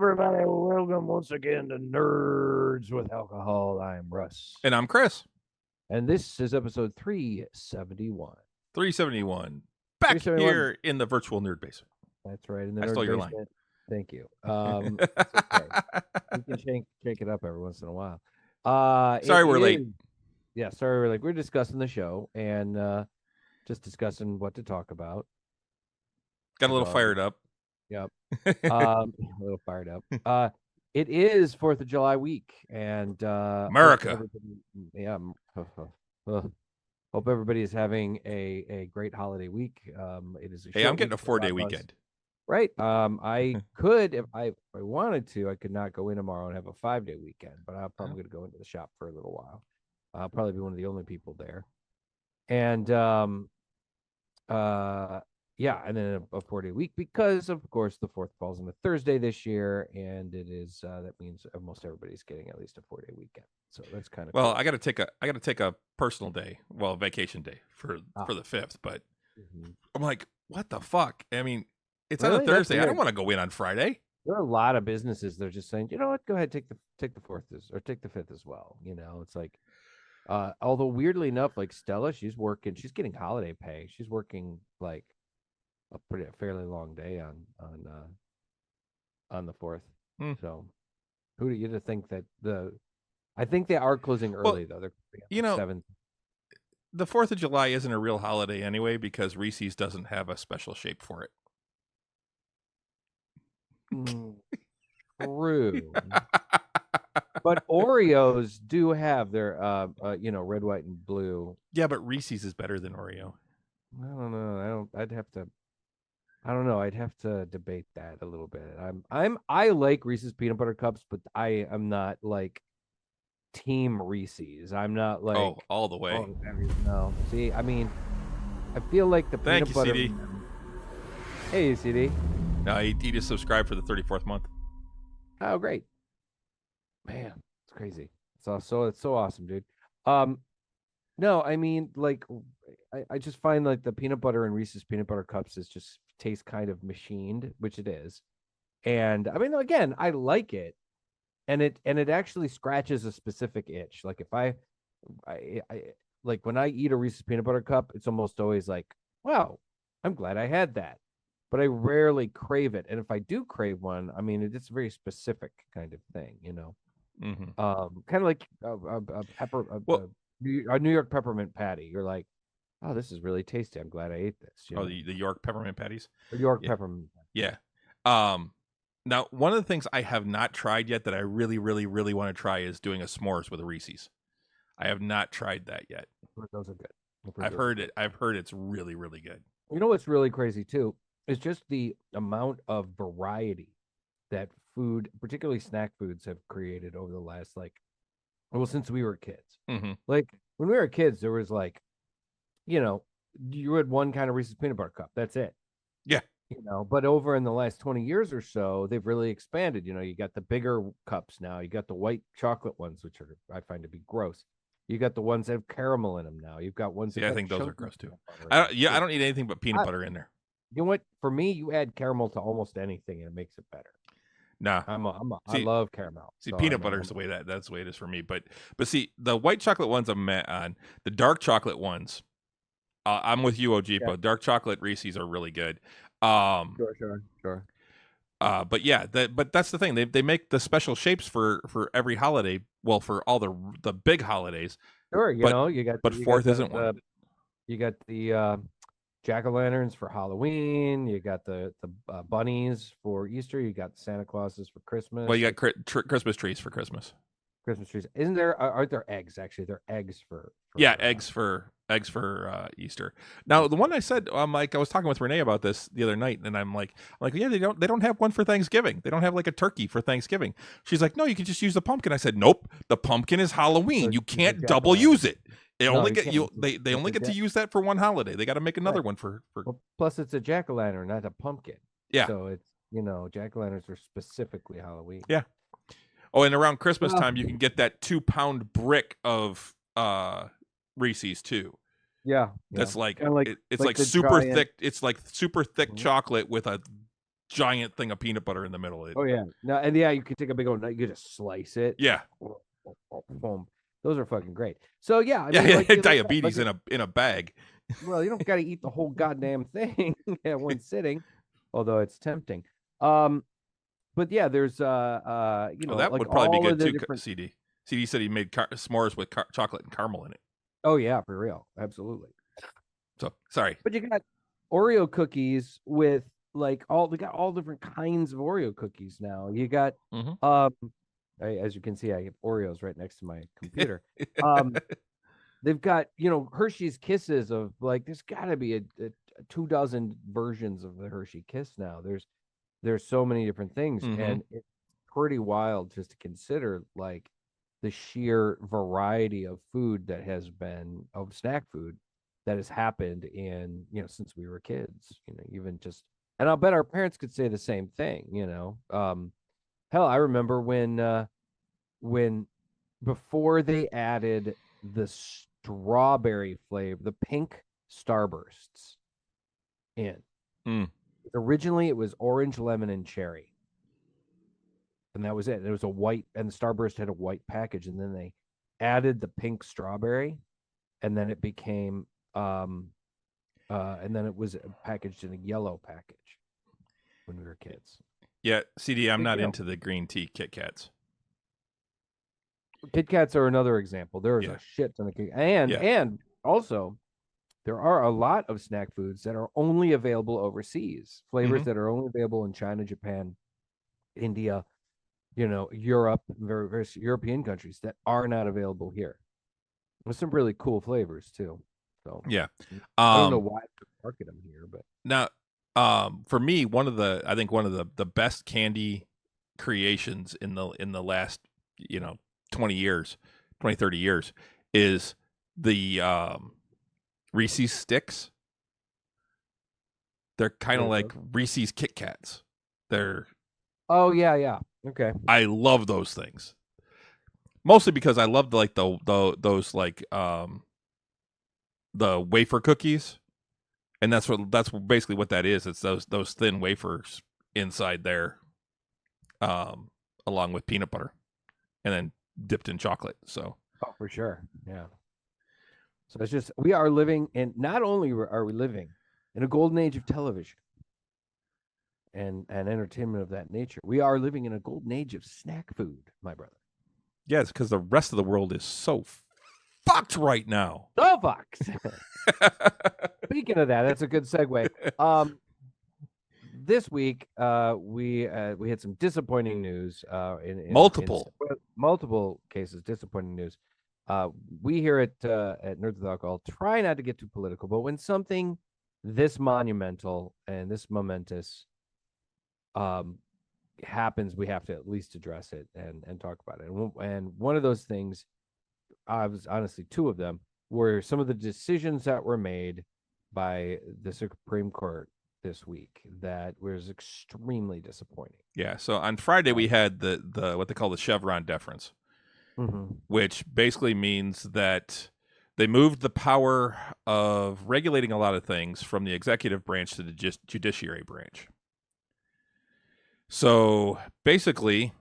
everybody. Welcome once again to Nerds with Alcohol. I'm Russ. And I'm Chris. And this is episode 371. 371. Back 371. here in the virtual nerd basement. That's right. In the I nerd stole your basement. line. Thank you. It's okay. We can shake it up every once in a while. Sorry we're late. Yeah, sorry we're late. We're discussing the show and just discussing what to talk about. Got a little fired up. Yep. A little fired up. It is 4th of July week, and America. Hope everybody is having a great holiday week. It is. I'm getting a 4-day weekend. Right. I could, if I wanted to, I could not go in tomorrow and have a 5-day weekend, but I'm probably going to go into the shop for a little while. I'll probably be one of the only people there, and yeah, and then a 4-day week because, of course, the 4th falls on a Thursday this year, and it is that means almost everybody's getting at least a 4-day weekend. So that's kind of well. cool. I got to take a personal day, vacation day for the 5th. But I'm like, what the fuck? I mean, it's on a Thursday. I don't want to go in on Friday. There are a lot of businesses that are just saying, you know what, go ahead, take the 4th or take the 5th as well. You know, it's like, although weirdly enough, like Stella, she's getting holiday pay. She's working like a fairly long day on the 4th. So who do you think that I think they are closing early though. They're 7th. The 4th of July isn't a real holiday anyway because Reese's doesn't have a special shape for it. True. But Oreos do have their red, white, and blue. Yeah, but Reese's is better than Oreo. I don't know. I'd have to debate that a little bit. I like Reese's peanut butter cups, but I am not like team Reese's. I'm not like all the way. No. See, I mean, I feel like the peanut butter. CD. Hey, CD. No, he just subscribed for the 34th month. Oh, great. Man, it's crazy. It's so awesome, dude. No, I mean, like, I just find like the peanut butter and Reese's peanut butter cups is just tastes kind of machined, which it is. And I mean, again, I like it, and it actually scratches a specific itch. Like if I like when I eat a Reese's peanut butter cup, it's almost always like, wow, I'm glad I had that. But I rarely crave it, and if I do crave one, I mean, it's a very specific kind of thing, you know. Kind of like a New York peppermint patty. You're like, oh, this is really tasty. I'm glad I ate this. The York peppermint patties. The York peppermint. Yeah. Now one of the things I have not tried yet that I really, really, really want to try is doing a s'mores with a Reese's. I have not tried that yet. Those are good. I've heard it's really, really good. You know what's really crazy too? It's just the amount of variety that food, particularly snack foods, have created over the last since we were kids. Like when we were kids, there was like, you had one kind of Reese's peanut butter cup. That's it. Yeah. But over in the last 20 years or so, they've really expanded. You got the bigger cups now. You got the white chocolate ones, which I find to be gross. You got the ones that have caramel in them now. You've got ones that I think those are gross too. I don't eat anything but peanut butter in there. You know what? For me, you add caramel to almost anything and it makes it better. Nah, I love caramel. See, peanut butter is that's the way it is for me. But see, the white chocolate ones I'm met on. The dark chocolate ones, I'm with you, Ojipo. Yeah. Dark chocolate Reese's are really good. Sure. But yeah, but that's the thing. They make the special shapes for every holiday. Well, for all the big holidays. Sure, you got. But 4th isn't one. You got the jack-o'-lanterns for Halloween. You got the bunnies for Easter. You got Santa Clauses for Christmas. Well, you got Christmas trees for Christmas. Christmas trees. Aren't there eggs? Actually, they're eggs for eggs for Easter. Now, the one I said, I was talking with Renee about this the other night, and I'm like, yeah, they don't have one for Thanksgiving. They don't have like a turkey for Thanksgiving. She's like, no, you can just use the pumpkin. I said, nope, the pumpkin is Halloween. So you can't double use it. They only get to use that for one holiday. They got to make another one for. Well, plus, it's a jack-o'-lantern, not a pumpkin. Yeah. So it's jack-o'-lanterns are specifically Halloween. Yeah. Oh, and around Christmas time, you can get that 2-pound brick of Reese's too. Yeah. That's like it's like super thick. It's like super thick chocolate with a giant thing of peanut butter in the middle. Oh yeah. No, and yeah, you can take a big old nut, you can just slice it. Yeah. Boom. Those are fucking great. So yeah, I Yeah, mean, like diabetes in a bag. well, you don't got to eat the whole goddamn thing at one sitting, although it's tempting. But yeah, there's Oh, that like would probably be all of good the too. different. CD. CD said he made s'mores with chocolate and caramel in it. Oh yeah, for real, absolutely. So sorry. But you got Oreo cookies with like all they got all different kinds of Oreo cookies now. You got as you can see, I have Oreos right next to my computer. They've got Hershey's Kisses of like there's got to be a 2 dozen versions of the Hershey Kiss now. There's so many different things, and it's pretty wild just to consider like the sheer variety of food that has been of snack food that has happened in since we were kids. Even just and I'll bet our parents could say the same thing. Hell, I remember when before they added the strawberry flavor, the pink Starbursts in. Originally, it was orange, lemon, and cherry, and that was it. It was a white, and the Starburst had a white package, and then they added the pink strawberry, and then it became, and then it was packaged in a yellow package when we were kids. Yeah, CD, I'm not into the green tea Kit Kats. Kit Kats are another example. There's a shit ton of Kit and also there are a lot of snack foods that are only available overseas. Flavors that are only available in China, Japan, India, Europe, various European countries that are not available here. With some really cool flavors too. So yeah, I don't know why they market them here, but now, for me, I think one of the best candy creations in the last 20 years, 20, 30 years is the Reese's Sticks. They're kind of like Reese's Kit Kats. They're yeah. Okay. I love those things. Mostly because I love like those like the wafer cookies. And that's basically what that is. It's those thin wafers inside there along with peanut butter and then dipped in chocolate. So for sure. Yeah. So it's just we are living in not only are we living in a golden age of television and entertainment of that nature, we are living in a golden age of snack food, my brother. Yeah, it's because the rest of the world is so fucked right now. So fucked. Speaking of that, that's a good segue. This week, we had some disappointing news. In multiple cases, disappointing news. We here at NWA Talk all try not to get too political, but when something this monumental and this momentous happens, we have to at least address it and talk about it. And one of those things, I was honestly two of them, were some of the decisions that were made by the Supreme Court this week that was extremely disappointing. Yeah. So on Friday we had the what they call the Chevron deference, which basically means that they moved the power of regulating a lot of things from the executive branch to the judiciary branch. So basically,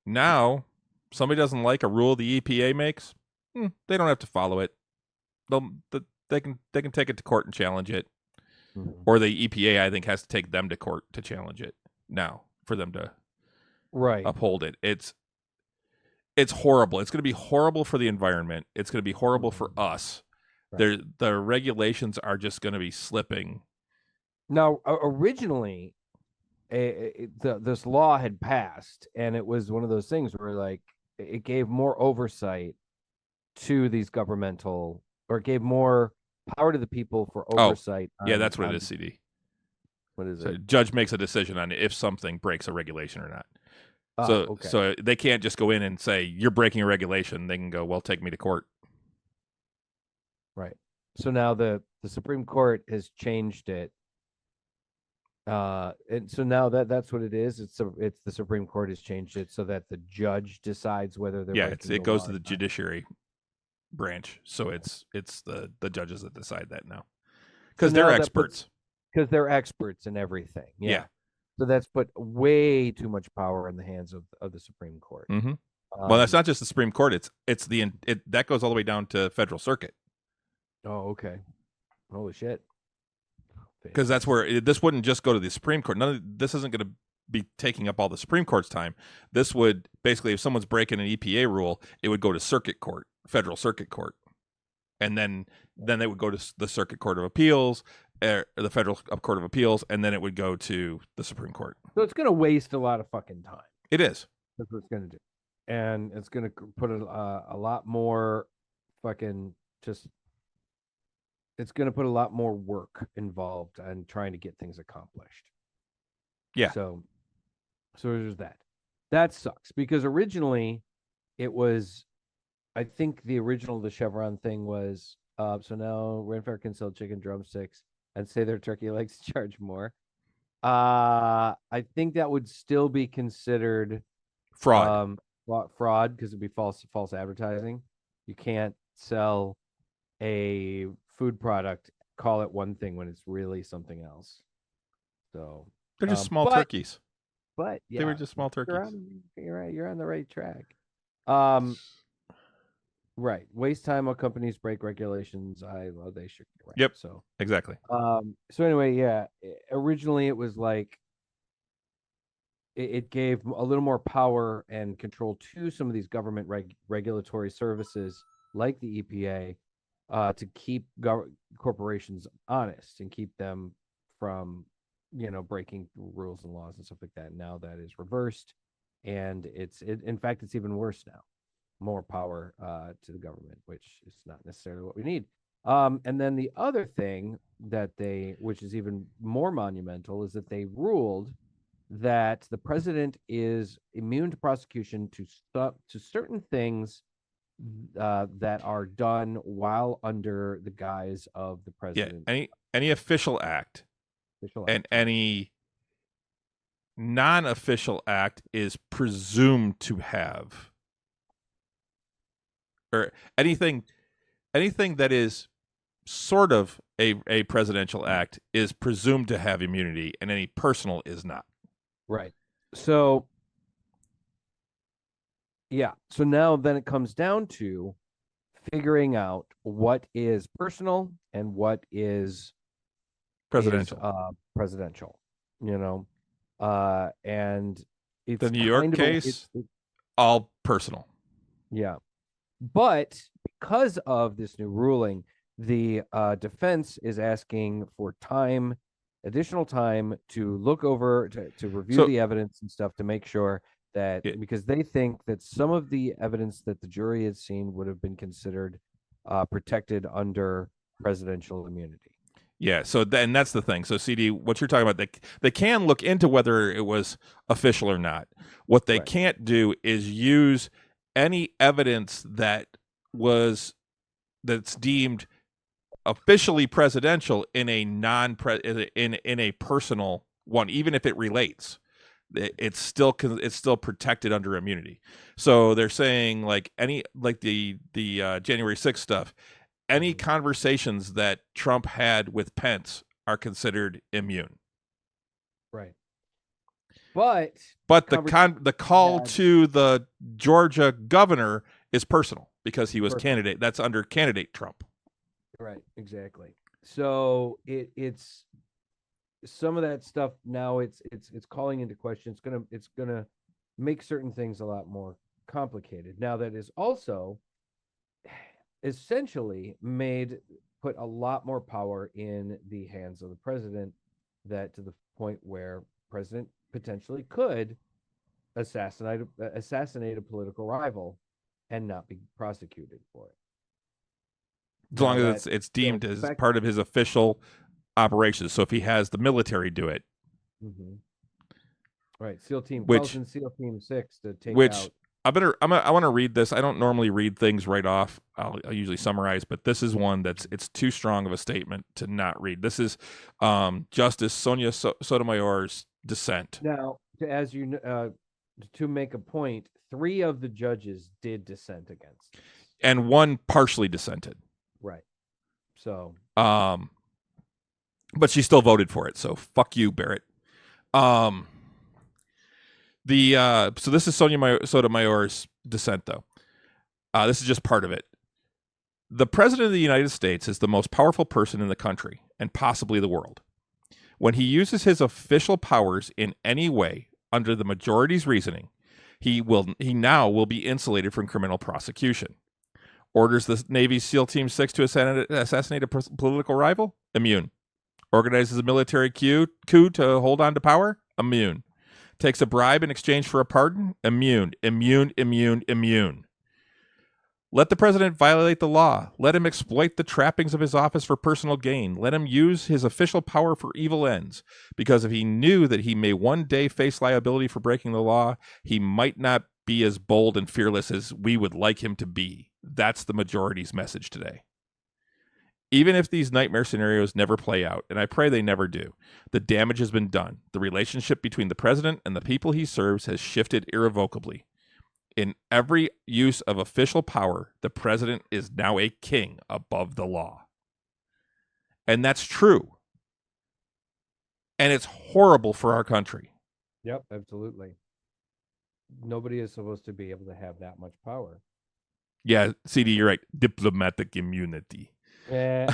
now somebody doesn't like a rule the EPA makes, they don't have to follow it. They can take it to court and challenge it, or the EPA I think has to take them to court to challenge it now for them to uphold it. It's horrible. It's going to be horrible for the environment. It's going to be horrible for us. Right. The regulations are just going to be slipping. Now, originally, this law had passed, and it was one of those things where like it gave more oversight to these governmental, or it gave more power to the people for oversight. Yeah, that's what it is, CD. What is so it? A judge makes a decision on if something breaks a regulation or not. So they can't just go in and say, you're breaking a regulation. They can go, well, take me to court. Right. So now the Supreme Court has changed it. And so now that's what it is. It's the Supreme Court has changed it so that the judge decides whether they're it goes to the judiciary branch. So it's the judges that decide that now. Because they're experts. Because they're experts in everything. Yeah. So that's put way too much power in the hands of the Supreme Court. Mm-hmm. Well, that's Um, not just the Supreme Court. It's that goes all the way down to federal circuit, oh, okay. Holy shit. because that's where this wouldn't just go to the Supreme Court. This isn't going to be taking up all the Supreme Court's time. This would basically, if someone's breaking an EPA rule, it would go to circuit court, federal circuit court, and then they would go to the Circuit Court of Appeals, the Federal Court of Appeals, and then it would go to the Supreme Court. So it's going to waste a lot of fucking time. It is. That's what it's going to do. And it's going to put a lot more fucking just, it's going to put a lot more work involved in trying to get things accomplished. Yeah. So there's that. That sucks because originally it was, I think the Chevron thing was, so now Renfair can sell chicken drumsticks and say their turkey legs charge more. I think that would still be considered Fraud. Fraud because it'd be false advertising. You can't sell a food product, call it one thing when it's really something else. So they're just small turkeys. But yeah, they were just small turkeys. You're right. You're on the right track. Right. Waste time while companies break regulations. They should. Right. Yep. So exactly. So anyway, yeah. Originally, it was like it gave a little more power and control to some of these government regulatory services, like the EPA, to keep corporations honest and keep them from, breaking rules and laws and stuff like that. Now that is reversed, and in fact, it's even worse now. More power to the government, which is not necessarily what we need. And then the other thing that which is even more monumental, is that they ruled that the president is immune to prosecution to certain things that are done while under the guise of the president. Yeah, any official act, and any non-official act is presumed to have, or anything that is sort of a presidential act is presumed to have immunity, and any personal is not. Right. So, yeah. So now then it comes down to figuring out what is personal and what is presidential. Presidential, and it's the New York case, all personal. Yeah. But because of this new ruling, the defense is asking for additional time to look over, to review the evidence and stuff, to make sure that, because they think that some of the evidence that the jury had seen would have been considered protected under presidential immunity. Yeah, so then that's the thing. So CD, what you're talking about, they can look into whether it was official or not. What they can't do is use any evidence that's deemed officially presidential in a in a personal one, even if it relates. It's still protected under immunity. So they're saying like the January 6th stuff, any conversations that Trump had with Pence are considered immune. Right. But the call to the Georgia governor is personal because he was candidate. That's under candidate Trump. Right. Exactly. So it's some of that stuff now. It's calling into question. It's gonna make certain things a lot more complicated. Now that is also essentially put a lot more power in the hands of the president, that to the point where president potentially could assassinate a political rival and not be prosecuted for it. As long as it's deemed as part of his official operations. So if he has the military do it. Mm-hmm. Right. SEAL Team 6 to take out. I want to read this. I don't normally read things right off. I'll usually summarize, but this is one it's too strong of a statement to not read. This is Justice Sonia Sotomayor's dissent. Now, to make a point, 3 of the judges did dissent against this. And 1 partially dissented. Right. So. But she still voted for it. So fuck you, Barrett. Um, so this is Sotomayor's dissent, though. This is just part of it. The president of the United States is the most powerful person in the country and possibly the world. When he uses his official powers in any way under the majority's reasoning, he now will be insulated from criminal prosecution. Orders the Navy SEAL Team 6 to assassinate a political rival? Immune. Organizes a military coup to hold on to power? Immune. Takes a bribe in exchange for a pardon? Immune. Immune, immune, immune. Let the president violate the law. Let him exploit the trappings of his office for personal gain. Let him use his official power for evil ends. Because if he knew that he may one day face liability for breaking the law, he might not be as bold and fearless as we would like him to be. That's the majority's message today. Even if these nightmare scenarios never play out, and I pray they never do, the damage has been done. The relationship between the president and the people he serves has shifted irrevocably. In every use of official power, the president is now a king above the law. And that's true. And it's horrible for our country. Yep, absolutely. Nobody is supposed to be able to have that much power. Yeah, CD, you're right. Diplomatic immunity. No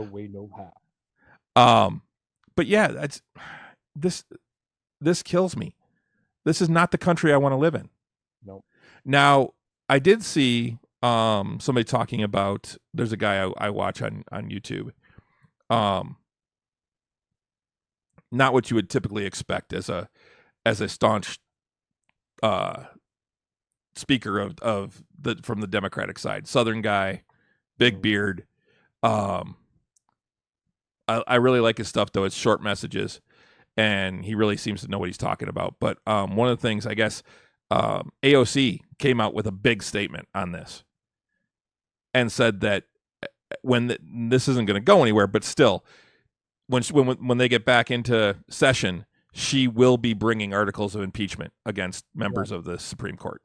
way, no how. But yeah, that's this kills me. This is not the country I want to live in. No. Now, I did see somebody talking about. There's a guy I watch on YouTube. Not what you would typically expect as a staunch speaker of from the Democratic side. Southern guy, big beard. I really like his stuff, though. It's short messages, and he really seems to know what he's talking about. But one of the things, I guess, AOC came out with a big statement on this and said that this isn't going to go anywhere, but still, when they get back into session, she will be bringing articles of impeachment against members of the Supreme Court.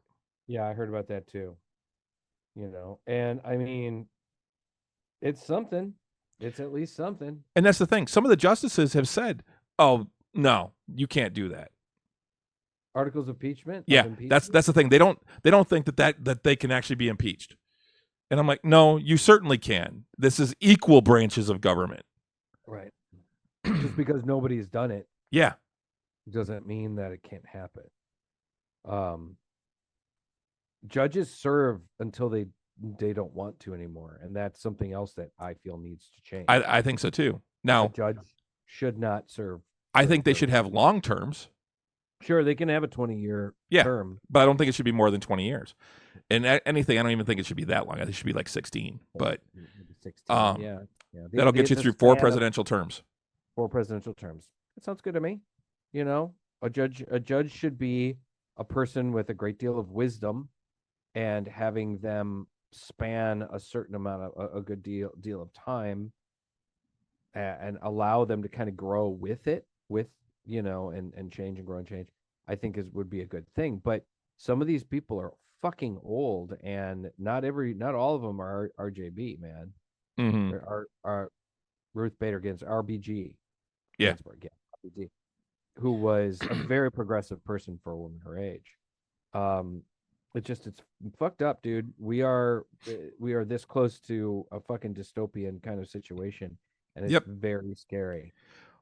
Yeah, I heard about that too. And I mean, it's something. It's at least something. And that's the thing. Some of the justices have said, "Oh no, you can't do that." Articles of impeachment. Yeah, that's the thing. They don't think that they can actually be impeached. And I'm like, no, you certainly can. This is equal branches of government. Right. Just because nobody's done it. Yeah. Doesn't mean that it can't happen. Judges serve until they don't want to anymore, and that's something else that I feel needs to change. I think so too. Now, a judge should not serve. I think they should have long terms. Sure, they can have a 20-year term, but I don't think it should be more than 20 years. And anything, I don't even think it should be that long. I think it should be like 16. But 16, yeah. That'll get you through 4 presidential terms. 4 presidential terms. That sounds good to me. A judge should be a person with a great deal of wisdom, and having them span a certain amount of a good deal of time, and allow them to kind of grow with it, and change and grow and change, I think would be a good thing. But some of these people are fucking old, and not all of them are RJB, man. Mm-hmm. Are Ruth Bader Ginsburg, RBG. Yeah. Ginsburg, yeah, RBG, who was a very progressive person for a woman her age. It's fucked up, dude. We are this close to a fucking dystopian kind of situation, and it's very scary.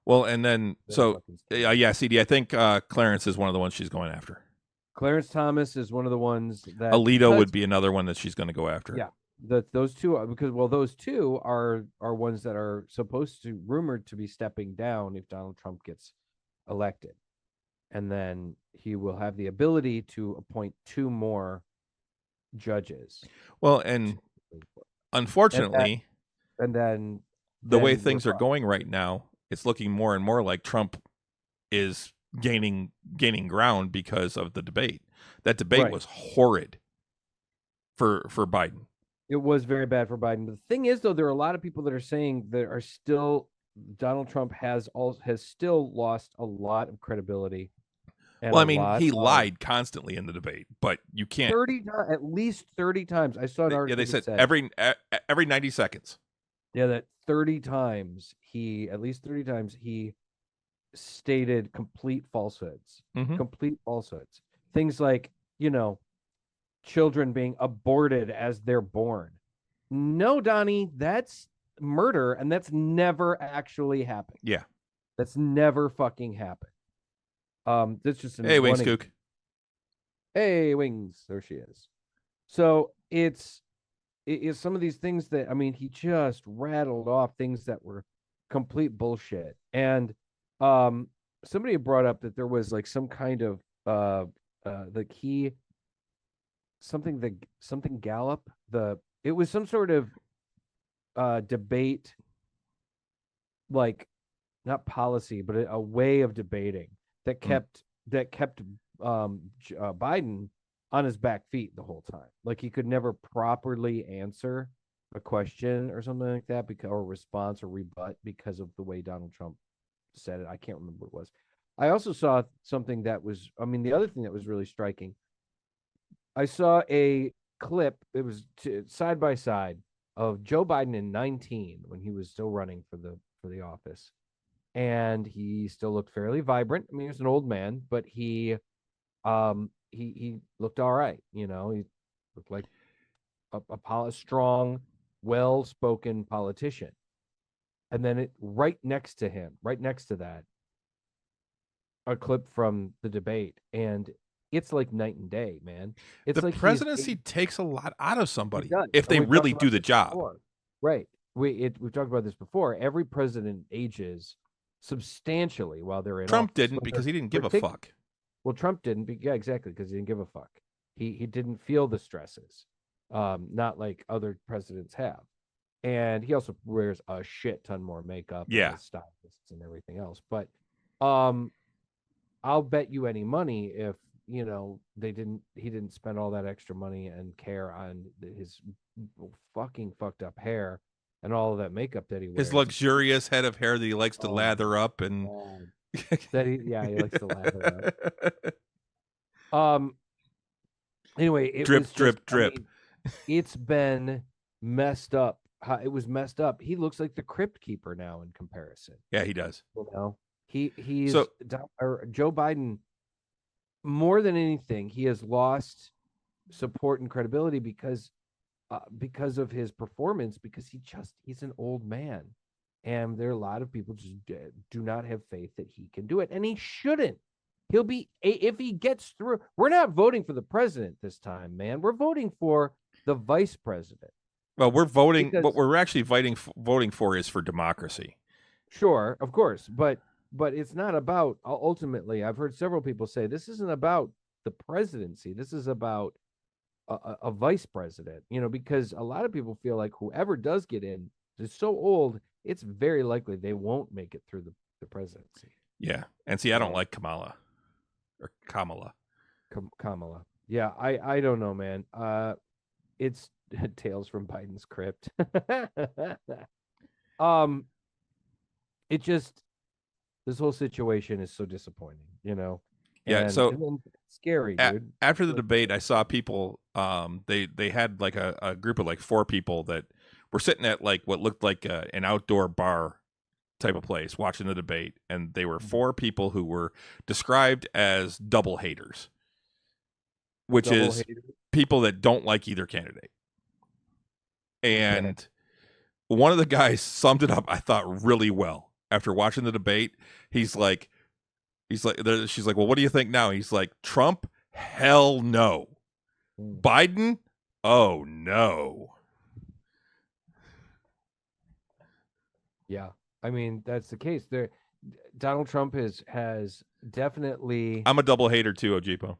Well, and then CD, I think Clarence is one of the ones she's going after. Clarence Thomas is one of the ones that Alito would be another one that she's going to go after. Yeah, those two, because those two are ones that are rumored to be stepping down if Donald Trump gets elected, and then he will have the ability to appoint 2 more judges. Well, and unfortunately, and then the way things are going right now, it's looking more and more like Trump is gaining ground because of the debate. That debate was horrid for Biden. It was very bad for Biden. But the thing is, though, there are a lot of people that are saying that are still Donald Trump has still lost a lot of credibility. Well, I mean, he lied constantly in the debate, but you can't. At least 30 times. I saw an article. Yeah, they said every 90 seconds. Yeah, that 30 times at least 30 times he stated complete falsehoods. Mhm. Complete falsehoods. Things like, children being aborted as they're born. No, Donnie, that's murder, and that's never actually happened. Yeah. That's never fucking happened. That's just Hey, one. Wingskook. Hey, Wings, there she is. So it's some of these things that, I mean, he just rattled off things that were complete bullshit. And somebody had brought up that there was like some kind of the key something Gallup, it was some sort of debate, like not policy, but a way of debating that kept Biden on his back feet the whole time. Like he could never properly answer a question or something like that, because or response or rebut, because of the way Donald Trump said it. I can't remember what it was. I also saw something that was, I mean, the other thing that was really striking. I saw a clip. It was side by side of Joe Biden in 19 when he was still running for the office, and he still looked fairly vibrant. I mean, he was an old man, but he looked all right. He looked like a strong, well-spoken politician. And then right next to him, right next to that, a clip from the debate, and it's like night and day, man. It's The like presidency takes a lot out of somebody does, if and they we've talked really about do the this job. before. Right. We've talked about this before. Every president ages substantially while they're in Trump office. didn't because he didn't give a fuck. Well, Trump didn't. Yeah, exactly, because he didn't give a fuck. He didn't feel the stresses, not like other presidents have. And he also wears a shit ton more makeup, Yeah. and has stylists and everything else. But I'll bet you any money if he didn't spend all that extra money and care on his fucking fucked up hair and all of that makeup that he wears. His luxurious head of hair that he likes to Oh, lather up and he likes to lather up. Anyway, it drip, was just, drip, drip. I mean, it's been messed up. It was messed up. He looks like the Crypt Keeper now in comparison. Yeah, he does. He's So- Joe Biden, more than anything, he has lost support and credibility because of his performance, because he's an old man, and there are a lot of people just do not have faith that he can do it, and he shouldn't. He'll be, if he gets through. We're not voting for the president this time, man. We're voting for the vice president. Well, we're voting. Because, what we're actually voting for is for democracy. Sure, of course, but it's not about, ultimately. I've heard several people say this isn't about the presidency. This is about a vice president. Because a lot of people feel like whoever does get in is so old, it's very likely they won't make it through the presidency. Yeah, and see, I don't like Kamala. Or Kamala. Kamala. Yeah, I don't know, man. It's Tales from Biden's Crypt. It just, this whole situation is so disappointing, Yeah, and, so and then scary, dude. After the debate, I saw people. They had like a group of like 4 people that were sitting at like what looked like an outdoor bar type of place watching the debate, and they were 4 people who were described as double haters, which is people that don't like either candidate. And one of the guys summed it up, I thought, really well after watching the debate. She's like, well, what do you think now? He's like, Trump, hell no. Biden, oh no. Yeah, I mean, that's the case. Donald Trump has definitely. I'm a double hater too, Ojipo.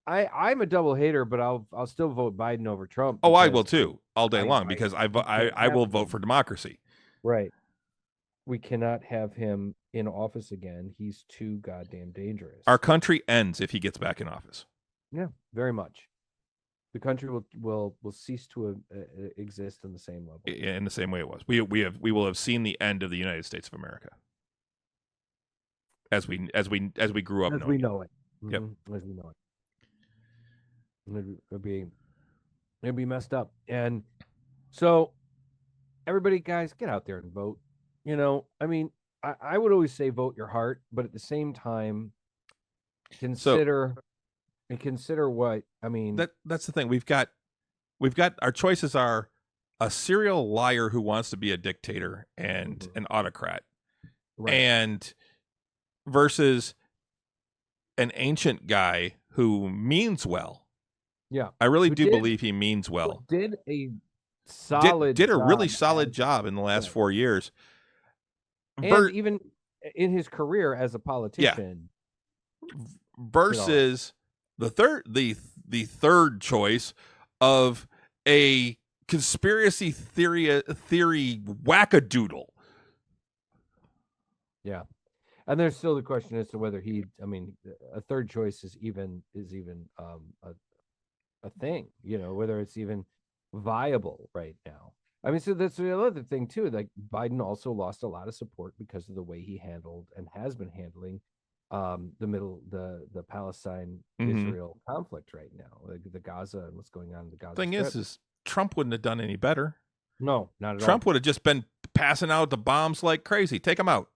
I'm a double hater, but I'll still vote Biden over Trump. Oh, I will too, all day long, because I will vote for democracy. Right. We cannot have him in office again. He's too goddamn dangerous. Our country ends if he gets back in office. Yeah, very much. The country will cease to exist in the same level. In the same way it was. We will have seen the end of the United States of America. As we grew up. As we know it. Yep. As we know it. It'd be messed up. And so everybody, guys, get out there and vote. I mean, I would always say vote your heart, but at the same time, So consider what I mean. that's the thing. We've got our choices are a serial liar who wants to be a dictator and an autocrat, Right. and versus an ancient guy who means well. Yeah. I really Who do did believe he means well. did a solid Did a really job solid job in the last 4 years. and even in his career as a Yeah. politician. Versus the third choice of a conspiracy theory wackadoodle. Yeah. And there's still the question as to whether a third choice is even a thing, whether it's even viable right now. I mean, so that's the other thing too. Like Biden also lost a lot of support because of the way he handled and has been handling the Palestine Israel conflict right now, like the Gaza and what's going on in the Gaza Thing Strip. is Trump wouldn't have done any better. No, not at all. Trump would have just been passing out the bombs like crazy. Take them out.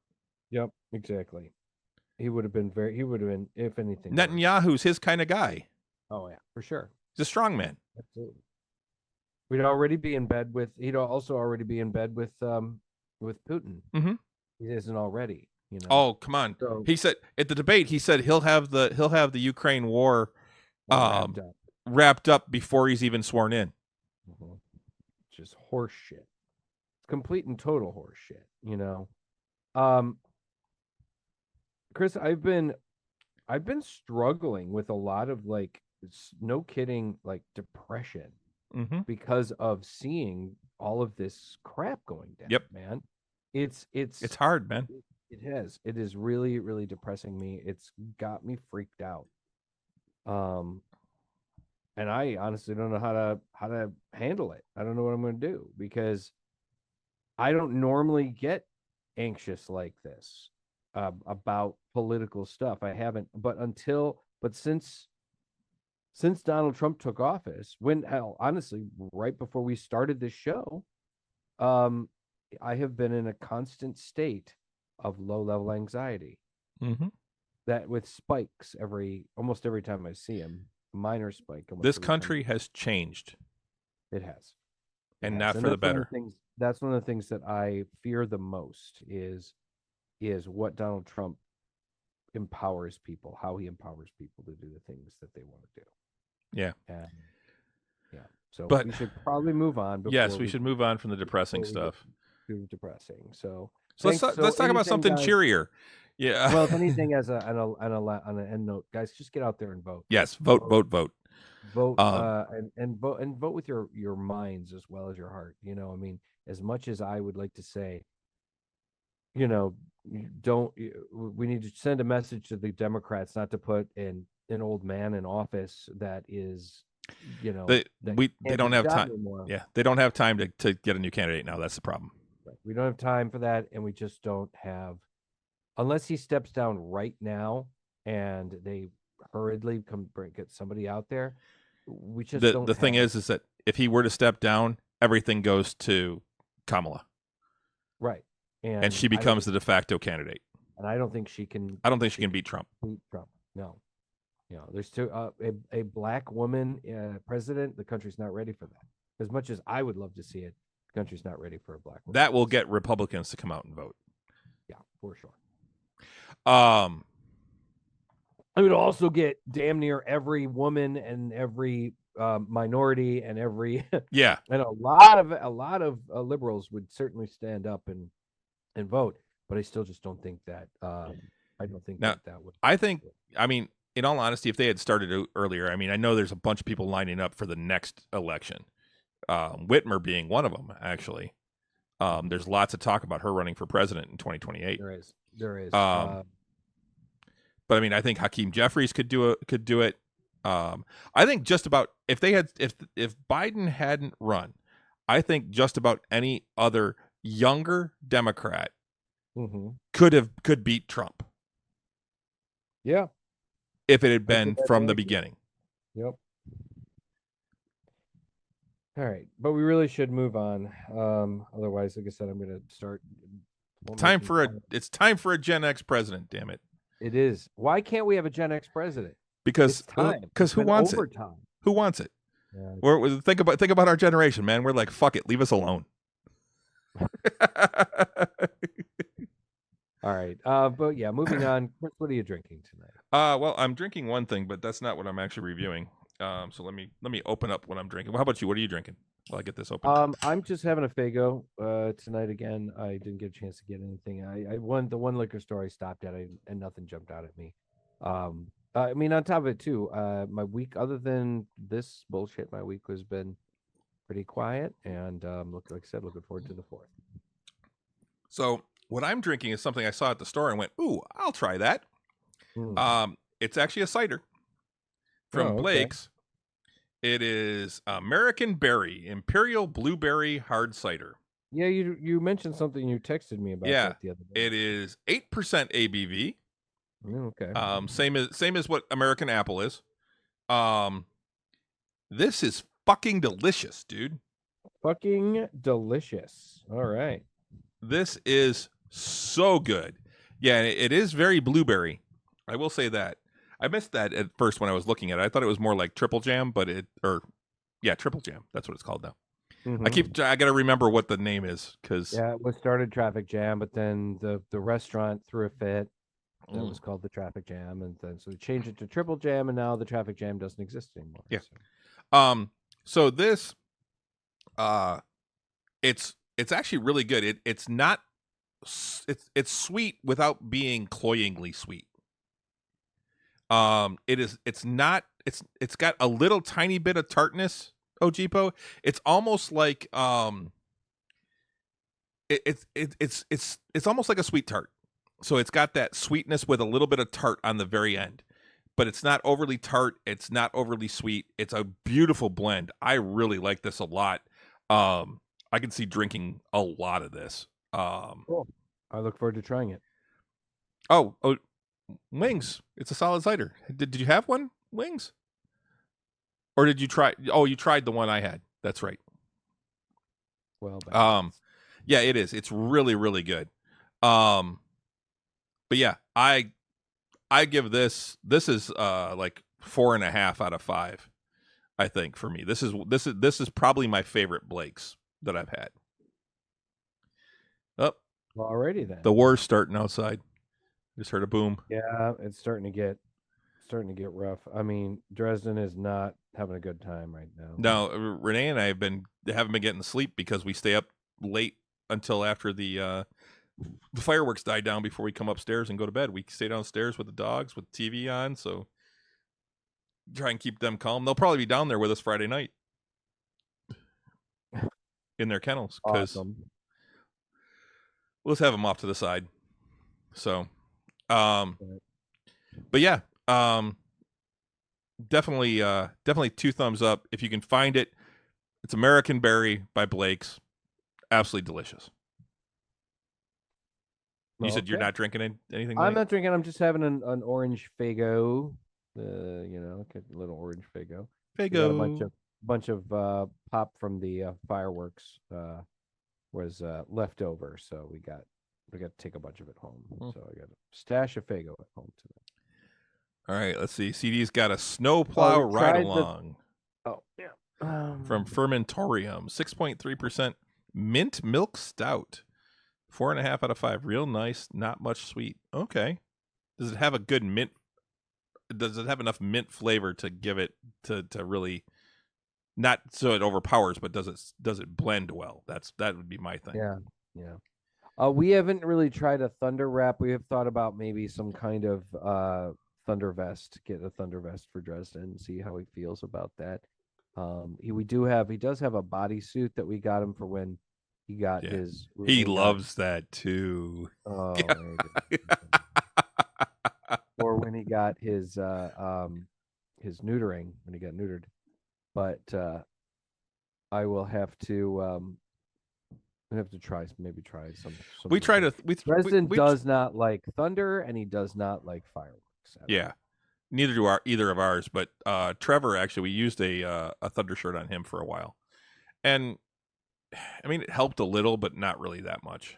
Yep, exactly. He would have been, if anything, Netanyahu's his kind of guy. Oh yeah, for sure. He's a strong man. Absolutely. He'd also already be in bed with Putin. Mm-hmm. He isn't already, Oh, come on. So, he said at the debate, he said he'll have the Ukraine war wrapped up before he's even sworn in. Just horse shit. It's complete and total horse shit, Chris, I've been struggling with a lot of no kidding, depression because of seeing all of this crap going down. Yep, man. It's hard, man. It is really, really depressing me. It's got me freaked out. And I honestly don't know how to handle it. I don't know what I'm going to do because I don't normally get anxious like this about political stuff. I haven't, but since Donald Trump took office, honestly, right before we started this show, I have been in a constant state of low-level anxiety. That with spikes almost every time I see him, minor spike. This country has changed. It has, and not for the better. That's one of the things that I fear the most is what Donald Trump empowers people, how he empowers people to do the things that they want to do. Yeah. Yeah. So but we should probably move on. Yes, we should move on from the depressing stuff. Too depressing. So let's talk about something cheerier. Yeah. Well, if anything, on an end note, guys, just get out there and vote. Yes, vote. Vote, and vote with your minds as well as your heart. I mean, as much as I would like to say, we need to send a message to the Democrats not to put an old man in office that is, they don't have time. Yeah, they don't have time to get a new candidate now. That's the problem. Right. We don't have time for that, and we just don't have, unless he steps down right now and they hurriedly get somebody out there. We just don't. The thing is that if he were to step down, everything goes to Kamala. Right. And she becomes the de facto candidate. And I don't think she can. I don't think she can beat Trump. No. There's a black woman president. The country's not ready for that. As much as I would love to see it, the country's not ready for a black woman. That will get Republicans to come out and vote. Yeah, for sure. I would also get damn near every woman and every minority and every and a lot of liberals would certainly stand up and vote, but I still just don't think that. I don't think that would. I mean, in all honesty, if they had started earlier, I mean, I know there's a bunch of people lining up for the next election. Whitmer being one of them, actually. There's lots of talk about her running for president in 2028. There is. But I mean, I think Hakeem Jeffries could do it. I think just about if Biden hadn't run, I think just about any other younger Democrat could beat Trump. Yeah. If it had been from the beginning. Yep. All right, but we really should move on. Otherwise, like I said, I'm going to start Won't make Time me for a cry. it's time for a Gen X president. Damn it! It is. Why can't we have a Gen X president? Because It's time. It's who been wants it? overtime. Who wants it? Yeah. Think about our generation, man. We're like, fuck it, leave us alone. All right. But yeah, moving on. Chris, what are you drinking tonight? Well, I'm drinking one thing, but that's not what I'm actually reviewing. So let me open up what I'm drinking. Well, how about you? What are you drinking? While I get this open. I'm just having a Fago tonight again. I didn't get a chance to get anything. I won the one liquor store I stopped at, and nothing jumped out at me. I mean, on top of it too, my week, other than this bullshit, my week has been pretty quiet, and like I said, looking forward to the 4th. So what I'm drinking is something I saw at the store and went, "Ooh, I'll try that." It's actually a cider from okay. Blake's. It is American Berry Imperial Blueberry Hard Cider. Yeah, you mentioned something. You texted me about that the other day. It is 8% ABV. Okay. Same as what American Apple is. This is fucking delicious, dude. Fucking delicious. All right. This is so good. Yeah, it is very blueberry. I will say that. I missed that at first when I was looking at it. I thought it was more like Triple Jam, Triple Jam. That's what it's called now. Mm-hmm. I got to remember what the name is because it was started Traffic Jam, but then the restaurant threw a fit. That was called the Traffic Jam, and then so they changed it to Triple Jam, and now the Traffic Jam doesn't exist anymore. Yeah. So. So this, it's actually really good. It's not, it's sweet without being cloyingly sweet. It's got a little tiny bit of tartness. Ojipo. It's almost like it's almost like a sweet tart. So it's got that sweetness with a little bit of tart on the very end, but it's not overly tart. It's not overly sweet. It's a beautiful blend. I really like this a lot. I can see drinking a lot of this. Cool. I look forward to trying it. Oh, Wings. It's a solid cider. Did you have one, Wings? Or did you try? Oh, you tried the one I had. That's right. Well, yeah, it is. It's really, really good. But yeah, I give this is like 4.5 out of 5. I think for me, this is probably my favorite Blake's that I've had. Oh, alrighty then. The war's starting outside. Just heard a boom. Yeah, it's starting to get rough. I mean, Dresden is not having a good time right now. No, Renee and I haven't been getting sleep because we stay up late until after the fireworks die down before we come upstairs and go to bed. We stay downstairs with the dogs with TV on, so try and keep them calm. They'll probably be down there with us Friday night in their kennels because let's have them off to the side. So, but yeah, definitely 2 thumbs up if you can find it. It's American Berry by Blake's. Absolutely delicious. You said you're not drinking anything? I'm not drinking. I'm just having an orange Fago. A little orange Fago. Fago. A bunch of pop from the fireworks was left over, so we got to take a bunch of it home. So I got a stash of Fago at home today. All right, let's see. CD's got a snowplow ride along. From Fermentorium, 6.3% mint milk stout, 4.5 out of 5. Real nice, not much sweet. Okay, does it have a good mint? Does it have enough mint flavor to give it to really, not so it overpowers, but does it blend well? That would be my thing. Yeah. We haven't really tried a Thunder Wrap. We have thought about maybe some kind of Thunder Vest. Get a Thunder Vest for Dresden and see how he feels about that. He does have a bodysuit that we got him for when he got his. He loves that too. Oh, or when he got his neutering, when he got neutered. But I will have to try some. We try to. Dresden does not like thunder, and he does not like fireworks. Yeah, neither do either of ours. But Trevor, actually, we used a thunder shirt on him for a while, and I mean it helped a little, but not really that much.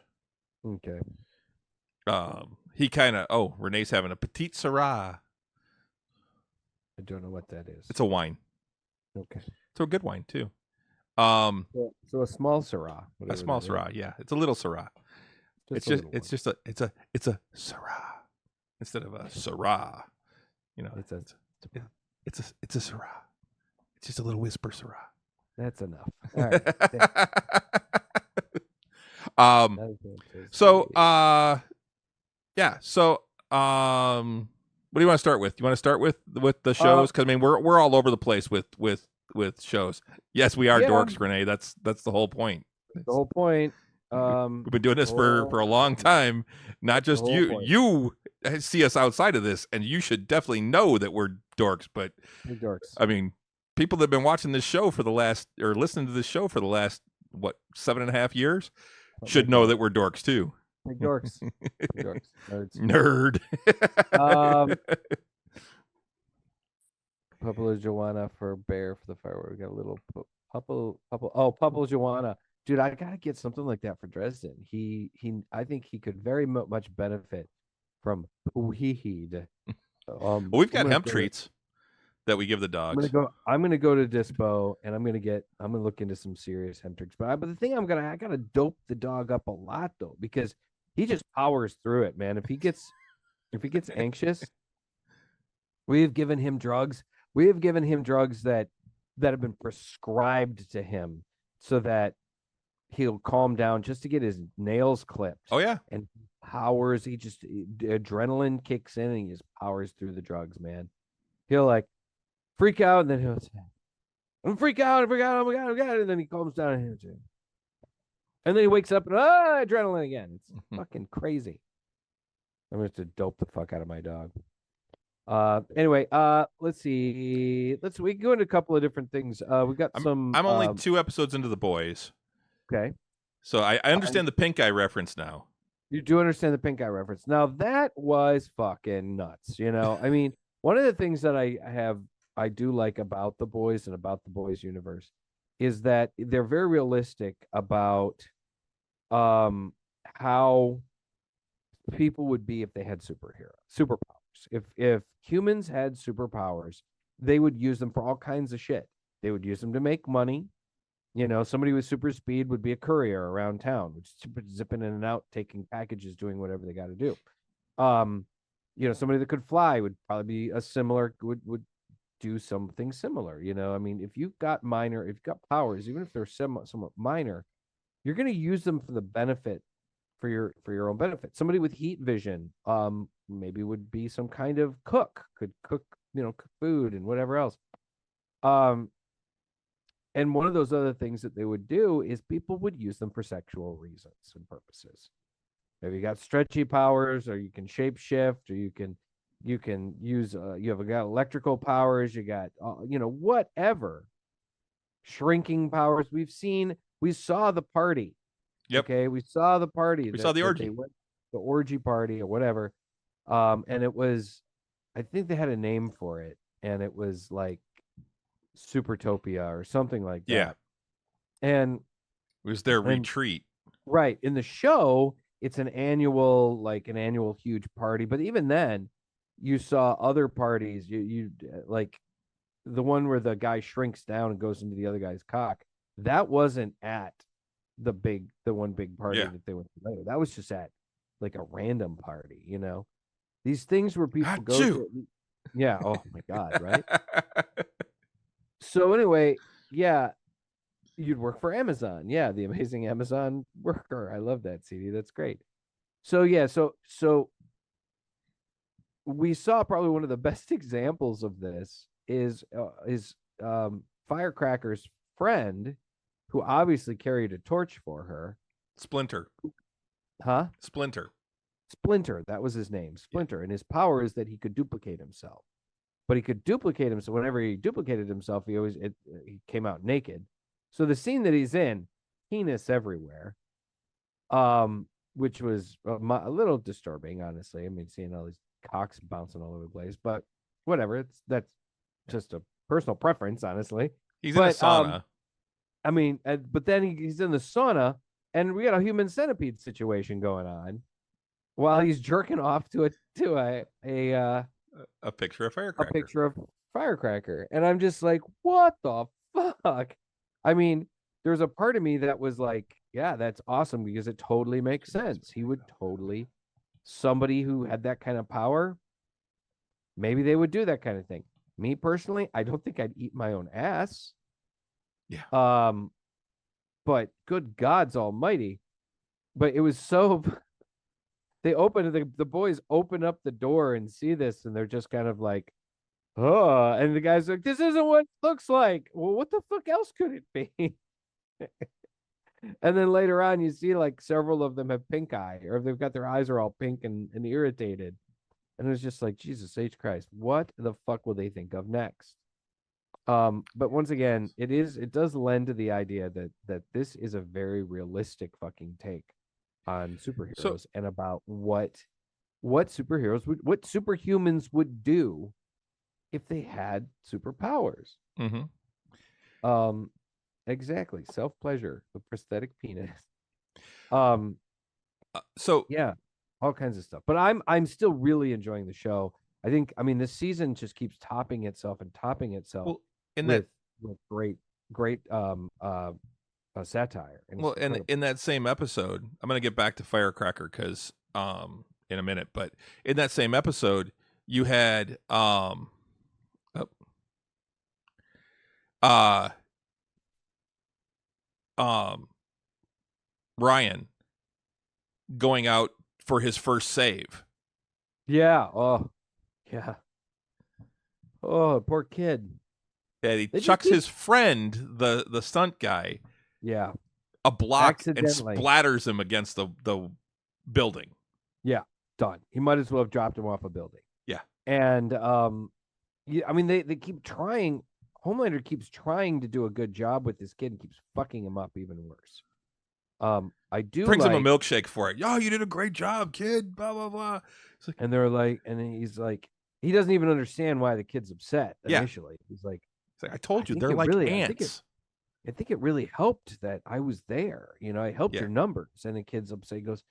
Okay. He kind of. Oh, Renee's having a petite Syrah. I don't know what that is. It's a wine. Okay. It's a good wine too. So a small Syrah. A Whatever small that is. Syrah. Yeah, it's a little Syrah. Just a little one. It's a Syrah instead of a Syrah. You know, It's a Syrah. It's just a little whisper Syrah. That's enough. All right. So yeah. So what do you want to start with? You want to start with the shows? Because I mean, we're all over the place with shows. Yes, we are dorks, Renee. That's the whole point. The whole point. We've been doing this for a long time. Not just you. You see us outside of this, and you should definitely know that we're dorks. But Big dorks. I mean, people that have been watching this show for the last, or listening to this show for the last, what, 7.5 years, should know that we're dorks too. Big dorks. Big dorks. Nerds. Nerd. Pablo Joanna for Bear for the firework. We got a little Pablo Joanna. Dude, I gotta get something like that for Dresden. I think he could very much benefit from Weed. Well, we've got hemp treats that we give the dogs. I'm gonna go to Dispo and I'm gonna look into some serious hemp treats. But the thing I gotta dope the dog up a lot though, because he just powers through it, man. If he gets anxious, we have given him drugs. We have given him drugs that have been prescribed to him so that he'll calm down, just to get his nails clipped. Oh yeah. And powers. Adrenaline kicks in and he just powers through the drugs, man. He'll like freak out and then he'll say, I'm freak out, oh my god, and then he calms down and then he wakes up and adrenaline again. It's fucking crazy. I'm going to dope the fuck out of my dog. Anyway, let's see. We can go into a couple of different things. We got some. I'm only 2 episodes into The Boys. Okay. So I understand the pink eye reference now. You do understand the pink eye reference. Now that was fucking nuts. You know, I mean, one of the things that I do like about The Boys and about the Boys universe is that they're very realistic about how people would be if they had superpowers. If humans had superpowers, they would use them for all kinds of shit. They would use them to make money. You know, somebody with super speed would be a courier around town, which is zipping in and out, taking packages, doing whatever they got to do. You know, somebody that could fly would probably be would do something similar. You know, I mean, if you've got powers, even if they're somewhat minor, you're going to use them for the benefit, for your own benefit. Somebody with heat vision, maybe would be some kind of cook, could cook food and whatever else. And one of those other things that they would do is people would use them for sexual reasons and purposes. Maybe you got stretchy powers, or you can shape shift, or you can use got electrical powers, you got whatever shrinking powers. We saw the party. Yep. Okay, we saw the party. We saw the orgy. The orgy party or whatever. And it was, I think they had a name for it, and it was like Supertopia or something like that. Yeah. And it was their retreat. Right. In the show, it's an annual huge party. But even then, you saw other parties. You like the one where the guy shrinks down and goes into the other guy's cock. That wasn't at the one big party that they went to later. That was just at like a random party, you know. These things where people go to. Yeah. Oh my God. Right. So anyway, yeah, you'd work for Amazon. Yeah, the amazing Amazon worker. I love that, CD. That's great. So yeah, so we saw probably one of the best examples of this is Firecracker's friend, who obviously carried a torch for her. Splinter. Huh? Splinter. That was his name. Splinter. Yeah. And his power is that he could duplicate himself. But he could duplicate himself. Whenever he duplicated himself, he came out naked. So the scene that he's in, penis everywhere, which was a little disturbing, honestly. I mean, seeing all these cocks bouncing all over the place, but whatever. That's just a personal preference, honestly. He's in a sauna. I mean, but then he's in the sauna, and we got a human centipede situation going on while he's jerking off to A picture of a Firecracker. picture of Firecracker. And I'm just like, what the fuck? I mean, there's a part of me that was like, yeah, that's awesome because it totally makes sense. He would totally, somebody who had that kind of power, maybe they would do that kind of thing. Me personally, I don't think I'd eat my own ass. Yeah. But good God's almighty. But it was so they open the boys open up the door and see this, and they're just kind of like, oh, and the guy's like, this isn't what it looks like. Well, what the fuck else could it be? And then later on, you see like several of them have pink eye, or they've got their eyes are all pink and irritated. And it's just like, Jesus H. Christ, what the fuck will they think of next? But once again, it does lend to the idea that this is a very realistic fucking take on superheroes and about what superheroes what superhumans would do if they had superpowers. Mm-hmm. Exactly. Self-pleasure, the prosthetic penis. So yeah, all kinds of stuff. But I'm still really enjoying the show. I mean, this season just keeps topping itself and topping itself with great satire. And well, and in that same episode, I'm going to get back to Firecracker because in a minute, but in that same episode, you had Ryan going out for his first save. Yeah. Oh, yeah. Oh, poor kid. Yeah, he chucks his friend, the stunt guy, yeah, a block and splatters him against the building. Yeah, done. He might as well have dropped him off a building. Yeah. And yeah, I mean they keep trying. Homelander keeps trying to do a good job with this kid and keeps fucking him up even worse. I do brings him a milkshake for it. Yo, you did a great job, kid. Blah blah blah. Like, and they're like, and he's like, he doesn't even understand why the kid's upset initially. He's like, I told you, they're like really, ants. I think it really helped that I was there. You know, I helped your numbers. And the kid's upset. He goes,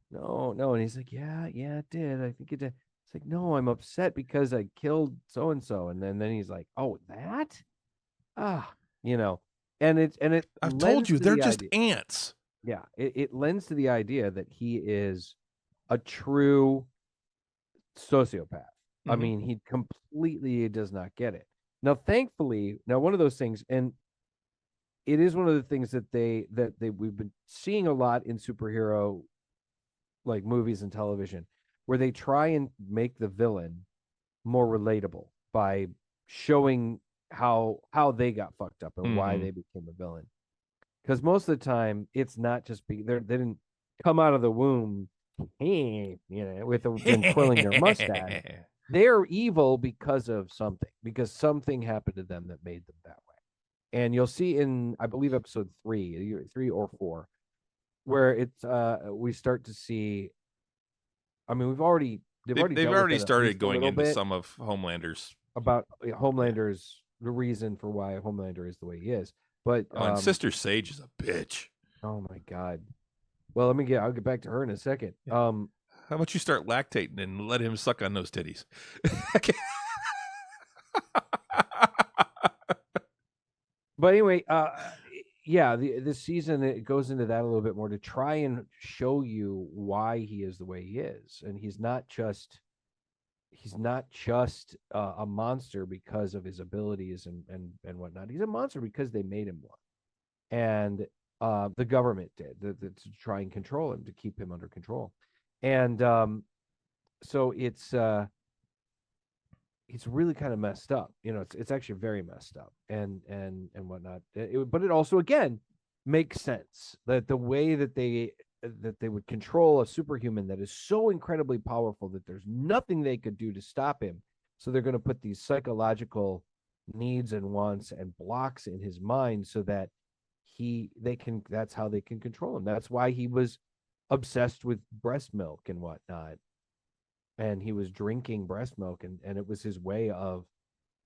no. And he's like, yeah, it did. I think it did. It's like, no, I'm upset because I killed so and so. And then he's like, oh, that? You know, and it. I've told you, they're just ants. Yeah, it lends to the idea that he is a true sociopath. Mm-hmm. I mean, he completely does not get it. Now, thankfully, one of those things, and it is one of the things that we've been seeing a lot in superhero like movies and television, where they try and make the villain more relatable by showing how they got fucked up and why they became a villain. Because most of the time, it's not just they didn't come out of the womb, with them twirling their mustache. They're evil because of something, because something happened to them that made them that way. And you'll see in, I believe, episode 3 or 4, where it's we start to see. I mean, they've already started going into some of Homelander's the reason for why Homelander is the way he is. But and Sister Sage is a bitch. Oh my God. Well, I'll get back to her in a second. Yeah. How about you start lactating and let him suck on those titties? But anyway, this season it goes into that a little bit more to try and show you why he is the way he is, and he's not just a monster because of his abilities and whatnot. He's a monster because they made him one, and the government did to try and control him, to keep him under control. And so it's really kind of messed up. It's actually very messed up and whatnot. But it also, again, makes sense that the way that they would control a superhuman that is so incredibly powerful that there's nothing they could do to stop him. So they're going to put these psychological needs and wants and blocks in his mind so that that's how they can control him. That's why he was obsessed with breast milk and whatnot. And he was drinking breast milk, and it was his way of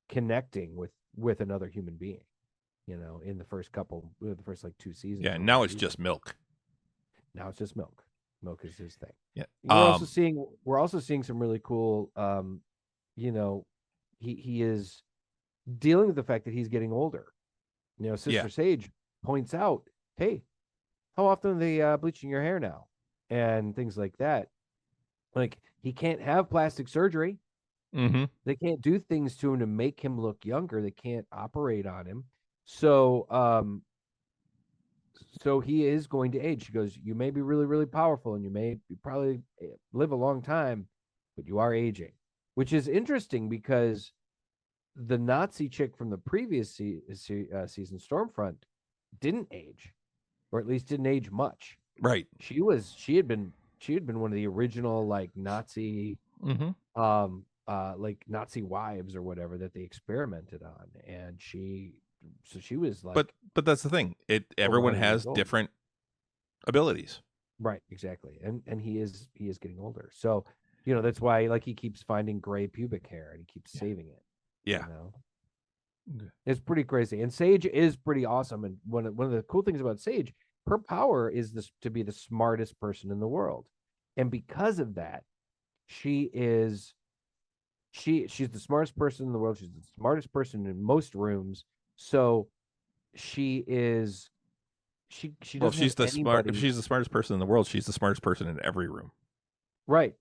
connecting with another human being, in the first like 2 seasons. Yeah, now it's just milk. Now it's just milk. Milk is his thing. Yeah. We're also seeing some really cool you know, he is dealing with the fact that he's getting older. You know, Yeah. Sister Sage points out, hey, how often are they bleaching your hair now? And things like that. Like, he can't have plastic surgery. Mm-hmm. They can't do things to him to make him look younger. They can't operate on him. So he is going to age. She goes, you may be really, really powerful and you may be probably live a long time, but you are aging, which is interesting because the Nazi chick from the previous season, Stormfront, didn't age, or at least didn't age much. Right. She had been one of the original like Nazi Mm-hmm. like Nazi wives or whatever that they experimented on, and she was like, But that's the thing. over Everyone 100 years has old. different abilities. Right, exactly, and he is getting older, so you know that's why like he keeps finding gray pubic hair and he keeps saving it. Yeah. You know, Okay. it's pretty crazy, and Sage is pretty awesome. And one of the cool things about Sage, her power is this to be the smartest person in the world, and because of that, she's the smartest person in the world. She's the smartest person in most rooms. So she is she Well, if doesn't have if anybody she's the smartest person in the world, she's the smartest person in every room. right.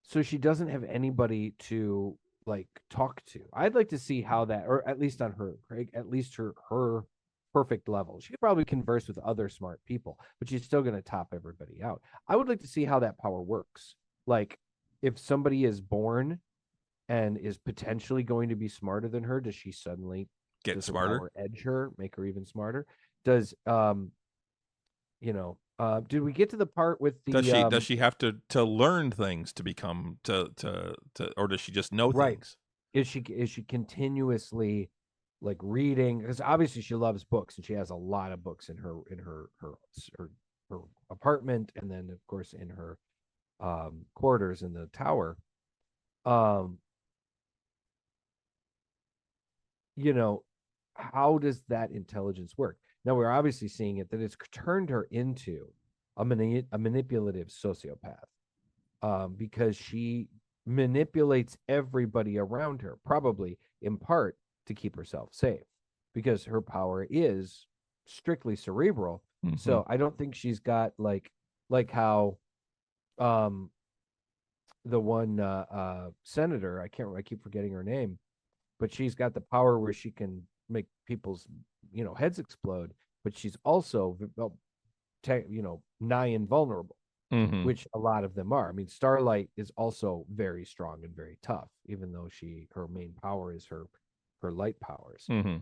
So she doesn't have anybody to like talk to. I'd like to see how that, or at least on her, at least her perfect level. She could probably converse with other smart people, but she's still going to top everybody out. I would like to see how that power works. Like if somebody is born and is potentially going to be smarter than her, does she suddenly Get does her smarter. power edge her, make her even smarter? Does did we get to the part with the Does she have to learn things to become to or does she just know right? things? Is she continuously like reading? Because obviously she loves books and she has a lot of books in her apartment, and then of course in her quarters in the tower. Um, you know, how does that intelligence work? Now we're obviously seeing it that it's turned her into a manipulative sociopath, because she manipulates everybody around her, probably in part to keep herself safe, because her power is strictly cerebral. Mm-hmm. So I don't think she's got like how um the one senator, I keep forgetting her name, but she's got the power where she can make people's heads explode, but she's also nigh invulnerable, Mm-hmm. which a lot of them are. I mean, Starlight is also very strong and very tough, even though her main power is her light powers. Mm-hmm.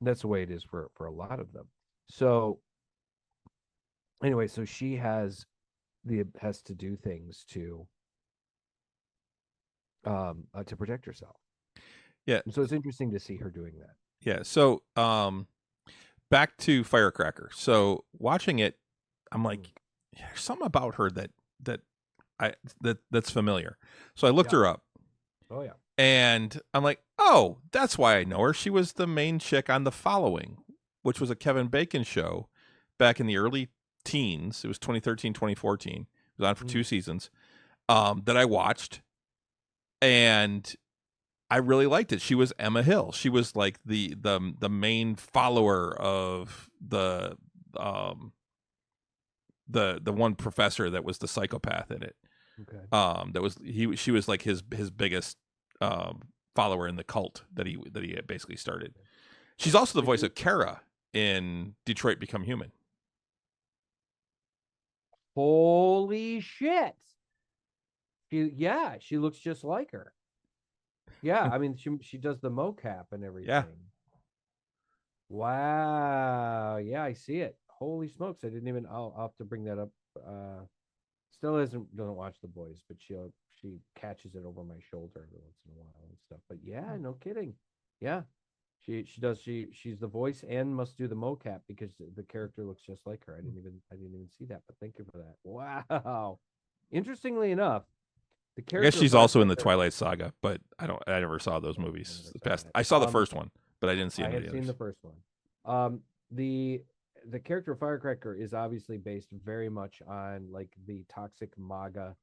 That's the way it is for a lot of them. So anyway, so she has to do things to protect herself. Yeah. And so it's interesting to see her doing that. Yeah. So back to Firecracker. So watching it, I'm like, there's something about her that's familiar. So I looked her up. Oh yeah. And I'm like, oh, that's why I know her. She was the main chick on The Following, which was a Kevin Bacon show back in the early teens. It was 2013, 2014. It was on for 2 seasons that I watched. And I really liked it. She was Emma Hill. She was like the main follower of the one professor that was the psychopath in it. Okay. She was like his biggest follower in the cult that he basically started. She's also the voice of Kara in Detroit Become Human. Holy shit. She looks just like her. Yeah, I mean she does the mocap and everything. Yeah. Wow. Yeah, I see it. Holy smokes. I didn't even I'll have to bring that up. Still doesn't watch The Boys, but she catches it over my shoulder every once in a while and stuff. But yeah, no kidding. Yeah. She's the voice and must do the mocap because the character looks just like her. I didn't even see that, but thank you for that. Wow. Interestingly enough, the I character guess she's also in the Twilight Saga, but I never saw those movies. I saw the first one, but I didn't see any of the others. Seen the first one. the character of Firecracker is obviously based very much on like the toxic MAGA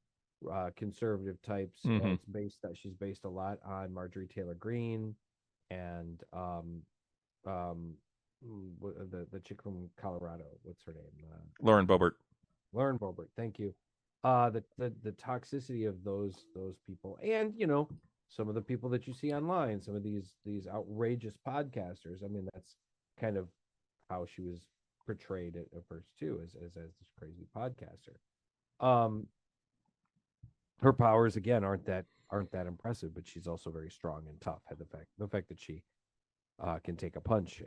conservative types. Mm-hmm. She's based a lot on Marjorie Taylor Greene and the chick from Colorado. What's her name? Lauren Boebert. Lauren Boebert. Thank you. The toxicity of those people, and some of the people that you see online, some of these outrageous podcasters. I mean, that's kind of how she was portrayed at first too, as this crazy podcaster. Um, her powers again aren't that impressive, but she's also very strong and tough. Had the fact that she can take a punch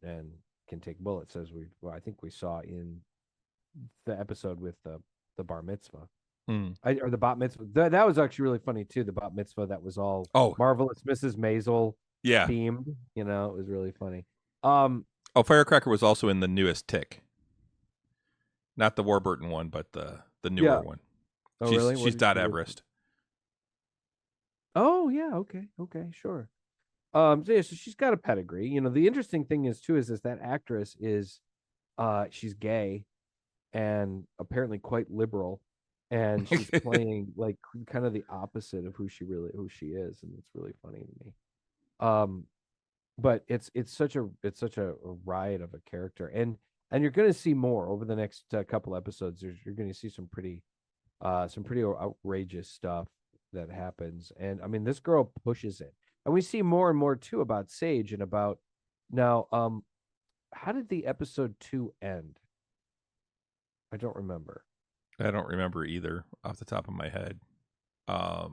and can take bullets, as I think we saw in the episode with the bar mitzvah. Mm. Or the bat mitzvah. That was actually really funny too. The bat mitzvah that was all Oh, marvelous Mrs. Maisel yeah. themed. It was really funny. Um, Oh, Firecracker was also in the newest Tick. Not the Warburton one, but the newer yeah. one. Oh, She's really? she's Dot Everest. Oh, yeah. Okay, sure. So yeah, so she's got a pedigree. The interesting thing is too is that actress is, she's gay, and apparently quite liberal, and she's playing like kind of the opposite of who she is, and it's really funny to me. But it's such a riot of a character, and you're going to see more over the next couple episodes. You're going to see some pretty outrageous stuff that happens, and I mean this girl pushes it, and we see more and more too about Sage and about now. How did the episode 2 end? I don't remember. I don't remember either off the top of my head. I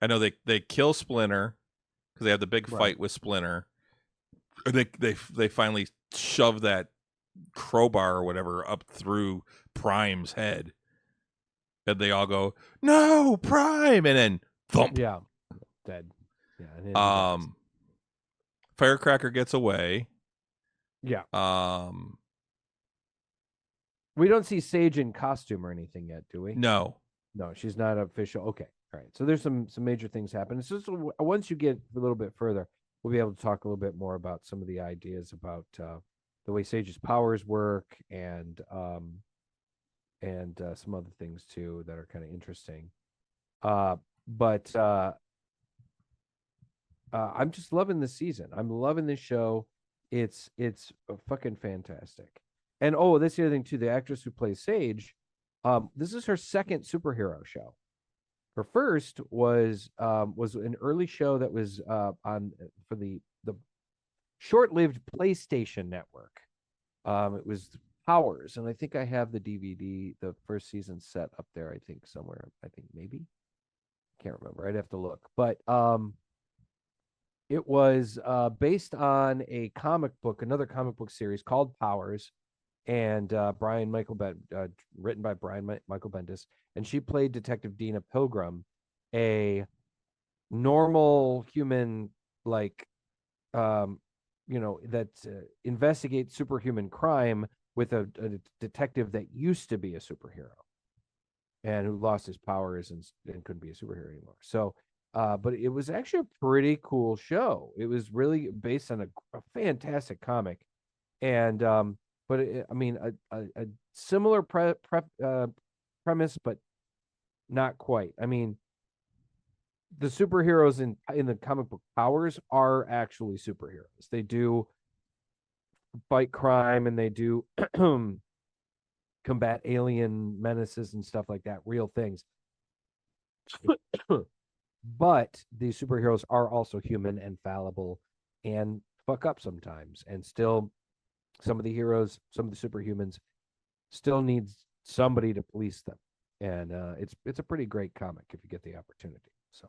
know they kill Splinter because they have the big fight with Splinter. They finally shove that crowbar or whatever up through Prime's head, and they all go, "No, Prime!" and then thump. Yeah, dead. Yeah, and then he dies. Firecracker gets away. Yeah. Um, We don't see Sage in costume or anything yet, do we? no. No, she's not official. Okay, all right. So there's some major things happen. It's just once you get a little bit further, we'll be able to talk a little bit more about some of the ideas about the way Sage's powers work, and some other things too that are kind of interesting. But I'm just loving this season. I'm loving this show. It's fucking fantastic. And oh, that's the other thing too. The actress who plays Sage, this is her second superhero show. Her first was an early show that was on for the short-lived PlayStation network. It was Powers, and I think I have the DVD, the first season set up there. I think somewhere. I think maybe. Can't remember. I'd have to look. But it was based on a comic book, another comic book series called Powers, and written by Brian Michael Bendis, and she played Detective Dina Pilgrim, a normal human, like, that investigates superhuman crime with a detective that used to be a superhero and who lost his powers and couldn't be a superhero anymore. So, but it was actually a pretty cool show. It was really based on a fantastic comic, and but I mean a similar premise, but not quite. I mean, the superheroes in the comic book Powers are actually superheroes. They do fight crime, and they do combat alien menaces and stuff like that, real things. But these superheroes are also human and fallible and fuck up sometimes, and still some of the superhumans still needs somebody to police them, and it's a pretty great comic if you get the opportunity. So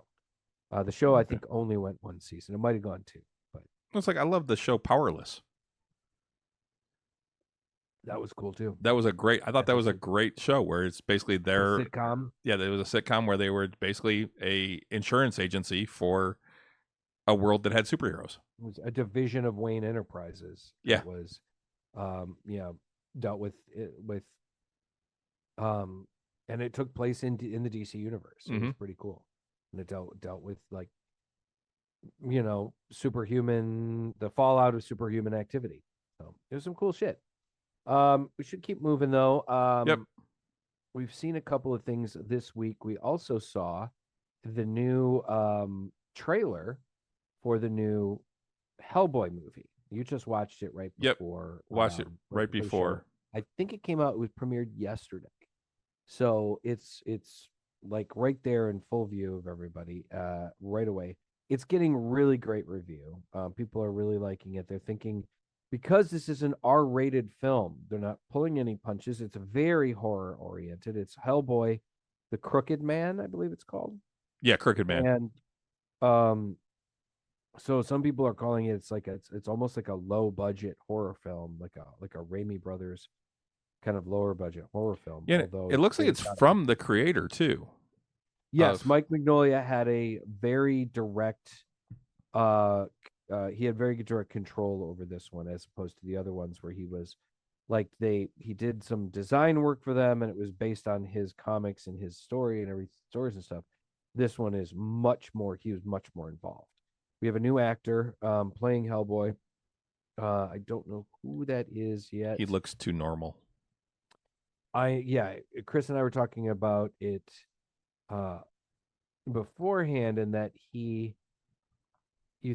the show I think only went one season. It might have gone two, but It's like I love the show Powerless. that was cool too. I thought that was a great show where it's basically their sitcom. Yeah, there was a sitcom where they were basically a insurance agency for a world that had superheroes. It was a division of Wayne Enterprises. Yeah. It was dealt with and it took place in the DC universe. It was pretty cool. And it dealt with, like, superhuman, the fallout of superhuman activity. So there's some cool shit. We should keep moving though. Yep. We've seen a couple of things this week. We also saw the new trailer for the new Hellboy movie. You just watched it right Yep. before. Watched it right the show. before. I think it came out. It was premiered yesterday, so it's like right there in full view of everybody right away. It's getting really great review. People are really liking it. They're thinking because this is an R-rated film, they're not pulling any punches. It's very horror oriented. It's Hellboy, the Crooked Man, I believe it's called. Yeah, Crooked Man. And so some people are calling it it's almost like a low budget horror film, like a Raimi Brothers kind of lower budget horror film. Yeah, although it looks like it's from the creator too. Yes, Mike Mignola had a very direct he had very direct control over this one as opposed to the other ones where he was like he did some design work for them and it was based on his comics and his story and every stories and stuff. This one is he was much more involved. We have a new actor playing Hellboy. I don't know who that is yet. He looks too normal. Chris and I were talking about it beforehand, and that you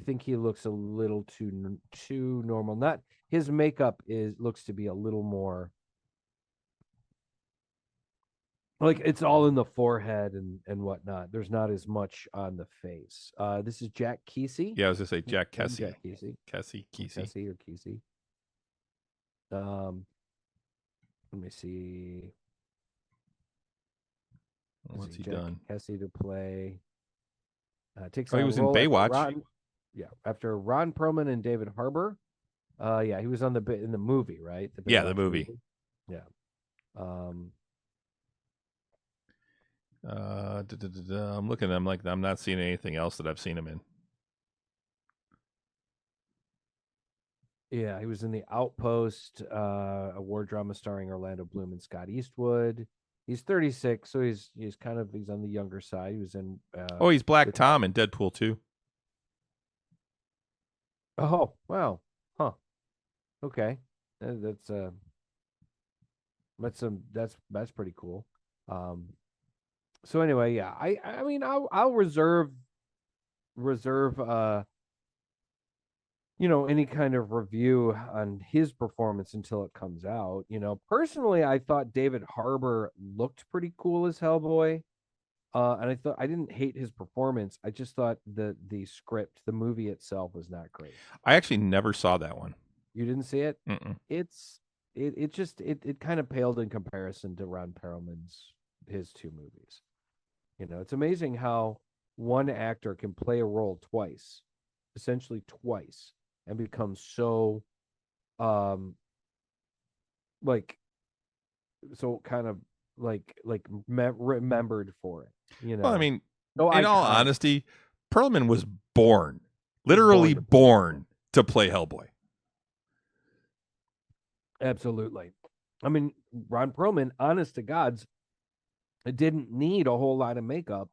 think he looks a little too normal. Not his makeup looks to be a little more like it's all in the forehead and whatnot. There's not as much on the face. This is Jack Kesey. Yeah, I was gonna say Jack Kesey. Jack Kesey. Kesey or Kesey. Let me see. What's he Jack done? Kesey to play. Takes he was in Baywatch. After Ron Perlman and David Harbour. He was in the movie, right? The movie. Yeah. I'm looking. I'm not seeing anything else that I've seen him in. Yeah, he was in The Outpost, a war drama starring Orlando Bloom and Scott Eastwood. He's 36, so he's on the younger side. He was in. He's Black Tom in Deadpool 2. Oh wow, huh? Okay, that's pretty cool. So anyway, yeah, I mean I'll reserve any kind of review on his performance until it comes out. Personally, I thought David Harbour looked pretty cool as Hellboy. And I didn't hate his performance. I just thought the script, the movie itself was not great. I actually never saw that one. You didn't see it? Mm-mm. It kind of paled in comparison to Ron Perlman's his two movies. It's amazing how one actor can play a role essentially twice, and become so remembered for it. Well, I mean, so in all honesty, Perlman was literally born to play Hellboy. Absolutely. I mean, Ron Perlman, honest to God's, didn't need a whole lot of makeup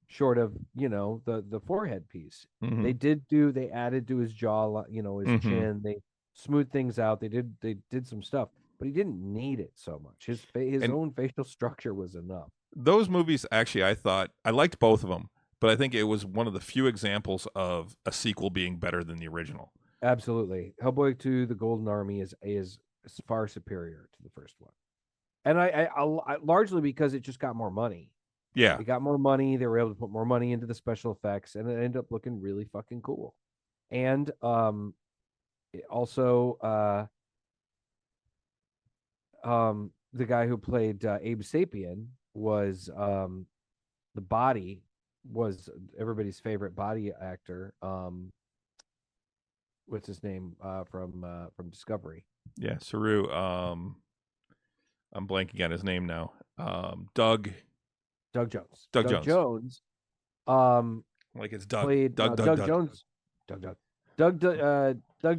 short of, the forehead piece. Mm-hmm. They added to his jaw, his mm-hmm. chin. They smoothed things out. They did some stuff, but he didn't need it so much. His own facial structure was enough. Those movies, actually, I liked both of them, but I think it was one of the few examples of a sequel being better than the original. Absolutely. Hellboy 2, The Golden Army is far superior to the first one. And I largely because it just got more money. Yeah. It got more money. They were able to put more money into the special effects, and it ended up looking really fucking cool. And also the guy who played Abe Sapien was the body was everybody's favorite body actor. What's his name from Discovery? Yeah, Saru. I'm blanking on his name now. Doug Jones. Doug Jones. Like it's Doug. Played Doug Jones. Doug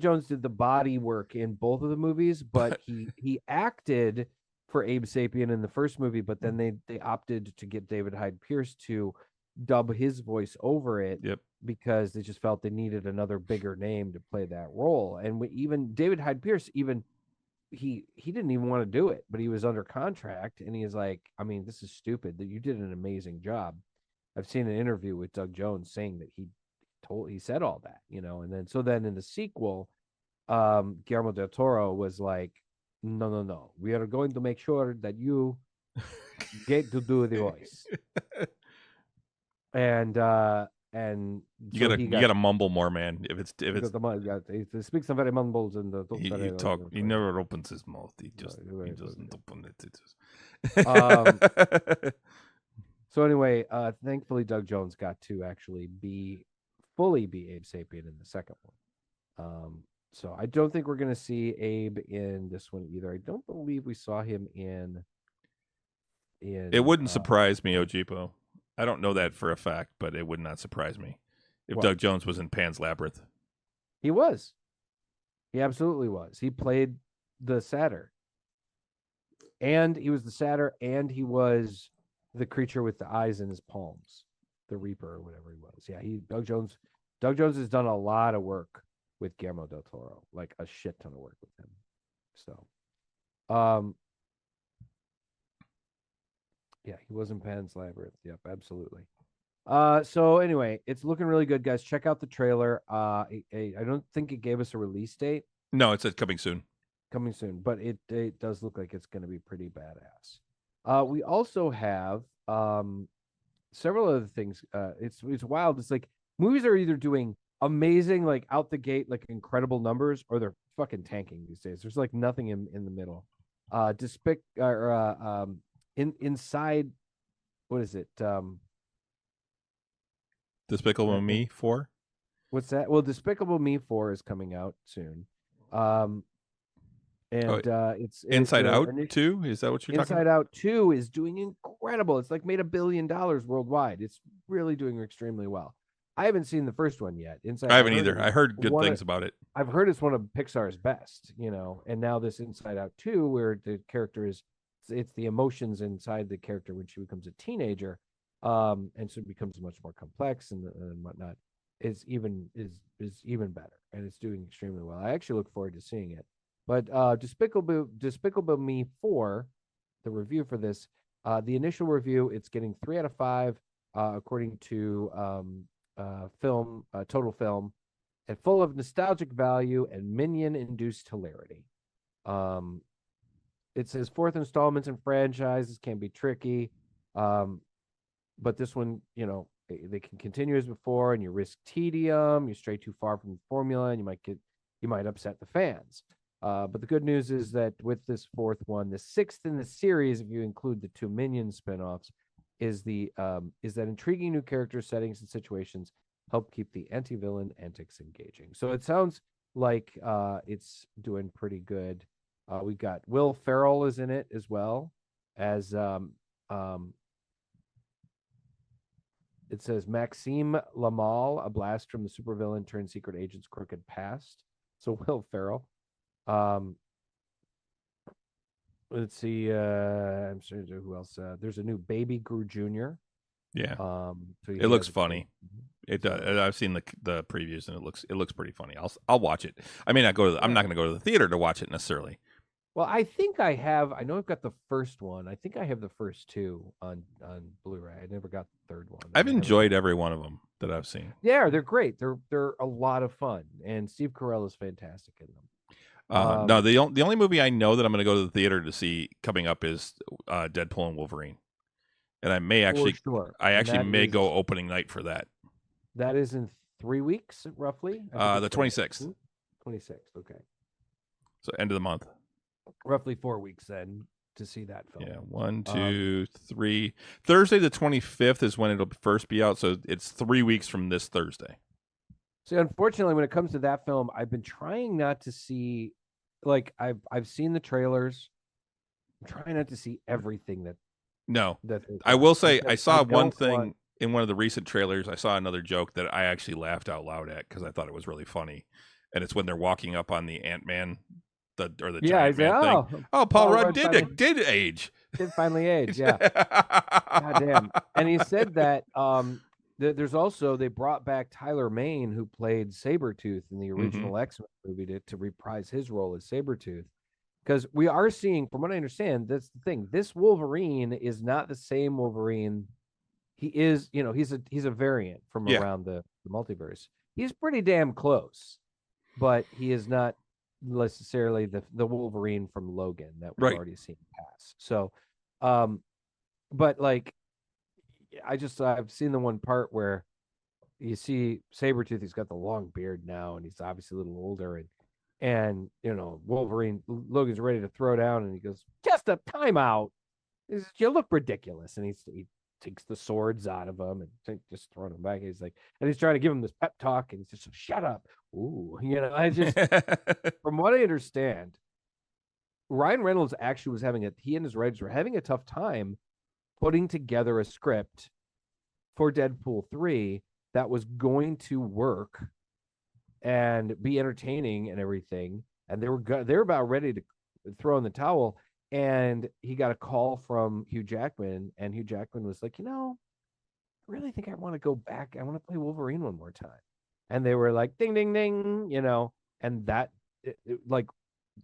Jones did the body work in both of the movies, but he acted for Abe Sapien in the first movie, but then they opted to get David Hyde Pierce to dub his voice over it Yep. because they just felt they needed another bigger name to play that role. And even David Hyde Pierce, even he didn't even want to do it, but he was under contract, and he is like, I mean, this is stupid. That you did an amazing job. I've seen an interview with Doug Jones saying that he said all that, and then in the sequel, Guillermo del Toro was like, no, we are going to make sure that you get to do the voice. And You so gotta mumble more, man. If it's he speaks some very mumbles and he talk, he never opens his mouth. He doesn't open it. So anyway, thankfully Doug Jones got to actually fully be Abe Sapien in the second one. So I don't think we're gonna see Abe in this one either. I don't believe we saw him in. It wouldn't surprise me, Ojipo. I don't know that for a fact, but it would not surprise me if Doug Jones was in Pan's Labyrinth. He was. He absolutely was. He played the satyr. And he was the satyr, and he was the creature with the eyes in his palms, the Reaper or whatever he was. Yeah, Doug Jones has done a lot of work with Guillermo del Toro, like a shit ton of work with him. So, yeah, he was in Pan's Labyrinth. Yep, absolutely. So anyway, it's looking really good, guys. Check out the trailer. I don't think it gave us a release date. No, it said coming soon. Coming soon, but it does look like it's going to be pretty badass. We also have several other things. It's wild. It's like movies are either doing amazing, like out the gate, like incredible numbers, or they're fucking tanking these days. There's like nothing in the middle. Inside, what is it? Despicable Me 4? What's that? Well, Despicable Me 4 is coming out soon. It's Inside Out 2? Is that what you're talking about? Inside Out 2 is doing incredible. It's like made $1 billion worldwide. It's really doing extremely well. I haven't seen the first one yet. I haven't either. I heard good things about it. I've heard it's one of Pixar's best, and now this Inside Out 2, where the character it's the emotions inside the character when she becomes a teenager, and so it becomes much more complex and whatnot, is even better, and it's doing extremely well. I actually look forward to seeing it. But Despicable Me 4, the review for this, the initial review, it's getting 3 out of 5, according to Total Film, and full of nostalgic value and minion-induced hilarity. It says fourth installments in franchises can be tricky, but this one, they can continue as before, and you risk tedium. You stray too far from the formula, and you might upset the fans. But the good news is that with this fourth one, the sixth in the series, if you include the 2 Minion spinoffs, is that intriguing new character settings and situations help keep the anti-villain antics engaging. So it sounds like it's doing pretty good. We've got Will Ferrell is in it as well as it says Maxime Lamal, a blast from the supervillain turned secret agent's crooked past. So Will Ferrell. Let's see. I'm sorry, who else? There's a new Baby Groot Jr. Yeah. So it looks funny. It does. I've seen the previews, and it looks pretty funny. I'll watch it. I may not go to. I'm not going to go to the theater to watch it necessarily. Well, I think I have. I know I've got the first one. I think I have the first 2 on Blu-ray. I never got the third one. I've enjoyed every one of them that I've seen. Yeah, they're great. They're a lot of fun, and Steve Carell is fantastic in them. No, the only movie I know that I'm going to go to the theater to see coming up is Deadpool and Wolverine, and I may actually, may go opening night for that. That is in 3 weeks, roughly. The 26th. 26th. Okay. So end of the month. Roughly 4 weeks then to see that film. Yeah, 1, 2, 3. Thursday the 25th is when it'll first be out, so it's 3 weeks from this Thursday. See, unfortunately, when it comes to that film, I've been trying not to see, like, I've seen the trailers. I'm trying not to see everything that. No, I will say I saw one thing in one of the recent trailers. I saw another joke that I actually laughed out loud at because I thought it was really funny, and it's when they're walking up on the Ant-Man, the giant man thing. Oh, Paul Rudd did age. did finally age. Yeah. God damn. And he said that there's also they brought back Tyler Mane, who played Sabretooth in the original X-Men movie, to reprise his role as Sabretooth. Because we are seeing, from what I understand, that's the thing. This Wolverine is not the same Wolverine. He is, he's a variant from Yeah. around the multiverse. He's pretty damn close, but he is not necessarily the Wolverine from Logan that we've Right. already seen pass. So, but like, I've seen the one part where you see Sabretooth, he's got the long beard now, and he's obviously a little older, and Wolverine, Logan's ready to throw down, and he goes, just a timeout. You look ridiculous. And he takes the swords out of him and just throwing them back. He's like, and he's trying to give him this pep talk, and he's just, shut up. Ooh, I just, from what I understand, Ryan Reynolds actually he and his writers were having a tough time putting together a script for Deadpool 3 that was going to work and be entertaining and everything. And they were about ready to throw in the towel. And he got a call from Hugh Jackman, and Hugh Jackman was like, I really think I want to go back. I want to play Wolverine one more time. And they were like, ding, ding, ding, and that, like,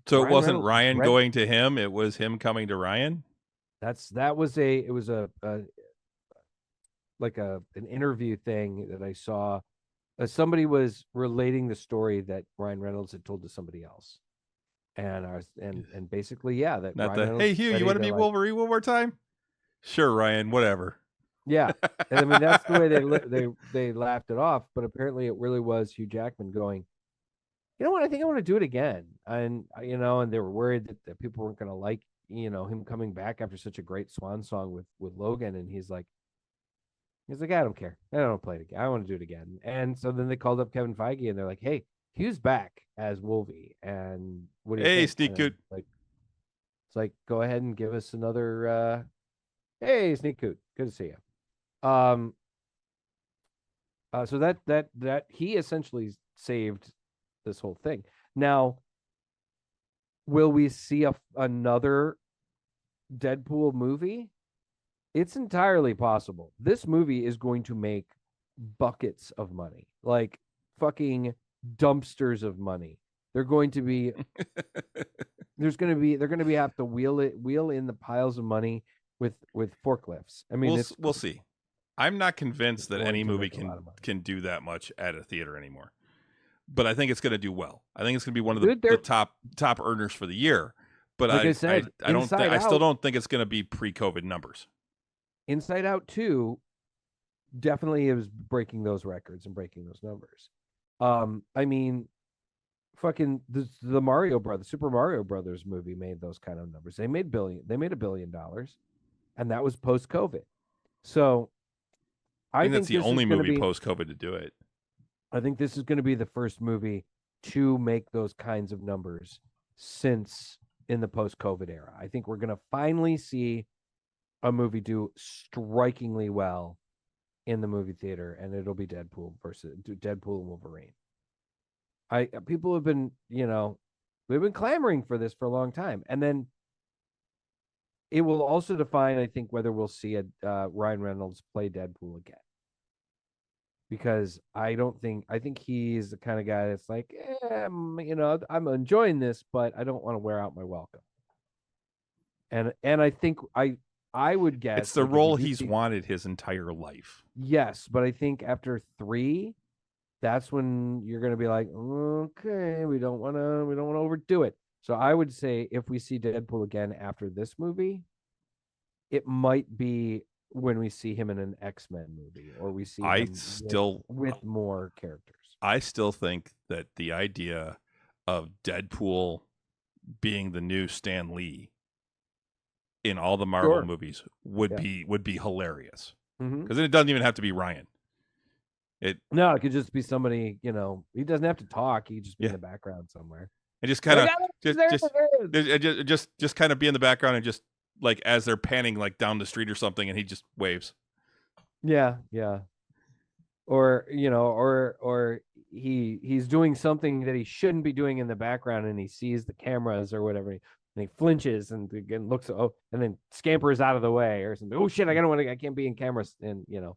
so it Ryan wasn't Reynolds Ryan read- going to him; it was him coming to Ryan. it was an interview thing that I saw. Somebody was relating the story that Ryan Reynolds had told to somebody else. And I was, and basically, yeah, that Not Ryan the Reynolds hey was Hugh, ready you want to to, be like, Wolverine one more time? Sure, Ryan. Whatever. yeah. And I mean, that's the way they laughed it off. But apparently, it really was Hugh Jackman going, you know what? I think I want to do it again. And and they were worried that people weren't going to like him coming back after such a great swan song with Logan. And he's like, I don't care. I don't play it again. I want to do it again. And so then they called up Kevin Feige, and they're like, hey, Hugh's back as Wolvie, and what do you Hey, think? Sneak Coot. It's like, go ahead and give us another. Hey, Sneak Coot, good to see you. So that he essentially saved this whole thing. Now, will we see another Deadpool movie? It's entirely possible. This movie is going to make buckets of money, like fucking dumpsters of money. They're going to be they're going to be have to wheel in the piles of money with forklifts. I mean, we'll see. I'm not convinced that any movie make a lot of money. can do that much at a theater anymore. But I think it's going to do well. I think it's going to be one of Dude, the top earners for the year. But like I said, I still don't think it's going to be pre-COVID numbers. Inside Out 2 definitely is breaking those records and breaking those numbers. I mean, fucking the Mario Brothers, Super Mario Brothers movie made those kind of numbers. They made $1 billion, and that was post-COVID. So I think that's the only movie post-COVID to do it. I think this is going to be the first movie to make those kinds of numbers since in the post-COVID era. I think we're going to finally see a movie do strikingly well in the movie theater, and it'll be Deadpool and Wolverine. People have been, they've been clamoring for this for a long time, and then it will also define, I think, whether we'll see Ryan Reynolds play Deadpool again. Because I think he's the kind of guy that's like, I'm enjoying this, but I don't want to wear out my welcome. And I think I would guess it's the role he's wanted his entire life. Yes, but I think after 3, that's when you're going to be like, okay, we don't want to overdo it. So I would say if we see Deadpool again after this movie, it might be when we see him in an X-Men movie, or we see him with more characters. I still think that the idea of Deadpool being the new Stan Lee in all the Marvel movies would be hilarious. Because then it doesn't even have to be Ryan. It could just be somebody, he doesn't have to talk. He could just be in the background somewhere. And just kind of just kind of be in the background, and just like as they're panning like down the street or something, and he just waves. Yeah. Or he's doing something that he shouldn't be doing in the background, and he sees the cameras or whatever. He and he flinches and again looks and then scampers out of the way or something. Oh shit, I can't be in cameras, and Yeah.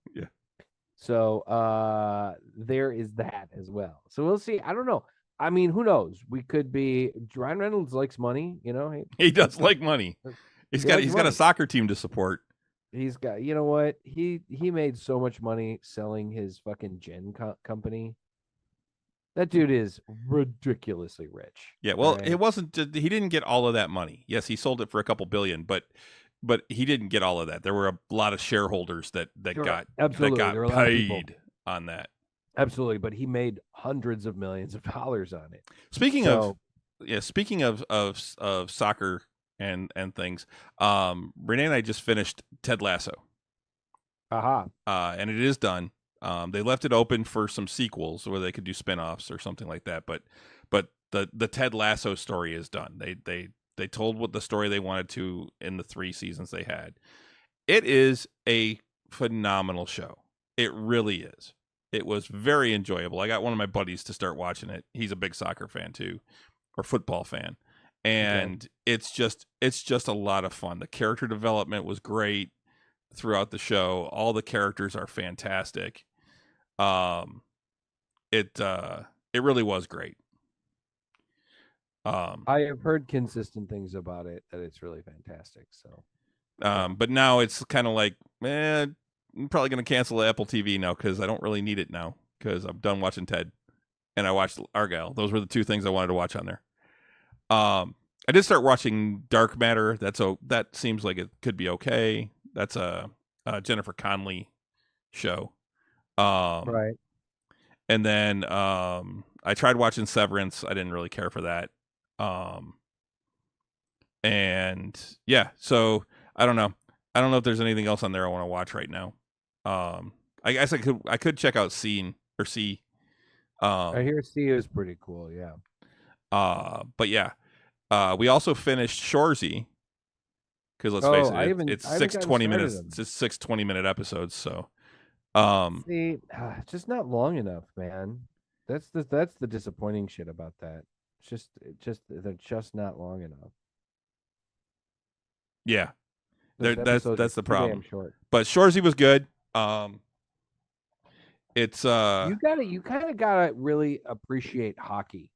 So there is that as well. So we'll see. I don't know. I mean, who knows? We could be Ryan Reynolds likes money, He does like money. he likes He's got a money. soccer team to support. He's got, you know what? He made so much money selling his fucking gin company. That dude is ridiculously rich. Yeah, well, right? it wasn't. He didn't get all of that money. Yes, he sold it for a couple billion, but he didn't get all of that. There were a lot of shareholders that Absolutely. There got were a lot of people. paid on that. Absolutely, but he made hundreds of millions of dollars on it. Speaking of soccer and things, Renee and I just finished Ted Lasso. Aha. And it is done. They left it open for some sequels where they could do spin-offs or something like that. But the Ted Lasso story is done. They told what the story they wanted to in the 3 seasons they had. It is a phenomenal show. It really is. It was very enjoyable. I got one of my buddies to start watching it. He's a big soccer fan too, or football fan. And it's just a lot of fun. The character development was great throughout the show. All the characters are fantastic. It really was great. I have heard consistent things about it, that it's really fantastic. So, but now it's kind of like, I'm probably going to cancel Apple TV now because I don't really need it now because I'm done watching Ted, and I watched Argyle. Those were the 2 things I wanted to watch on there. I did start watching Dark Matter. That seems like it could be okay. That's a Jennifer Connelly show. right. And then I tried watching Severance. I didn't really care for that. And yeah, so I don't know. I don't know if there's anything else on there I want to watch right now. I guess I could check out C. I hear C is pretty cool. Yeah. But yeah, we also finished Shoresy because let's face it, it's 6 20 minutes. It's just 6 20-minute episodes. So, see, it's just not long enough, man. That's the disappointing shit about that. It's just they're just not long enough. Yeah, that's the too problem. damn short. But Shoresy was good. It's you kind of gotta really appreciate hockey.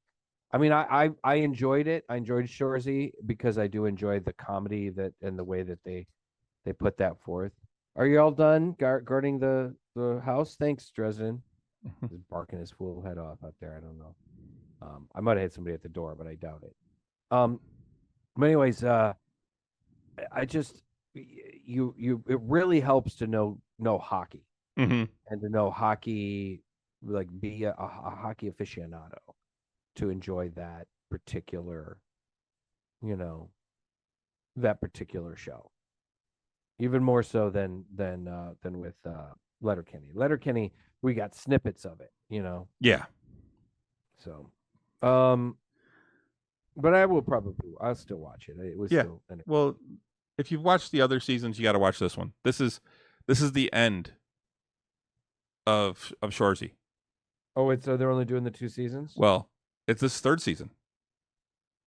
I mean, I enjoyed it. I enjoyed Shoresy because I do enjoy the comedy that and the way that they put that forth. Are you all done guarding the house? Thanks, Dresden. He's barking his fool head off out there. I don't know. I might have hit somebody at the door, but I doubt it. But anyways, I just it really helps to know hockey and to know hockey, like be a hockey aficionado to enjoy that particular, that particular show. Even more so than with Letterkenny. Letterkenny, we got snippets of it, Yeah. So, but I'll still watch it. It was still. Well, if you've watched the other seasons, you got to watch this one. This is the end of Shoresy. Oh, they're only doing the 2 seasons. Well, it's this 3rd season.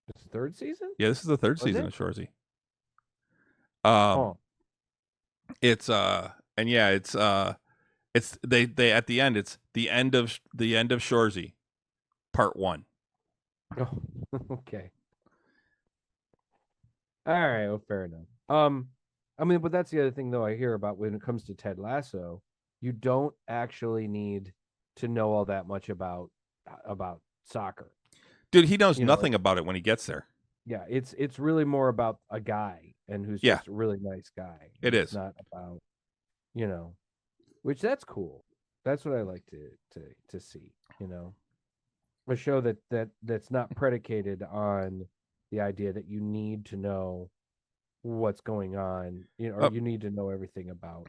It's 3rd season. Yeah, this is the 3rd season of Shoresy. It's and yeah, it's they at the end. It's the end of Shoresy, part 1. Oh, okay. All right. Well, fair enough. I mean, but that's the other thing, though, I hear about when it comes to Ted Lasso. You don't actually need to know all that much about soccer. Dude, he knows nothing about it when he gets there. Yeah, it's really more about a guy and who's just a really nice guy. It's not about, which that's cool. That's what I like to see, a show that's not predicated on the idea that you need to know what's going on, or you need to know everything about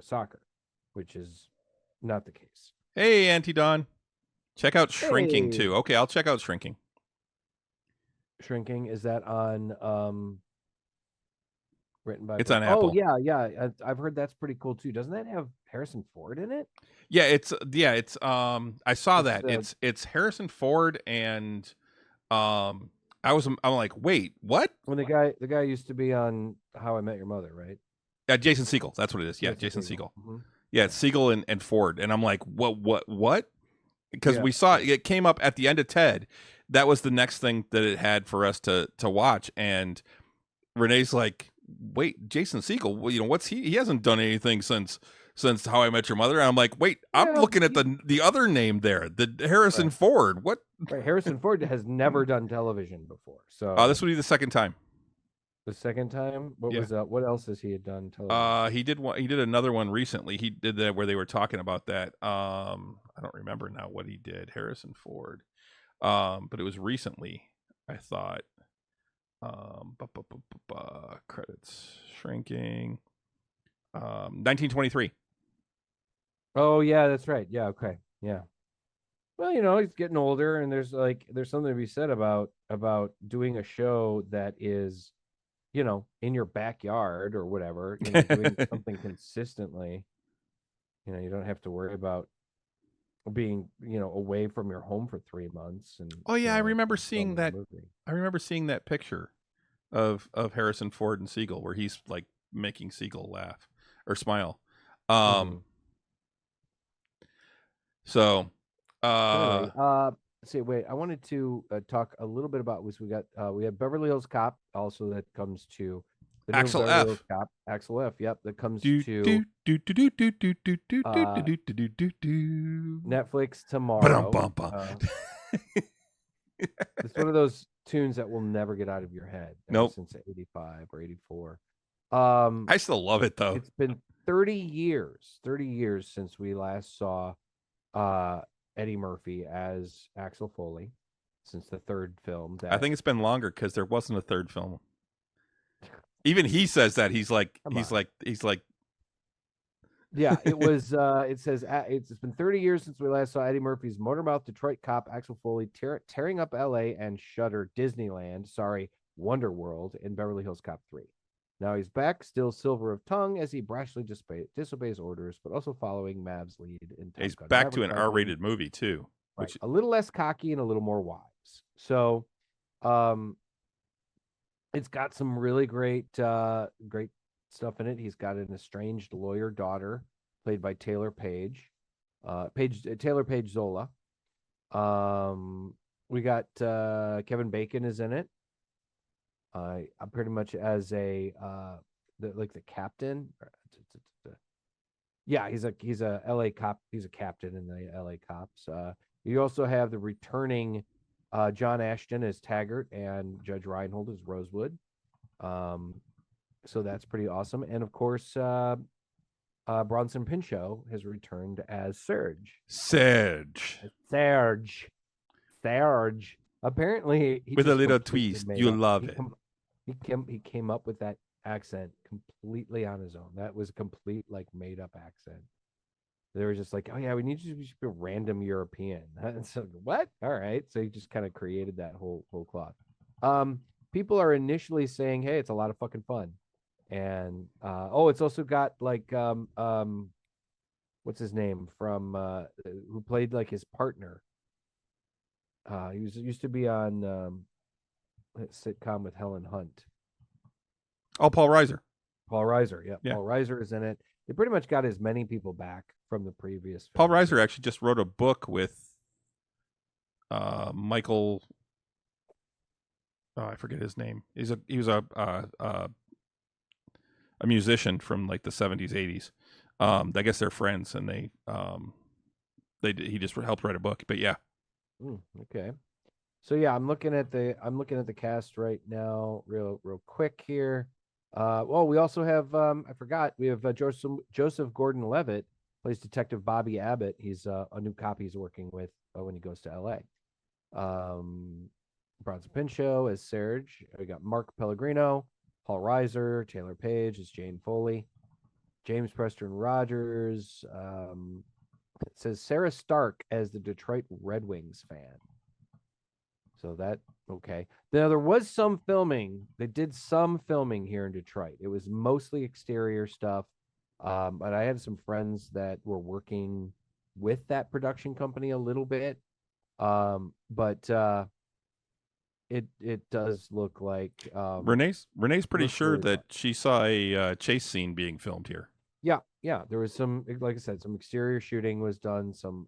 soccer, which is not the case. Hey, Auntie Dawn. Check out Shrinking too. Okay, I'll check out Shrinking. Shrinking, is that on Written by It's Brett. on Oh Apple. yeah. I've heard that's pretty cool too. Doesn't that have Harrison Ford in it? Yeah, it's I saw It's that. It's Harrison Ford and I'm like, wait, what? when the guy used to be on How I Met Your Mother, right? Jason Segel. That's what it is. Yeah, Jason Jason Segel. Segel. Mm-hmm. Yeah, it's Segel and Ford. And I'm like, what? Because Yeah. we saw it came up at the end of Ted. That was the next thing that it had for us to watch. And Renee's like, wait, Jason Segel, well, what's he hasn't done anything since How I Met Your Mother. And I'm like, wait, I'm Well, looking at the other name there, the Harrison right. Ford. What? Right. Harrison Ford has never done television before. This So would be the second time. the second time, Yeah. what else has he had done television? He did one. He did another one recently. He did that where they were talking about that. I don't remember now what he did. Harrison Ford. But it was recently. I thought. Credits shrinking. 1923. Oh yeah, that's right. Yeah, okay. Yeah. Well, he's getting older, and there's something to be said about doing a show that is, in your backyard or whatever, doing something consistently. You don't have to worry about being, away from your home for 3 months and Oh yeah, I remember seeing filming a that. movie. I remember seeing that picture of Harrison Ford and Siegel where he's like making Siegel laugh or smile. Mm-hmm. So, So anyway, wait, I wanted to talk a little bit about was we have Beverly Hills Cop also that comes to the new Axel Beverly Hills F. Cop, Axel F. Yep, that comes Do to do do do do do do do do uh do do do do. Netflix Bum tomorrow. bum bum. It's one of those tunes that will never get out of your head ever Nope. since 85 or 84. I still love it though. It's been 30 years since we last saw uh Eddie Murphy as Axel Foley, since the third film I that think it's been longer because there wasn't a third film. Even he says that he's like come on. he's like Yeah, it was. It says it's been 30 years since we last saw Eddie Murphy's motormouth Detroit cop Axel Foley tearing up L.A. and shuttered Disneyland. Sorry, Wonder World in Beverly Hills Cop 3. Now he's back, still silver of tongue as he brashly disobeys orders, but also following Mav's lead in Top he's Gun back to Maverick an by being R-rated movie too, right which a little less cocky and a little more wise. So, um, it's got some really great stuff in it. He's got an estranged lawyer daughter played by Taylor Page. Taylor Page Zola. We got Kevin Bacon is in it. I'm pretty much as the captain. Yeah, he's a LA cop. He's a captain in the LA cops. You also have the returning John Ashton as Taggart and Judge Reinhold as Rosewood. So that's pretty awesome. And of course, Bronson Pinchot has returned as Serge. Serge Serge. Apparently, he with a just little completely twist. made You up. love it. He came up with that accent completely on his own. That was a complete made up accent. They were just like, oh yeah, we need you to be a random European. And so what? All right. So he just kind of created that whole cloth. People are initially saying, hey, it's a lot of fucking fun. And it's also got what's his name from who played his partner. He used to be on a sitcom with Helen Hunt. Oh, Paul Reiser. Paul Reiser, yeah. Yeah. Paul Reiser is in it. They pretty much got as many people back from the previous Paul films. Reiser actually just wrote a book with Michael. Oh, I forget his name. He was a musician from like the 70s, 80s. I guess they're friends, and he just helped write a book. But yeah, Okay. So yeah, I'm looking at the cast right now, real quick here. We also have I forgot we have Joseph Gordon-Levitt plays Detective Bobby Abbott. He's a new cop he's working with when he goes to L.A. Bronson Pinchot as Serge. We got Mark Pellegrino, Paul Reiser, Taylor Page as Jane Foley, James Preston Rogers. It says Sarah Stark as the Detroit Red Wings fan. So that Okay. Now there was some filming. They did some filming here in Detroit. It was mostly exterior stuff. But I had some friends that were working with that production company a little bit. But it does look like Renee's it pretty looks sure really fun. that she saw a chase scene being filmed here. Yeah, yeah. There was some, like I said, some exterior shooting was done. Some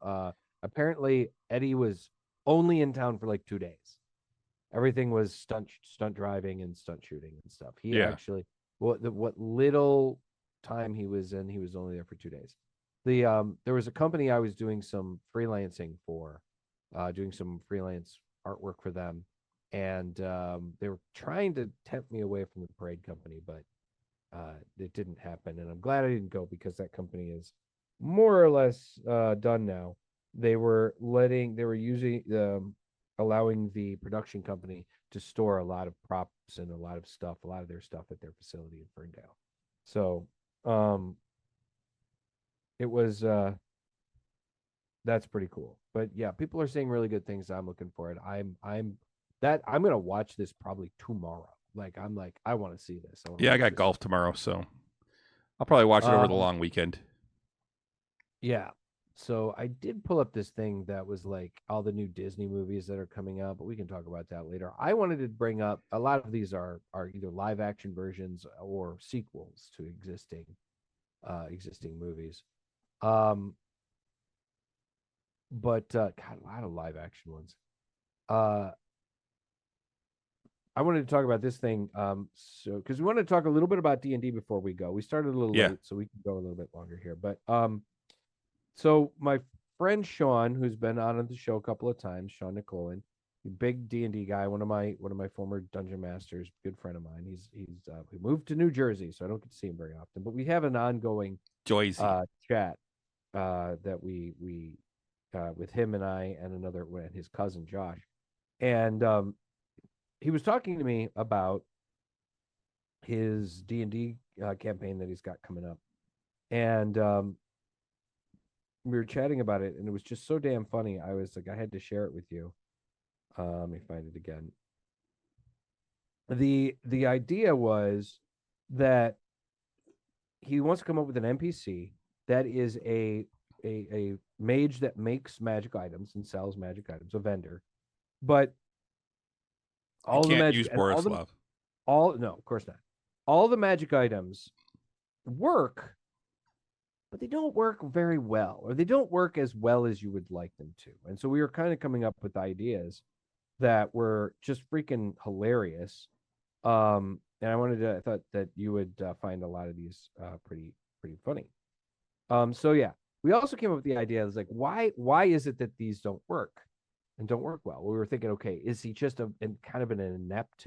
apparently Eddie was only in town for like 2 days. Everything was stunt driving and stunt shooting and stuff. He Yeah. actually what little time he was only there for 2 days. There was a company I was doing some freelancing for, doing some freelance artwork for them, and they were trying to tempt me away from the parade company, but it didn't happen, and I'm glad I didn't go because that company is more or less done now. They were using allowing the production company to store a lot of props and a lot of stuff, a lot of their stuff at their facility in Ferndale. So it was that's pretty cool. But yeah, people are saying really good things. I'm looking for it. I'm gonna watch this probably tomorrow. Like I want to see this. I want to Yeah, I watch got this. golf tomorrow, so I'll probably watch it over the Um, long weekend. yeah. So I did pull up this thing that was like all the new Disney movies that are coming out, but we can talk about that later. I wanted to bring up a lot of these are either live action versions or sequels to existing movies. Um, but God, a lot of live action ones. Uh, I wanted to talk about this thing. So because we wanted to talk a little bit about D&D before we go. We started a little Yeah. late, so we can go a little bit longer here. But so my friend Sean, who's been on the show a couple of times, Sean Nicolin, big D&D guy, one of my former dungeon masters, good friend of mine. He's we moved to New Jersey, so I don't get to see him very often, but we have an ongoing Joyzy. chat that we with him and I and and his cousin Josh. And he was talking to me about his D&D campaign that he's got coming up. And we were chatting about it, and it was just so damn funny. I was like, I had to share it with you. Let me find it again. The idea was that he wants to come up with an NPC that is a mage that makes magic items and sells magic items, a vendor. But You all the can't magic use and Borislav. all no, of course not. All the magic items work, but they don't work very well, or they don't work as well as you would like them to. And so we were kind of coming up with ideas that were just freaking hilarious. And I thought that you would find a lot of these pretty funny. So yeah, we also came up with the idea. It was like, why is it that these don't work and don't work well? We were thinking, okay, is he just kind of an inept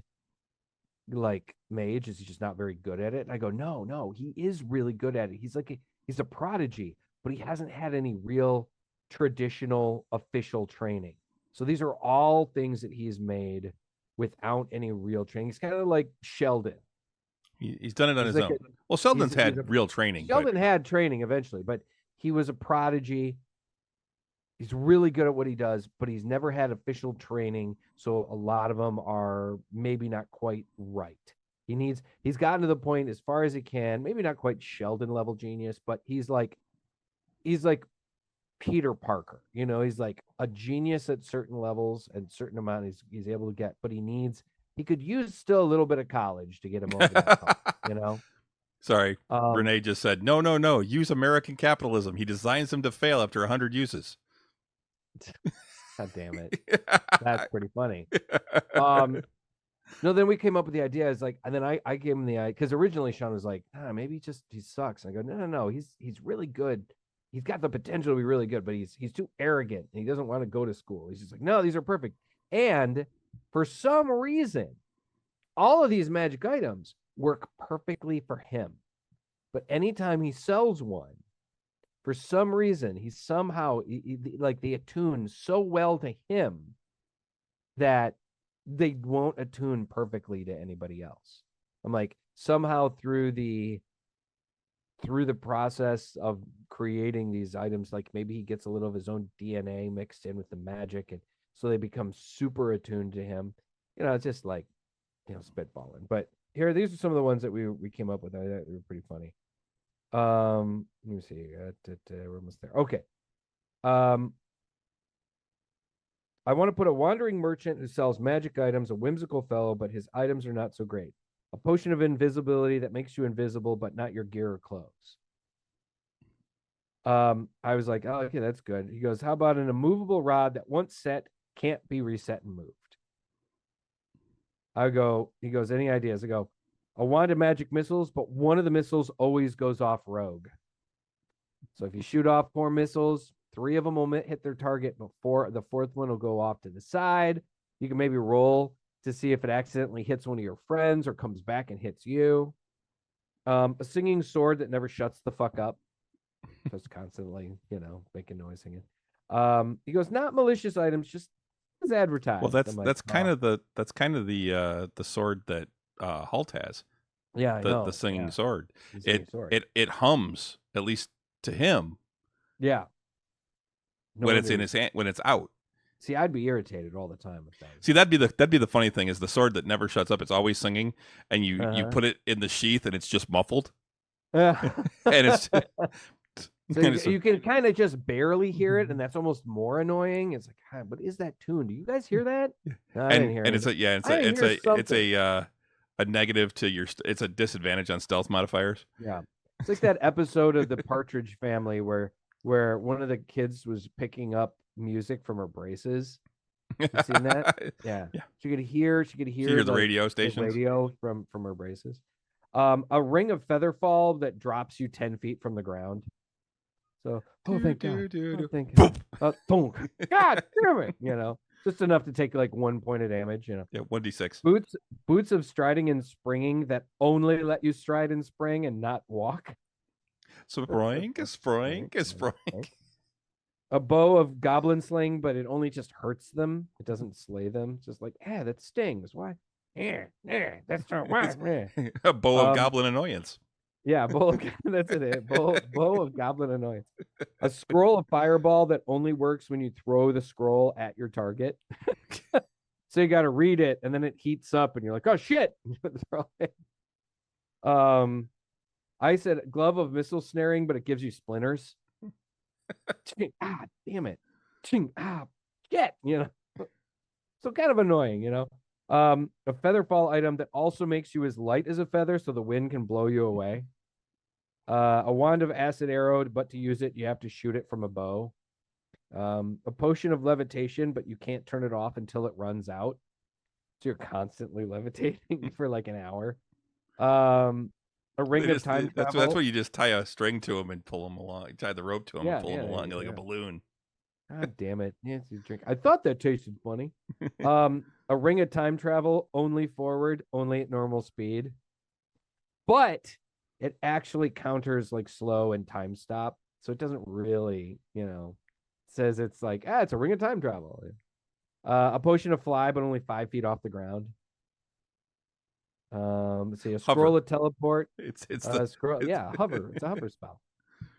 like mage? Is he just not very good at it? And I go, no, he is really good at it. He's a prodigy, but he hasn't had any real traditional official training. So these are all things that he's made without any real training. He's kind of like Sheldon. He's done it on He's his like own. Well, Sheldon's he's a had real training, but Sheldon had training eventually, but he was a prodigy. He's really good at what he does, but he's never had official training. So a lot of them are maybe not quite right. He's gotten to the point as far as he can, maybe not quite Sheldon level genius, but he's like Peter Parker. He's like a genius at certain levels and certain amount he's able to get, but he could use still a little bit of college to get him over that hump. Sorry, Um, Renee just said, no, no, no. Use American capitalism. He designs them to fail after 100 uses. God damn it. That's pretty funny. Um, no, then we came up with the idea. Is like, and then I gave him the idea because originally Sean was like, maybe he sucks. And I go, no, he's really good. He's got the potential to be really good, but he's too arrogant and he doesn't want to go to school. He's just like, no, these are perfect. And for some reason, all of these magic items work perfectly for him. But anytime he sells one, for some reason, like they attune so well to him that they won't attune perfectly to anybody else. I'm like, somehow through the process of creating these items, like maybe he gets a little of his own DNA mixed in with the magic, and so they become super attuned to him. it's just like, spitballing. But here, these are some of the ones that we came up with. I thought they were pretty funny. Let me see. We're almost there. Okay. I want to put a wandering merchant who sells magic items, a whimsical fellow, but his items are not so great. A potion of invisibility that makes you invisible, but not your gear or clothes. I was like, oh, okay, that's good. He goes, how about an immovable rod that once set can't be reset and moved? He goes, any ideas? I go, a wand of magic missiles, but one of the missiles always goes off rogue. So if you shoot off 4 missiles, 3 of them will hit their target, but the 4th one will go off to the side. You can maybe roll to see if it accidentally hits one of your friends or comes back and hits you. A singing sword that never shuts the fuck up. Just constantly, making noise singing. He goes, not malicious items, just as advertised. Well, that's kind of the sword that Halt has. Yeah, the singing sword. The singing sword. It hums, at least to him. Yeah. When it's in his hand, when it's out. See, I'd be irritated all the time with that. See, that'd be the funny thing is the sword that never shuts up. It's always singing, and you put it in the sheath, and it's just muffled. And it's so you can kind of just barely hear it, and that's almost more annoying. It's like, what is that tune? Do you guys hear that? No, I didn't hear it. It's a negative to your. It's a disadvantage on stealth modifiers. Yeah, it's like that episode of the Partridge Family where one of the kids was picking up music from her braces. You seen that? Yeah. She could hear the radio station. Radio from her braces. A ring of featherfall that drops you 10 feet from the ground. So, thank God. Thank God. God damn it. Just enough to take like 1 point of damage. Yeah, 1d6. Boots of striding and springing that only let you stride and spring and not walk. Spring. A bow of goblin sling, but it only just hurts them. It doesn't slay them. It's just like, that stings. Why? That's not why. A bow of goblin annoyance. Yeah, that's it. Bow of goblin annoyance. A scroll of fireball that only works when you throw the scroll at your target. So you got to read it, and then it heats up, and you're like, oh shit. I said glove of missile snaring, but it gives you splinters. Damn it. Shit. So kind of annoying, A featherfall item that also makes you as light as a feather so the wind can blow you away. A wand of acid arrow, but to use it, you have to shoot it from a bow. A potion of levitation, but you can't turn it off until it runs out. So you're constantly levitating for like an hour. A ring of time travel. That's where you just tie a string to him and pull him along. You tie the rope to him and pull him along like a balloon. God damn it. Nancy drink. I thought that tasted funny. A ring of time travel, only forward, only at normal speed. But it actually counters like slow and time stop. So it doesn't really, says it's like, it's a ring of time travel. A potion of fly, but only 5 feet off the ground. Let's see, a scroll of teleport. It's a scroll. Hover. It's a hover spell.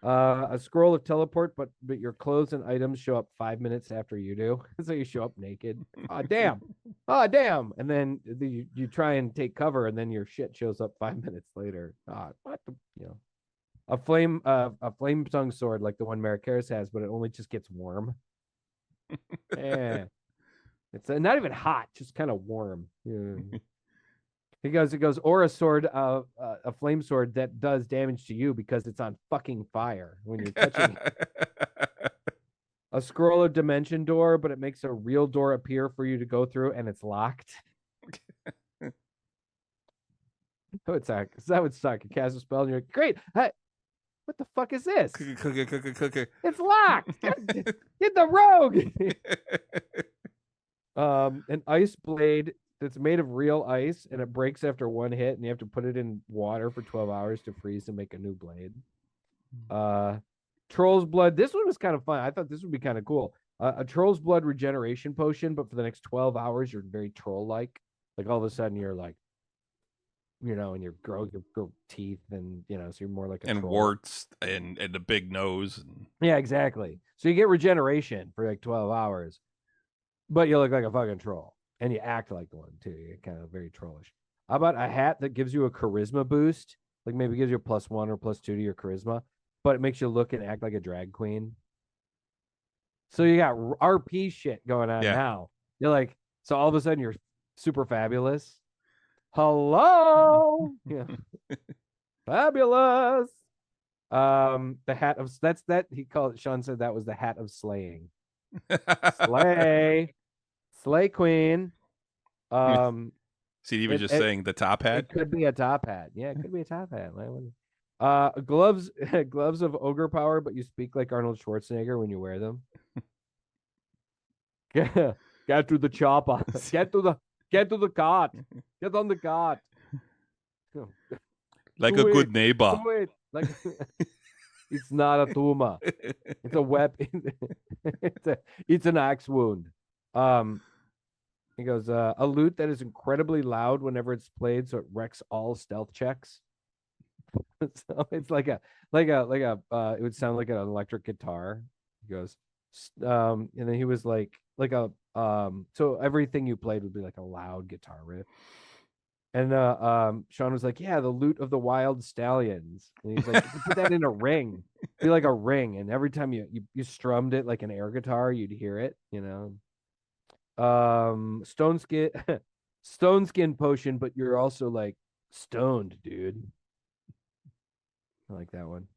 A scroll of teleport, but your clothes and items show up 5 minutes after you do. So you show up naked. Oh damn. And then you try and take cover, and then your shit shows up 5 minutes later. A flame tongue sword like the one Marikaris has, but it only just gets warm. It's not even hot, just kind of warm. It goes, or a sword, a flame sword that does damage to you because it's on fucking fire when you're touching it. A scroll of dimension door, but it makes a real door appear for you to go through, and it's locked. That would suck. You cast a spell, and you're like, great. Hey, what the fuck is this? It's locked. Get the rogue. An ice blade that's made of real ice, and it breaks after 1 hit, and you have to put it in water for 12 hours to freeze and make a new blade. Troll's blood. This one was kind of fun. I thought this would be kind of cool. A troll's blood regeneration potion, but for the next 12 hours, you're very troll-like. Like all of a sudden, you're like, and you grow teeth, and so you're more like a troll. Warts and a big nose. Yeah, exactly. So you get regeneration for like 12 hours, but you look like a fucking troll. and you act like one too. You're kind of very trollish. How about a hat that gives you a charisma boost? Like maybe gives you a +1 or +2 to your charisma, but it makes you look and act like a drag queen. So you got RP shit going on Yeah. now. You're like, so all of a sudden you're super fabulous. Hello. Yeah. Fabulous. The hat of that's that he called it. Sean said that was the hat of slaying. Slay. Slay queen. See, he was just saying the top hat. It could be a top hat. Yeah, it could be a top hat. Gloves gloves of ogre power, but you speak like Arnold Schwarzenegger when you wear them. Get to the chopper. Get to the cart. Get on the cart. Like Do a it. good neighbor. Do it. Like it's not a tumor. It's a weapon. It's an axe wound. He goes, a lute that is incredibly loud whenever it's played, so it wrecks all stealth checks. So it's like a it would sound like an electric guitar. He goes, and then he was like a so everything you played would be like a loud guitar riff. And Sean was like, yeah, the lute of the wild stallions. And he's like, you put that in a ring. Be like a ring, and every time you strummed it like an air guitar, you'd hear it, you know. Stone skin potion, but you're also like stoned, dude. I like that one.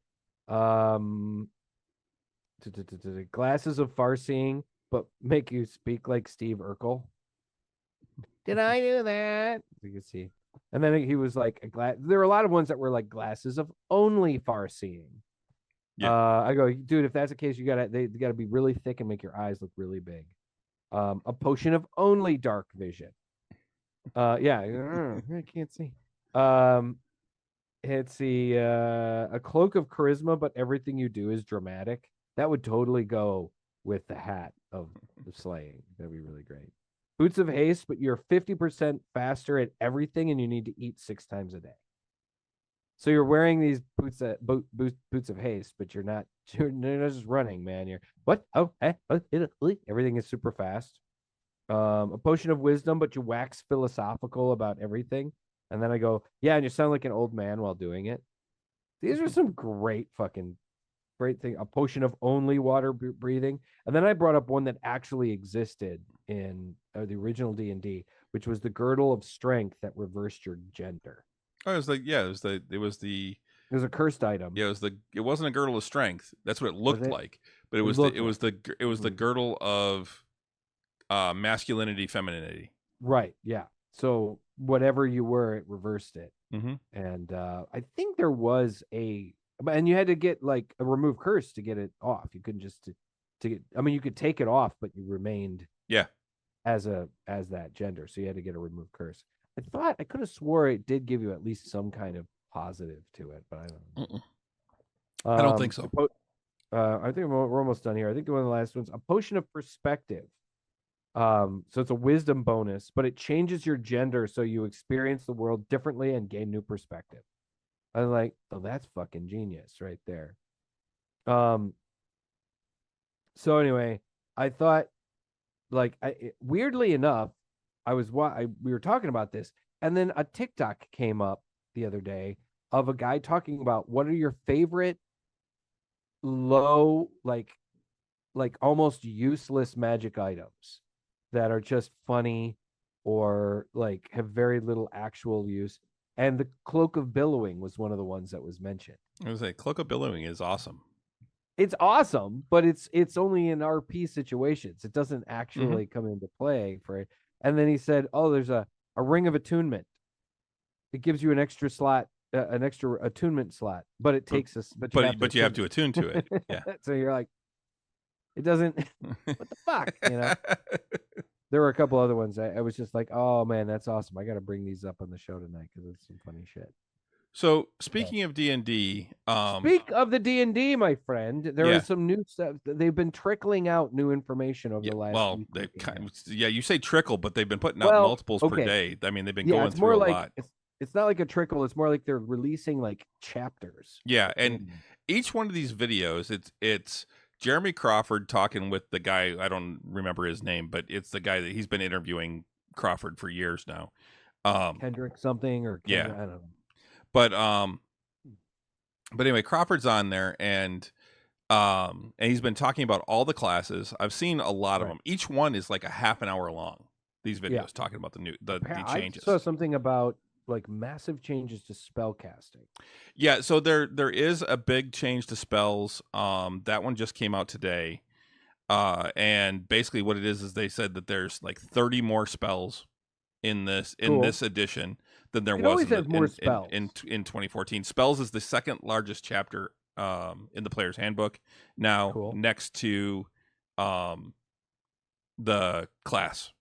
Glasses of far seeing, but make you speak like Steve Urkel. Did I do that? You can see. And then he was like, there were a lot of ones that were like glasses of only far seeing. Yeah. I go, dude, if that's the case, they gotta be really thick and make your eyes look really big. A potion of only dark vision. Yeah, I can't see. It's a cloak of charisma, but everything you do is dramatic. That would totally go with the hat of the slaying. That'd be really great. Boots of haste, but you're 50% faster at everything, and you need to eat 6 times a day. So you're wearing these boots of haste, but you're not just running, man. You're what? Oh, everything is super fast. A potion of wisdom, but you wax philosophical about everything. And then I go, yeah, and you sound like an old man while doing it. These are some great thing. A potion of only water breathing. And then I brought up one that actually existed in the original D&D, which was the girdle of strength that reversed your gender. Oh, it was a cursed item. Yeah, it wasn't a girdle of strength. That's what it looked like, but it was the girdle of masculinity, femininity. Right. Yeah. So whatever you were, it reversed it. Mm-hmm. And I think there was and you had to get like a remove curse to get it off. You couldn't just to get. I mean, you could take it off, but you remained as that gender. So you had to get a remove curse. I could have swore it did give you at least some kind of positive to it, but I don't know. I don't think so. I think we're almost done here. I think one of the last ones, a potion of perspective. So it's a wisdom bonus, but it changes your gender so you experience the world differently and gain new perspective. I was like, oh, that's fucking genius right there. So anyway, I thought, like, weirdly enough, we were talking about this, and then a TikTok came up the other day of a guy talking about what are your favorite low, like almost useless magic items that are just funny or like have very little actual use. And the cloak of billowing was one of the ones that was mentioned. I was like, cloak of billowing is awesome. It's awesome, but it's only in RP situations. It doesn't actually come into play for it. And then he said, "Oh, there's a ring of attunement. It gives you an extra slot, an extra attunement slot, but it takes us. But you have to attune to it. Yeah. So you're like, it doesn't. What the fuck, you know?" There were a couple other ones. I was just like, oh man, that's awesome. I got to bring these up on the show tonight because it's some funny shit. So speaking of D&D, speak of the D&D, my friend. There is some new stuff. They've been trickling out new information over the last week. You say trickle, but they've been putting out multiples per day. I mean, they've been going through a lot. It's not like a trickle. It's more like they're releasing like chapters. Yeah, and each one of these videos, it's Jeremy Crawford talking with the guy, I don't remember his name, but it's the guy that he's been interviewing Crawford for years now. Kendrick something or Yeah. Kendrick, I don't know. But anyway, Crawford's on there, and he's been talking about all the classes. I've seen a lot of Right. them. Each one is like a half an hour long. These videos Yeah. talking about the I changes. saw something about like massive changes to spell casting. Yeah, so there is a big change to spells. That one just came out today. And basically what it is they said that there's like 30 more spells in this Cool. edition than there It was always has more spells. in 2014. Spells is the second largest chapter in the player's handbook now, Cool. next to the class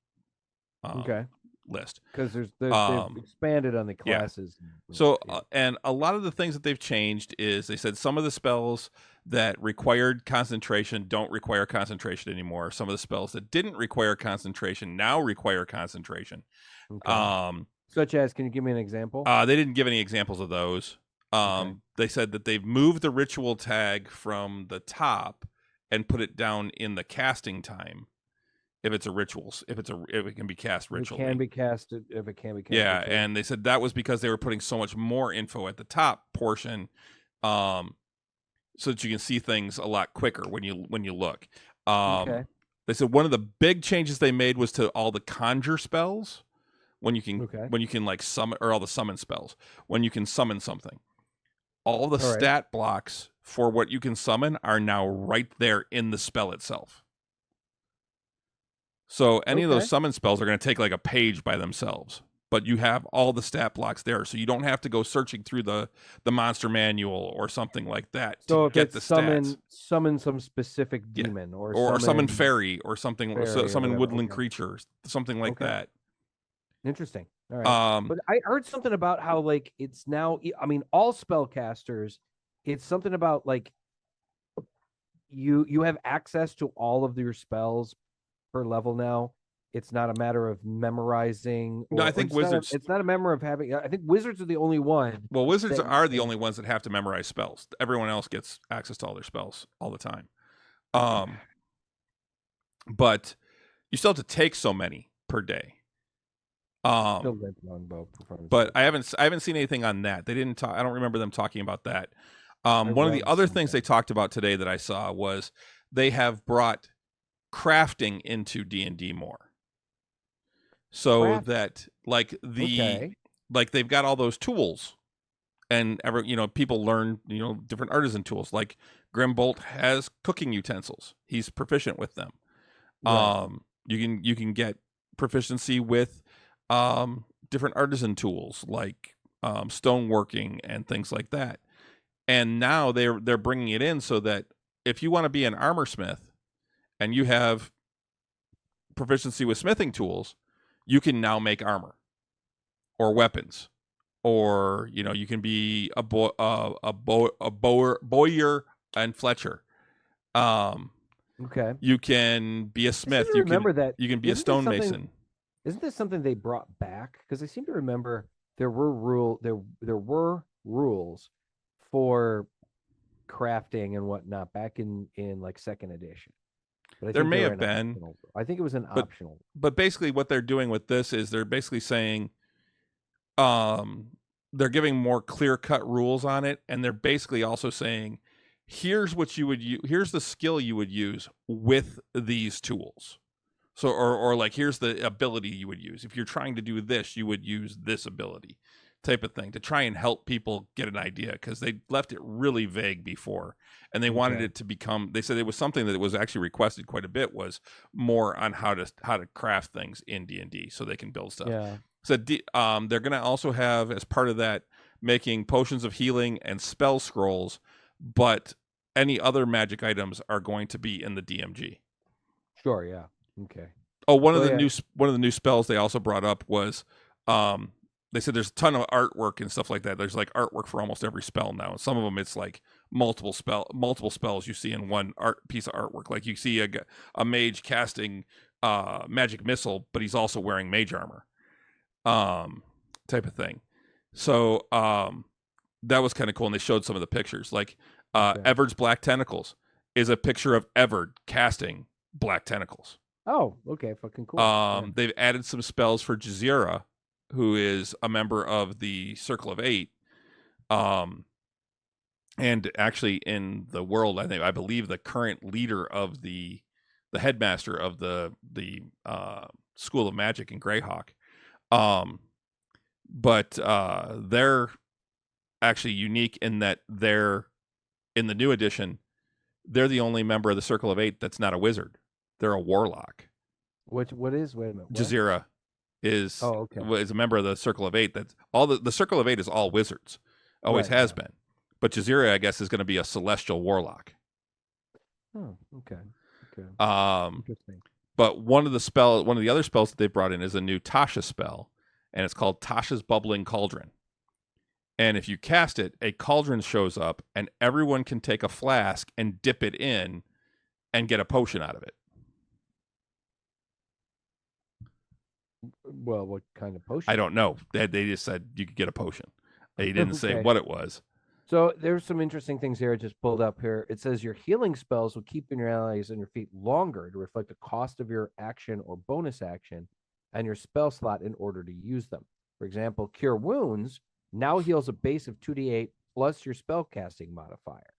Okay. list. Because they've expanded on the Yeah. classes. So and a lot of the things that they've changed is they said some of the spells that required concentration don't require concentration anymore. Some of the spells that didn't require concentration now require concentration. Okay. Such as, can you give me an example? They didn't give any examples of those. Okay. They said that they've moved the ritual tag from the top and put it down in the casting time. If it's a rituals, if it can be cast ritually. It can be casted if it can be cast. Yeah, ritually. and they said that was because they were putting so much more info at the top portion, so that you can see things a lot quicker when you look. Okay. They said one of the big changes they made was to all the conjure spells when you can like summon, or all the summon spells when you can summon something. All the stat blocks for what you can summon are now right there in the spell itself. So any of those summon spells are going to take like a page by themselves, but you have all the stat blocks there, so you don't have to go searching through the monster manual or something like that to get the stats. Summon some specific demon or summon fairy or something, or summon woodland creature, something like that. Interesting. All right. But I heard something about how like it's now, I mean, all spellcasters, it's something about like you have access to all of your spells per level now. It's not a matter of memorizing. No, I think wizards. It's not a matter of having. I think wizards are the only one. Well, wizards are the only ones that have to memorize spells. Everyone else gets access to all their spells all the time. But you still have to take so many per day. But I haven't seen anything on that. They didn't talk. I don't remember them talking about that. One of the other things they talked about today that I saw was they have brought crafting into D&D more. So that like like they've got all those tools, and people learn different artisan tools. Like Grimbolt has cooking utensils; he's proficient with them. Right. You can get proficiency with different artisan tools like stoneworking and things like that. And now they're bringing it in so that if you want to be an armor smith and you have proficiency with smithing tools, you can now make armor or weapons, or you can be a bowyer and fletcher. You can be a smith. You can be a stonemason. Isn't this something they brought back? Because I seem to remember there were rules for crafting and whatnot back in like second edition. But there may have been. I think it was an optional. But basically, what they're doing with this is they're basically saying, they're giving more clear-cut rules on it, and they're basically also saying, here's what you would use. Here's the skill you would use with these tools. So, or like, here's the ability you would use. If you're trying to do this, you would use this ability, type of thing, to try and help people get an idea, because they left it really vague before, and they wanted it to become. They said it was something that was actually requested quite a bit, was more on how to craft things in D&D so they can build stuff. Yeah. So they're going to also have, as part of that, making potions of healing and spell scrolls, but any other magic items are going to be in the DMG. Sure. Yeah. Okay. Oh, one of the new spells they also brought up was, they said there's a ton of artwork and stuff like that. There's like artwork for almost every spell now. And some of them it's like multiple spells you see in one piece of artwork. Like you see a mage casting magic missile, but he's also wearing mage armor, type of thing. So that was kind of cool, and they showed some of the pictures. Like Everd's Black Tentacles is a picture of Everd casting black tentacles. Oh, okay, fucking cool. Yeah. They've added some spells for Jazeera, who is a member of the Circle of Eight. And actually in the world, I believe the current leader of the headmaster of the School of Magic in Greyhawk. But they're actually unique in that they're in the new edition. They're the only member of the Circle of Eight that's not a wizard. They're a warlock. What is? Wait a minute. What? Jazeera is Oh, okay. is a member of the Circle of Eight. That's all. The Circle of Eight is all wizards. Always Right, has yeah. been. But Jazeera, I guess, is going to be a celestial warlock. Oh, okay. Okay. Um, Interesting. but one of the other spells that they brought in is a new Tasha spell, and it's called Tasha's Bubbling Cauldron. And if you cast it, a cauldron shows up, and everyone can take a flask and dip it in, and get a potion out of it. Well, what kind of potion? I don't know. They just said you could get a potion. They didn't say Okay. what it was. So there's some interesting things here I just pulled up here. It says your healing spells will keep your allies on your feet longer to reflect the cost of your action or bonus action and your spell slot in order to use them. For example, Cure Wounds now heals a base of 2d8 plus your spell casting modifier.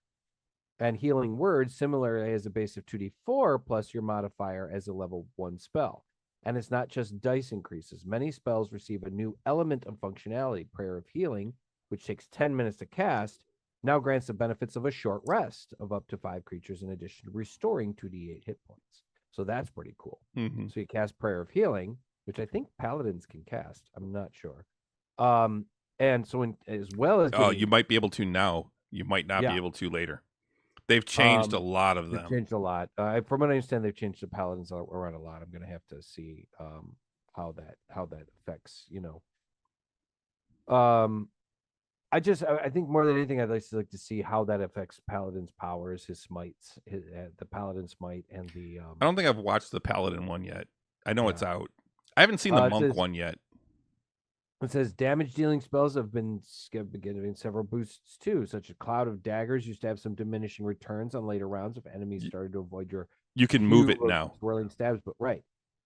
And Healing Words similarly has a base of 2d4 plus your modifier as a level 1 spell. And it's not just dice increases. Many spells receive a new element of functionality. Prayer of Healing, which takes 10 minutes to cast, now grants the benefits of a short rest of up to 5 creatures in addition to restoring 2d8 hit points. So that's pretty cool. Mm-hmm. So you cast Prayer of Healing, which I think paladins can cast. I'm not sure. And so as well as you might be able to now. You might not be able to later. They've changed a lot of them. They've changed a lot. From what I understand, they've changed the paladins around a lot. I'm going to have to see how that affects, I think more than anything, I'd like to see how that affects Paladin's powers, his smites, the Paladin smite, and the. I don't think I've watched the Paladin one yet. I know it's out. I haven't seen the monk one yet. It says damage dealing spells have been getting several boosts too, such as Cloud of Daggers used to have some diminishing returns on later rounds if enemies started to avoid your. You can move it now. Swirling stabs, but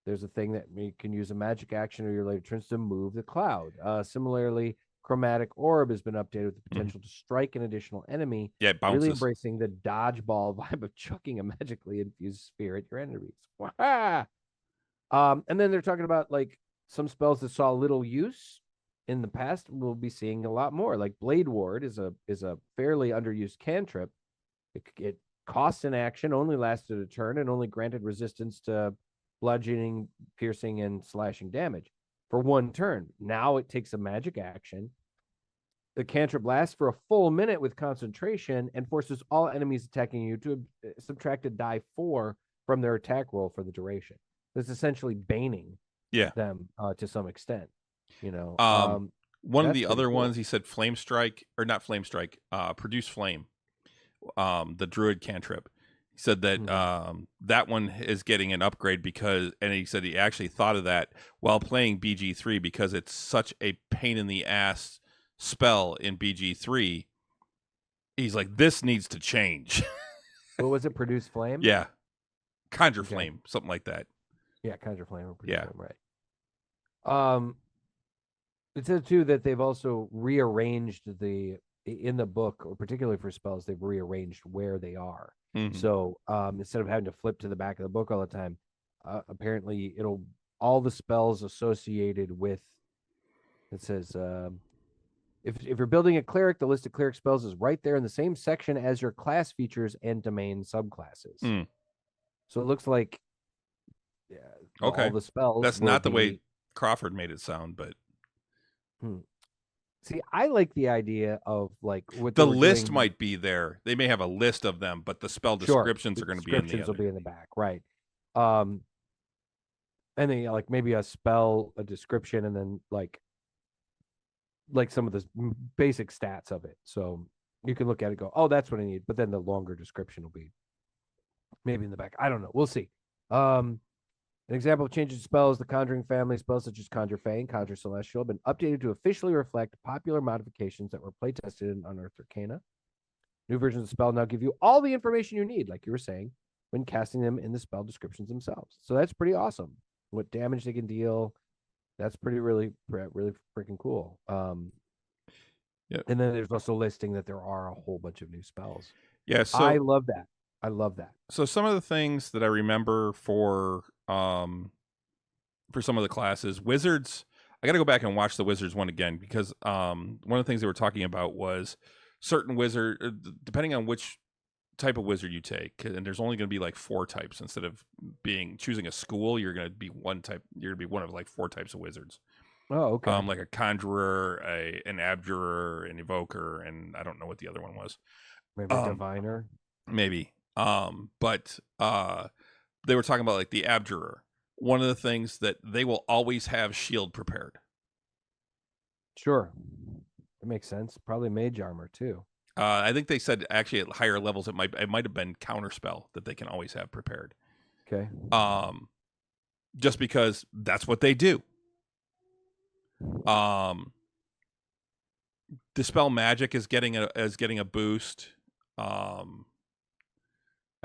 there's a thing that you can use a magic action or your later turns to move the cloud. Similarly, Chromatic Orb has been updated with the potential to strike an additional enemy. Yeah, it bounces. Really embracing the dodgeball vibe of chucking a magically infused spear at your enemies. And then they're talking about like some spells that saw little use in the past. We'll be seeing a lot more. Like Blade Ward is a fairly underused cantrip. It costs an action, only lasted a turn, and only granted resistance to bludgeoning, piercing, and slashing damage for one turn. Now it takes a magic action. The cantrip lasts for a full minute with concentration and forces all enemies attacking you to subtract a die 4 from their attack roll for the duration. It's essentially baning them to some extent. One of the other ones, he said Flame Strike, or not Flame Strike, Produce Flame, the Druid cantrip. He said that that one is getting an upgrade and he said he actually thought of that while playing BG3 because it's such a pain in the ass spell in BG3. He's like, this needs to change. What was it? Produce Flame? Yeah. Conjure Flame, something like that. Yeah, Conjure Flame or Produce Flame, right. It says too that they've also rearranged in the book, or particularly for spells, they've rearranged where they are. Mm-hmm. So instead of having to flip to the back of the book all the time, apparently all the spells associated with, it says, if you're building a cleric, the list of cleric spells is right there in the same section as your class features and domain subclasses. So it looks like all the spells. That's not the way Crawford made it sound, but. See, I like the idea of like what the list might be there. They may have a list of them, but the spell descriptions are going to be in the other. Will be in the back, right? And then like maybe a spell, a description, and then like some of the basic stats of it. So you can look at it and go, oh, that's what I need. But then the longer description will be maybe in the back. I don't know. We'll see. An example of changes to spells, the Conjuring family spells such as Conjure Fey and Conjure Celestial have been updated to officially reflect popular modifications that were playtested in Unearthed Arcana. New versions of the spell now give you all the information you need, like you were saying, when casting them in the spell descriptions themselves. So that's pretty awesome. What damage they can deal. That's really freaking cool. Yep. And then there's also listing that there are a whole bunch of new spells. Yeah, I so love that. I love that. so some of the things that I remember for some of the classes, wizards, I got to go back and watch the wizards one again, because one of the things they were talking about was certain wizard, depending on which type of wizard you take, and there's only going to be like 4 types instead of choosing a school. You're going to be one type. You're going to be one of like 4 types of wizards. Oh, okay. Like a conjurer, an abjurer, an evoker, and I don't know what the other one was. Maybe a diviner. Maybe. But they were talking about like the abjurer. One of the things that they will always have shield prepared. Sure. That makes sense. Probably mage armor too. I think they said actually at higher levels it might have been counterspell that they can always have prepared. Okay. Just because that's what they do. Dispel magic is getting a boost. I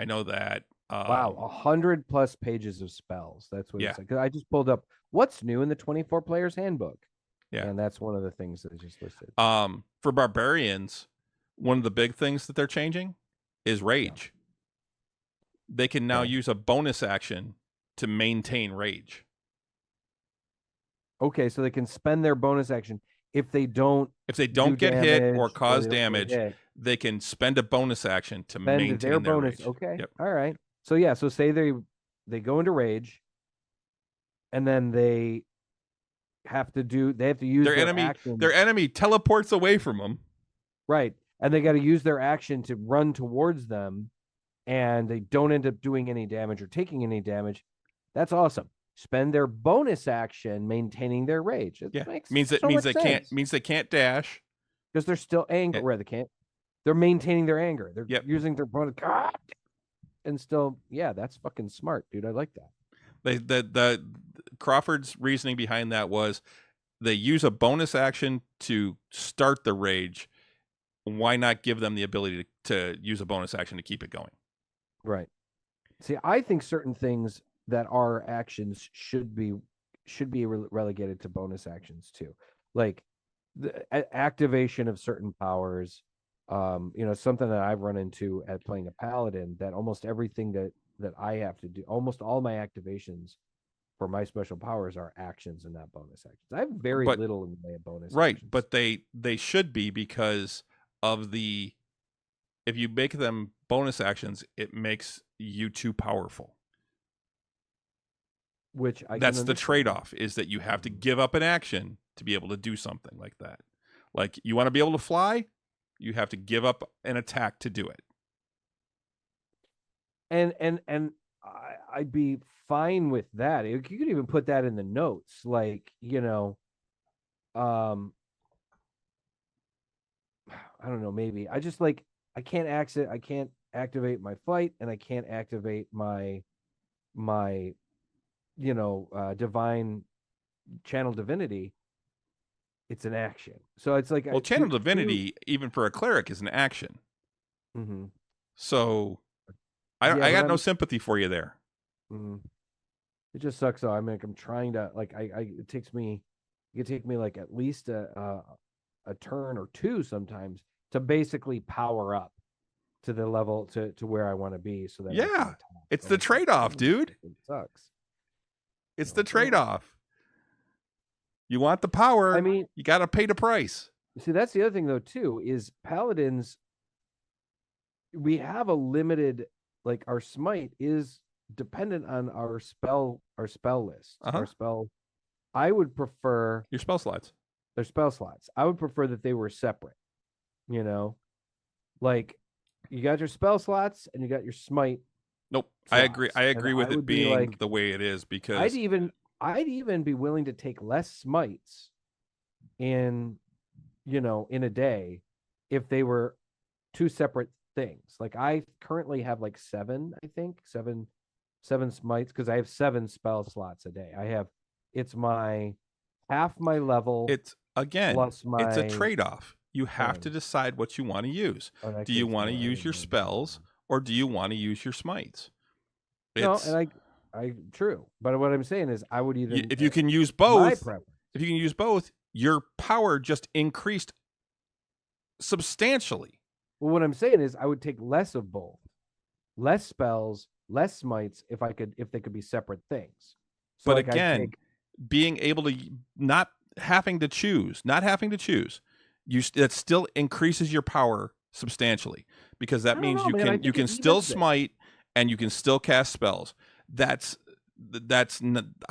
know that. Wow, 100+ pages of spells. That's what Yeah. it's like. 'Cause I just pulled up what's new in the 24 players handbook. Yeah. And that's one of the things that I just listed. For barbarians, one of the big things that they're changing is rage. Yeah. They can now use a bonus action to maintain rage. Okay, so they can spend their bonus action if they don't get hit or cause damage. They can spend a bonus action to maintain their bonus. Rage. Okay. Yep. All right. So yeah, so say they go into rage, and then they have to use their enemy. action. Their enemy teleports away from them. Right, and they got to use their action to run towards them, and they don't end up doing any damage or taking any damage. That's awesome. Spend their bonus action maintaining their rage. It means they can't dash because they're still angry. Where they can't. They're maintaining their anger. They're using their bonus. And still, that's fucking smart, dude. I like that. The Crawford's reasoning behind that was they use a bonus action to start the rage. Why not give them the ability to use a bonus action to keep it going? Right. See, I think certain things that are actions should be relegated to bonus actions too, like the activation of certain powers. Something that I've run into at playing a paladin, that almost everything that I have to do, almost all my activations for my special powers are actions and not bonus actions. I have very little in the way of bonus actions. But they should be, because of if you make them bonus actions, it makes you too powerful. That's the trade-off, is that you have to give up an action to be able to do something like that. Like, you want to be able to fly, you have to give up an attack to do it. And I'd be fine with that. You could even put that in the notes, like, I don't know, maybe I just like, I can't activate my flight, and I can't activate my divine channel divinity. It's an action. So it's like, channel divinity, even for a cleric, is an action. Mm-hmm. So I got no sympathy for you there. Mm-hmm. It just sucks though. I mean, I'm trying to, like, it could take me like at least a turn or two sometimes to basically power up to the level to where I want to be. So that it's the trade-off, dude. It sucks. It's the trade-off. You want the power. I mean, you got to pay the price. See, that's the other thing though too, is paladins, we have a limited, like, our smite is dependent on our spell list. Our spell. I would prefer your spell slots. Their spell slots. I would prefer that they were separate. Like, you got your spell slots and you got your smite. Nope. Slots. I agree with it being like, the way it is, because I'd even be willing to take less smites in a day if they were two separate things. Like, I currently have like seven smites, because I have 7 spell slots a day. It's my half my level. It's a trade-off. You have to decide what you want to use. Do you want to use your spells, or do you want to use your smites? No, It's and I true. But what I'm saying is, I would even if you can use my both, preference. if you can use both, your power just increased substantially. Well, what I'm saying is, I would take less of both, less spells, less smites, if they could be separate things. So, But like, I'd again, take. being able to not having to choose, that still increases your power substantially because I that don't means know, you man. I can think it still evens it. smite and you can still cast spells. I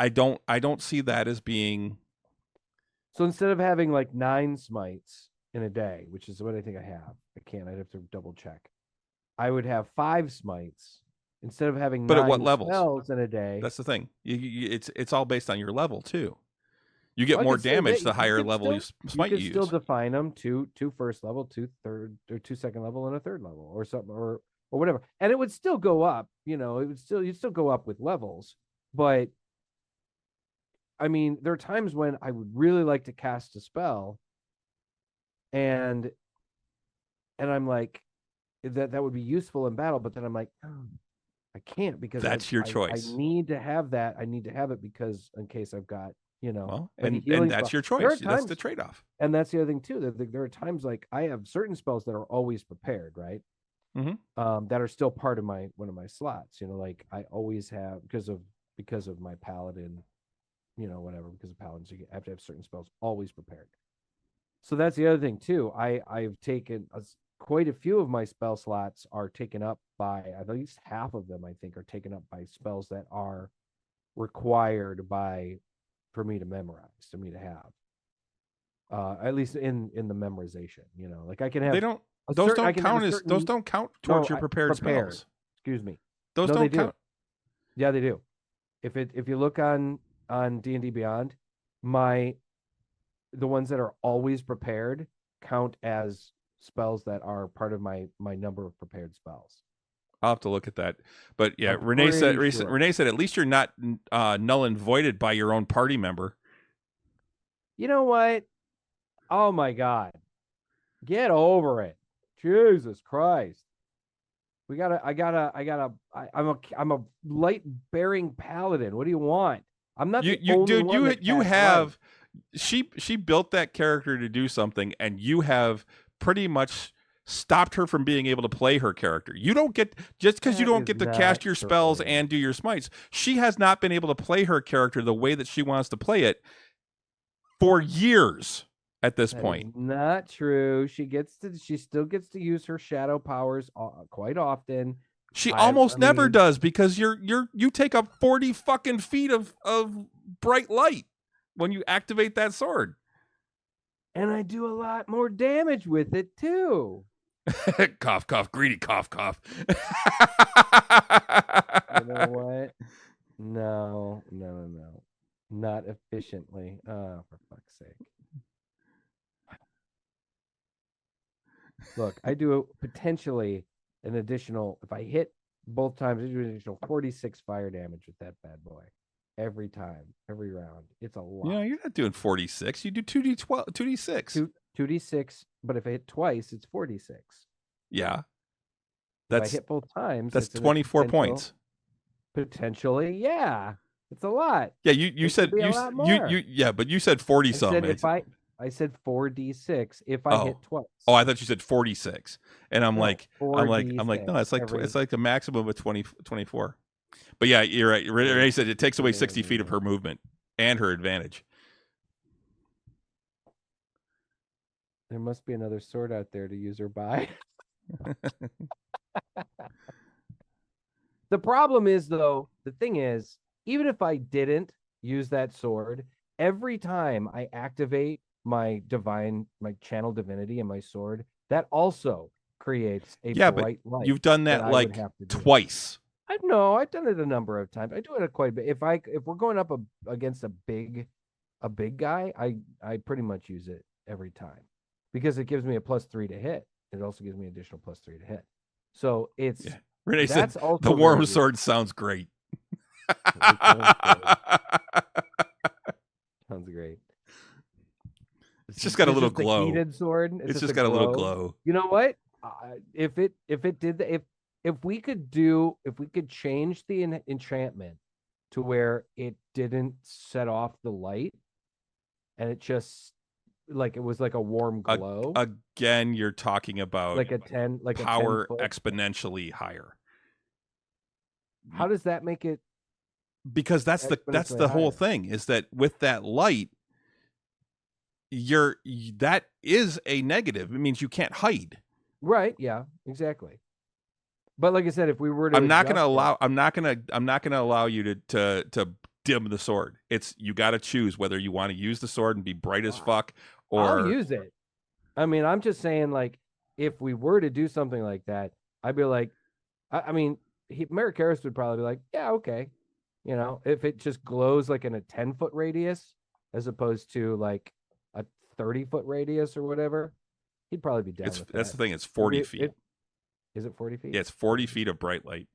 don't see that as being. So instead of having like 9 smites in a day, which is what I think I have, I'd have to double check. I would have 5 smites instead of having But at what 9 levels? spells in a day. That's the thing. It's all based on your level too. You get Well, I more could say damage that the higher level you smite could you still use. define them two first level, 2 third, or 2 second level, and a third level, or something, or whatever, and it would still go up. You'd still go up with levels, but I mean, there are times when I would really like to cast a spell, and I'm like, that would be useful in battle, but then I'm like, oh, I can't because That's your I choice. need to have that. I need to have it because in case I've got, Well, like a and healing that's spell. your There are choice. That's the times, trade-off. and that's the other thing too. There are times like I have certain spells that are always prepared, right? That are still part of one of my slots. Like I always have because of my paladin, whatever. Because of paladins, you have to have certain spells always prepared. So that's the other thing too. I've taken quite a few of my spell slots are taken up by at least half of them. I think are taken up by spells that are required for me to memorize, to me to have. At least in the memorization, like I can have They don't. Those don't count as those certain. don't count No, towards your prepared spells. Excuse me. Those No, they don't do. count. Yeah, they do. If you look on D&D Beyond, the ones that are always prepared count as spells that are part of my number of prepared spells. I'll have to look at that. But yeah, I'm pretty sure. Renee said at least you're not null and voided by your own party member. You know what? Oh my God. Get over it. Jesus Christ. I'm a light bearing paladin. What do you want? I'm not the only one that You casts have light. she built that character to do something, and you have pretty much stopped her from being able to play her character. You don't get just because you That don't is get to not cast your spells true. and do your smites. She has not been able to play her character the way that she wants to play it for years at this That point. is not true. She still gets to use her shadow powers quite often. She almost never does because you take up 40 fucking feet of bright light when you activate that sword. And I do a lot more damage with it too. Cough, cough, greedy cough, cough. You know what? No. Not efficiently. Oh, for fuck's sake. Look, I do potentially an additional, if I hit both times, I do an additional 46 fire damage with that bad boy. Every time, every round. It's a lot. Yeah, you're not doing 46. You do 2d12, 2d6. 2d6, but if I hit twice, it's 46. Yeah. If I hit both times, that's it's 24 points. Potentially, yeah. It's a lot. Yeah, you said but you said 40 something. I said 4d6 if I hit twice. Oh, I thought you said 46. And I'm like no, it's like a maximum of 24. But yeah, you're right. Renee said it takes away 60 feet of her movement and her advantage. There must be another sword out there to use her by. The problem is, though, the thing is, even if I didn't use that sword, every time I activate my channel divinity and my sword, that also creates a bright light. You've done that like twice. I've done it a number of times. I do it quite a bit. If we're going up against a big guy, I pretty much use it every time because it gives me a +3 to hit. It also gives me additional +3 to hit. So it's Renee said the worm sword sounds great. Sounds great. It's just got a little glow. Heated sword. It's just got a little glow. You know what? If if we could change the enchantment to where it didn't set off the light and it just like it was like a warm glow, Again, you're talking about like a 10, like power a 10 foot. exponentially higher. How does that make it? Because that's the whole thing, is that with that light, that is a negative. It means you can't hide. Right. Yeah, exactly. But like I said, if we were to, I'm not going to allow you to dim the sword. You got to choose whether you want to use the sword and be bright as fuck, or I'll use it. I mean, I'm just saying, like, if we were to do something like that, I'd be like, I mean, Merrick Harris would probably be like, yeah, okay. You know, if it just glows like in a 10-foot radius as opposed to like a 30-foot radius or whatever, he'd probably be down with that. That's the thing. It's 40 feet. Is it 40 feet? Yeah, it's 40 feet of bright light.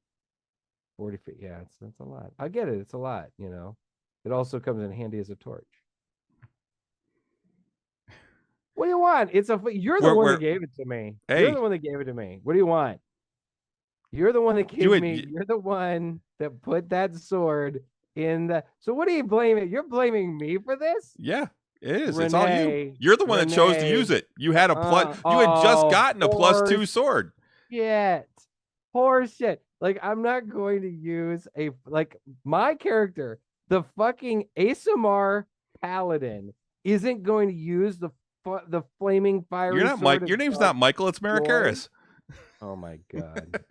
40 feet. Yeah, that's a lot. I get it. It's a lot, you know. It also comes in handy as a torch. What do you want? You're the one that gave it to me. Hey. You're the one that gave it to me. What do you want? You're the one that gave me. You're the one that put that sword in the. So what are you blaming? You're blaming me for this? Yeah, it is. It's all you. You're the one that chose to use it. You had a plus. You had just gotten a +2 sword. Shit. Poor shit. Like, I'm not going to use my character, the fucking ASMR paladin, isn't going to use the flaming fire. You're not Mike. Your name's not Michael. It's Merrick Harris. Oh my god.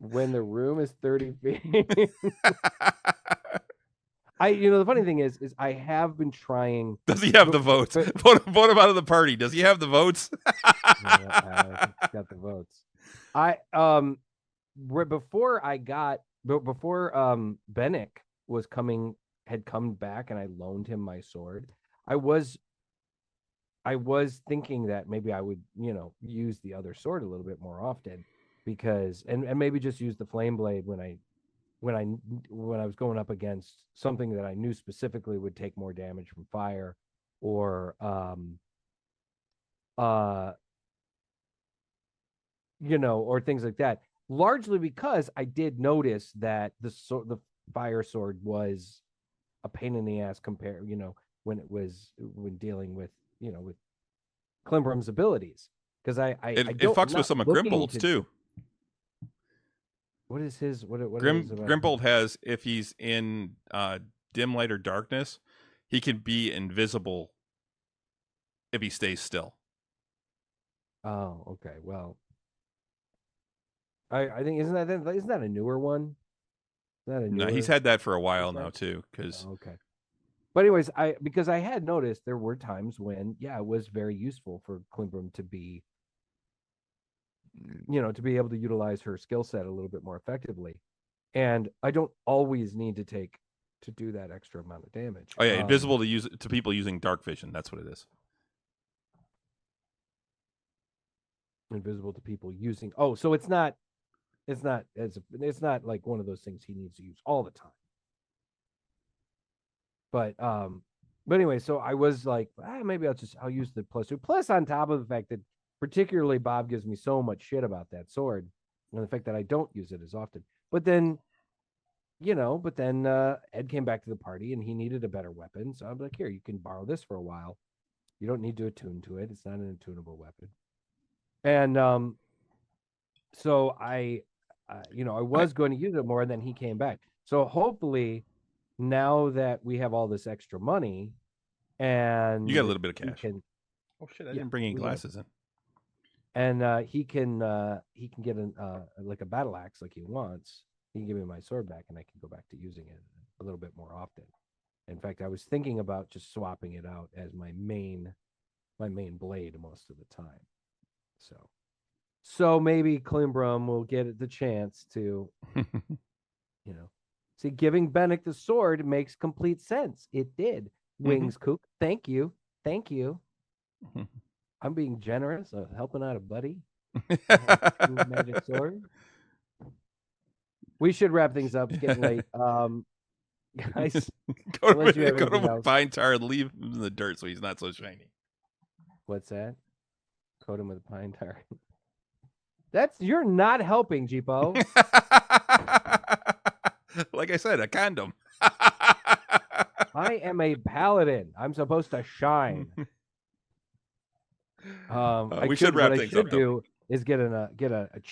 When the room is 30 feet. The funny thing is I have been trying. Does he have the votes? Vote him out of the party. Does he have the votes? Yeah, he's got the votes. Before Bennick had come back and I loaned him my sword, I was thinking that maybe I would, use the other sword a little bit more often, because and maybe just use the flame blade when I was going up against something that I knew specifically would take more damage from fire, or or things like that. Largely because I did notice that the fire sword was a pain in the ass when dealing with with Klimbrum's abilities, because it fucks with some of Grimbold's too. What is his? Grimbold has, if he's in dim light or darkness, he can be invisible if he stays still. Oh, okay. Well, I think isn't that a newer one? No, he's had that for a while now too. Okay. But anyways, because I had noticed there were times when it was very useful for Klimbrum to be, to be able to utilize her skill set a little bit more effectively, and I don't always need to do that extra amount of damage. Oh yeah, invisible to people using dark vision. That's what it is. Invisible to people using. Oh, so it's not like one of those things he needs to use all the time. But anyway, so I was like, maybe I'll use the +2. Plus, on top of the fact that particularly Bob gives me so much shit about that sword, and the fact that I don't use it as often. But then, Ed came back to the party and he needed a better weapon. So I'm like, here, you can borrow this for a while. You don't need to attune to it. It's not an attunable weapon. And so I was going to use it more, and then he came back. So hopefully, now that we have all this extra money, and you got a little bit of cash. Oh shit! I didn't bring any glasses in. And he can get like a battle axe like he wants. He can give me my sword back, and I can go back to using it a little bit more often. In fact, I was thinking about just swapping it out as my main blade most of the time. So maybe Klimbrum will get the chance to, see, giving Bennick the sword makes complete sense. It did. Wings Kook. Thank you. I'm being generous of helping out a buddy. Magic sword. We should wrap things up. It's getting late. Guys, go to Pine Tar and leave him in the dirt so he's not so shiny. What's that? Coat him with pine tar. You're not helping, Jeepo. Like I said, a condom. I am a paladin. I'm supposed to shine. We should What wrap I things up, should though. do is get an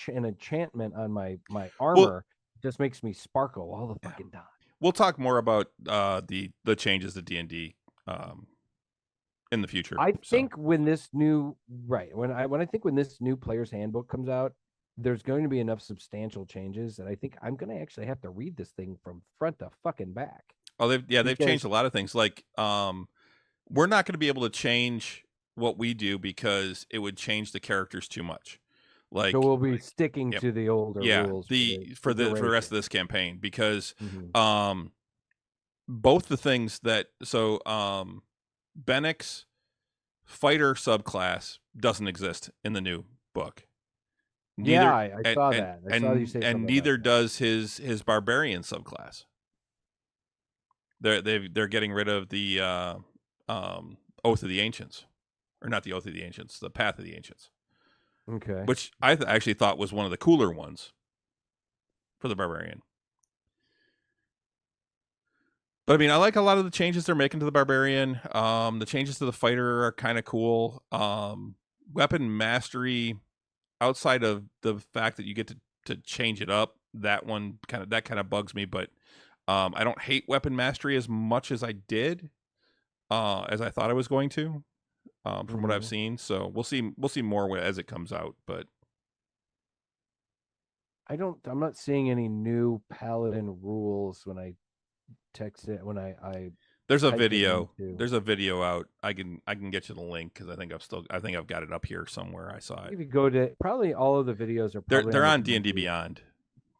enchantment on my Well, armor. Just makes me sparkle all the yeah. fucking time. We'll talk more about the changes to D&D in the future. I So think when this new when I think when this new player's handbook comes out, there's going to be enough substantial changes that I think I'm going to actually have to read this thing from front to fucking back. they've Because changed a lot of things. Like we're not going to be able to change what we do because it would change the characters too much. Like so we'll be sticking yep. to the older rules for the rest of this campaign because Mhm. both the things that Bennick's fighter subclass doesn't exist in the new book. Yeah, Neither I saw that. I saw you say and something neither about that. does his barbarian subclass. They're getting rid of the Oath of the Ancients, or not the Oath of the Ancients, the Path of the Ancients, Okay. which I actually thought was one of the cooler ones for the barbarian. But I mean, I like a lot of the changes they're making to the barbarian. The changes to the fighter are kind of cool. Weapon mastery, outside of the fact that you get to change it up, that kind of bugs me. But I don't hate weapon mastery as much as I did, as I thought I was going to, from what I've seen. So we'll see more as it comes out. But I'm not seeing any new paladin rules when I text it when I there's a type it video. into. There's a video out. I can get you the link because I think I've got it up here somewhere. I saw it. If you go to probably all of the videos are probably They're on on the D&D Beyond.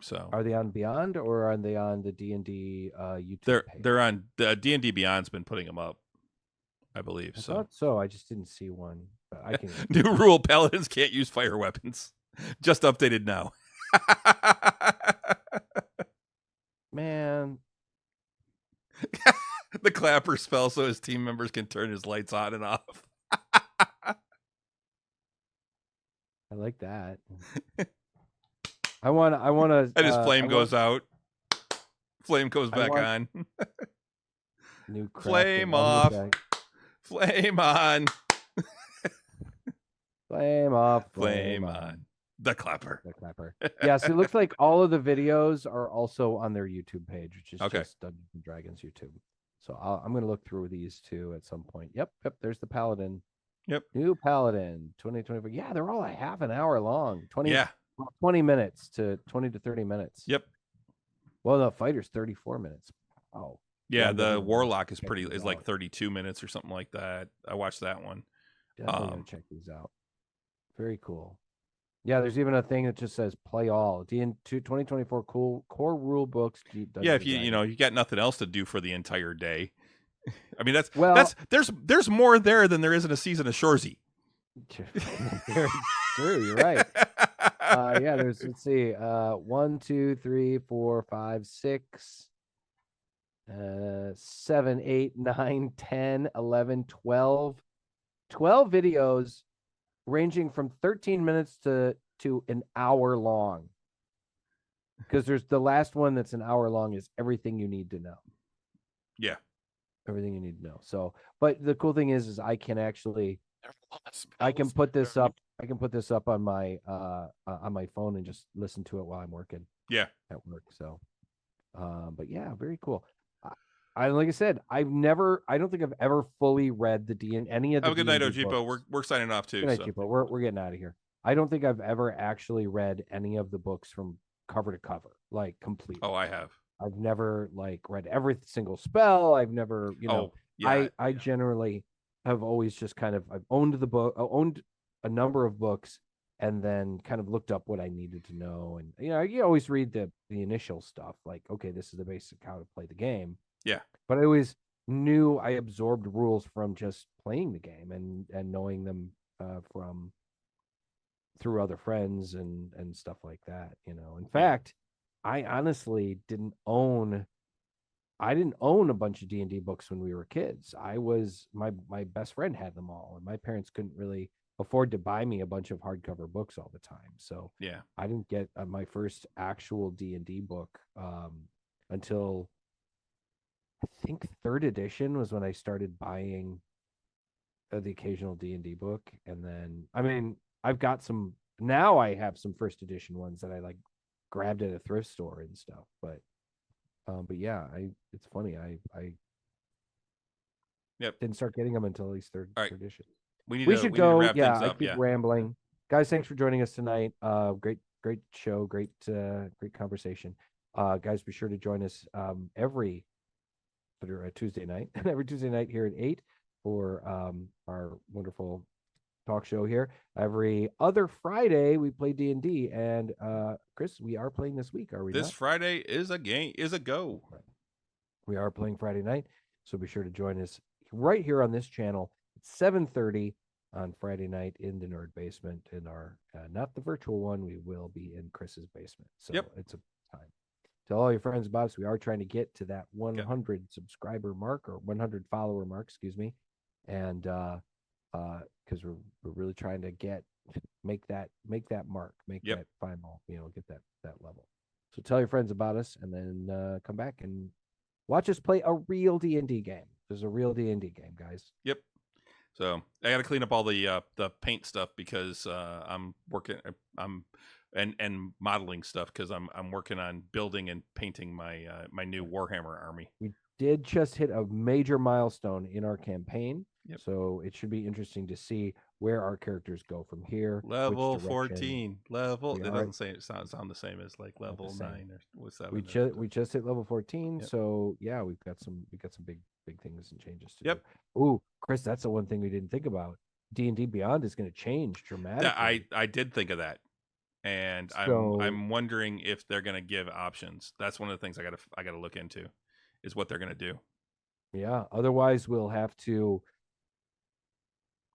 So Are they on Beyond or are they on the D&D YouTube page? they're on the D&D Beyond's been putting them up, I believe. I So thought so. I just didn't see one. But I can new rule: paladins can't use fire weapons. Just updated now. Man, The clapper spell so his team members can turn his lights on and off. I like that. I want to And his flame goes out. Flame goes back on. New Flame off. Flame on. Flame off. Flame on. The clapper. The clapper. Yes, it looks like all of the videos are also on their YouTube page, which is just Dungeons and Dragons YouTube. So I'm going to look through these two at some point. Yep. There's the Paladin. Yep. New Paladin 2024. Yeah, they're all a half an hour long. 20 minutes to 20 to 30 minutes. Yep. Well, the fighter's 34 minutes. Oh. Yeah, the Warlock is like 32 minutes or something like that. I watched that one. Definitely gonna check these out. Very cool. Yeah, there's even a thing that just says play all. DN 2024 cool core rule books. Yeah, if you got nothing else to do for the entire day. I mean, there's more there than there is in a season of Shoresy. True, you're right. Yeah, let's see, 1, 2, 3, 4, 5, 6, 7, 8, 9, 10, 11, 12 videos ranging from 13 minutes to an hour long, because there's the last one that's an hour long is everything you need to know. Yeah, everything you need to know. So, but the cool thing is I can actually I can put this up on my phone and just listen to it while I'm working. Yeah, at work. So but yeah, very cool. I like I said, I don't think I've ever fully read any of the. Have a good night, Ojipo. We're signing off too. Good night, Ojipo. We're getting out of here. I don't think I've ever actually read any of the books from cover to cover, like completely. Oh, I have. I've never read every single spell. I've never, I generally have always just I've owned the book, owned a number of books, and then kind of looked up what I needed to know. And you always read the initial stuff, like, okay, this is the basic how to play the game. Yeah. But I always knew I absorbed rules from just playing the game and knowing them through other friends and stuff like that. In fact, I honestly didn't own a bunch of D&D books when we were kids. My best friend had them all, and my parents couldn't really afford to buy me a bunch of hardcover books all the time. So Yeah. I didn't get my first actual D&D book until I think third edition was when I started buying the occasional D&D book. And then, I mean, I've got some, now I have some first edition ones that I like grabbed at a thrift store and stuff. But yeah, it's funny. I Yep. didn't start getting them until at least All right. third edition. We need We to should we need to go. wrap Yeah, things I up. keep Yeah. rambling. Guys, thanks for joining us tonight. Great show, great conversation. Guys, be sure to join us every Tuesday night, every Tuesday night here at 8 for our wonderful talk show here. Every other Friday we play D&D, and Chris, we are playing this week, are we This not? Friday is a go. Right. We are playing Friday night, so be sure to join us right here on this channel at 7:30 on Friday night in the Nerd Basement. In our not the virtual one, we will be in Chris's basement. So Yep. it's a time. Tell all your friends about us. We are trying to get to that Okay. 100 subscriber mark, or 100 follower mark, excuse me, and because we're really trying to make that mark, make Yep. that final, get that level. So tell your friends about us, and then come back and watch us play a real D&D game. There's a real D&D game, guys. Yep. So I got to clean up all the paint stuff because I'm working. And modeling stuff because I'm working on building and painting my my new Warhammer army. We did just hit a major milestone in our campaign. Yep. So it should be interesting to see where our characters go from here. Level 14. Level. It doesn't sound the same as like level 9 or 7. We just hit level 14. Yep. So yeah, we've got some big things and changes to Yep. do. Ooh, Chris, that's the one thing we didn't think about. D&D Beyond is going to change dramatically. Yeah, I did think of that. And I'm wondering if they're going to give options. That's one of the things I got to look into, is what they're going to do. Yeah. Otherwise, we'll have to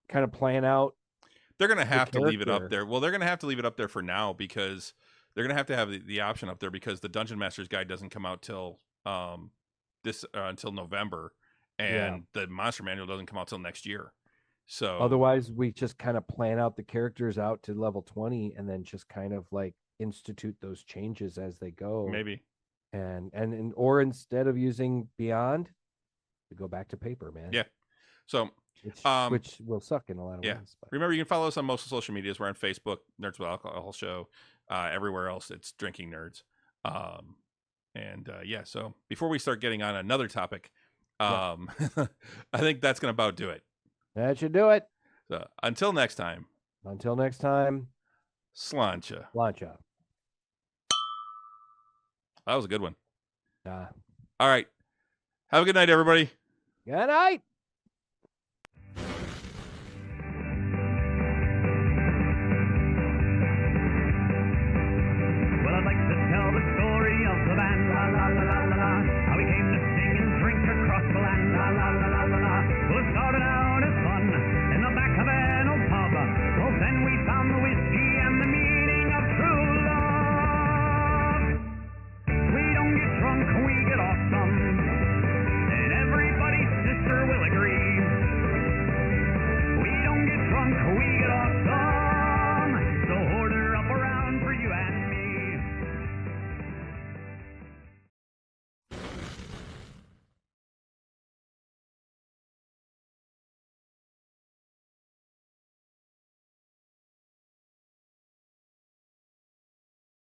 kind of plan out. They're going to have to leave it up there. Well, they're going to have to leave it up there for now because they're going to have the option up there because the Dungeon Master's Guide doesn't come out till until November, and the Monster Manual doesn't come out till next year. So otherwise, we just kind of plan out the characters out to level 20 and then just kind of like institute those changes as they go. Maybe. Or instead of using Beyond, we go back to paper, man. Yeah. So which will suck in a lot of ways. But remember, you can follow us on most social medias. We're on Facebook, Nerds with Alcohol Show. Everywhere else, it's Drinking Nerds. So before we start getting on another topic, I think that's going to about do it. That should do it. So until next time. Slancha. Slancha. That was a good one. All right. Have a good night, everybody. Good night.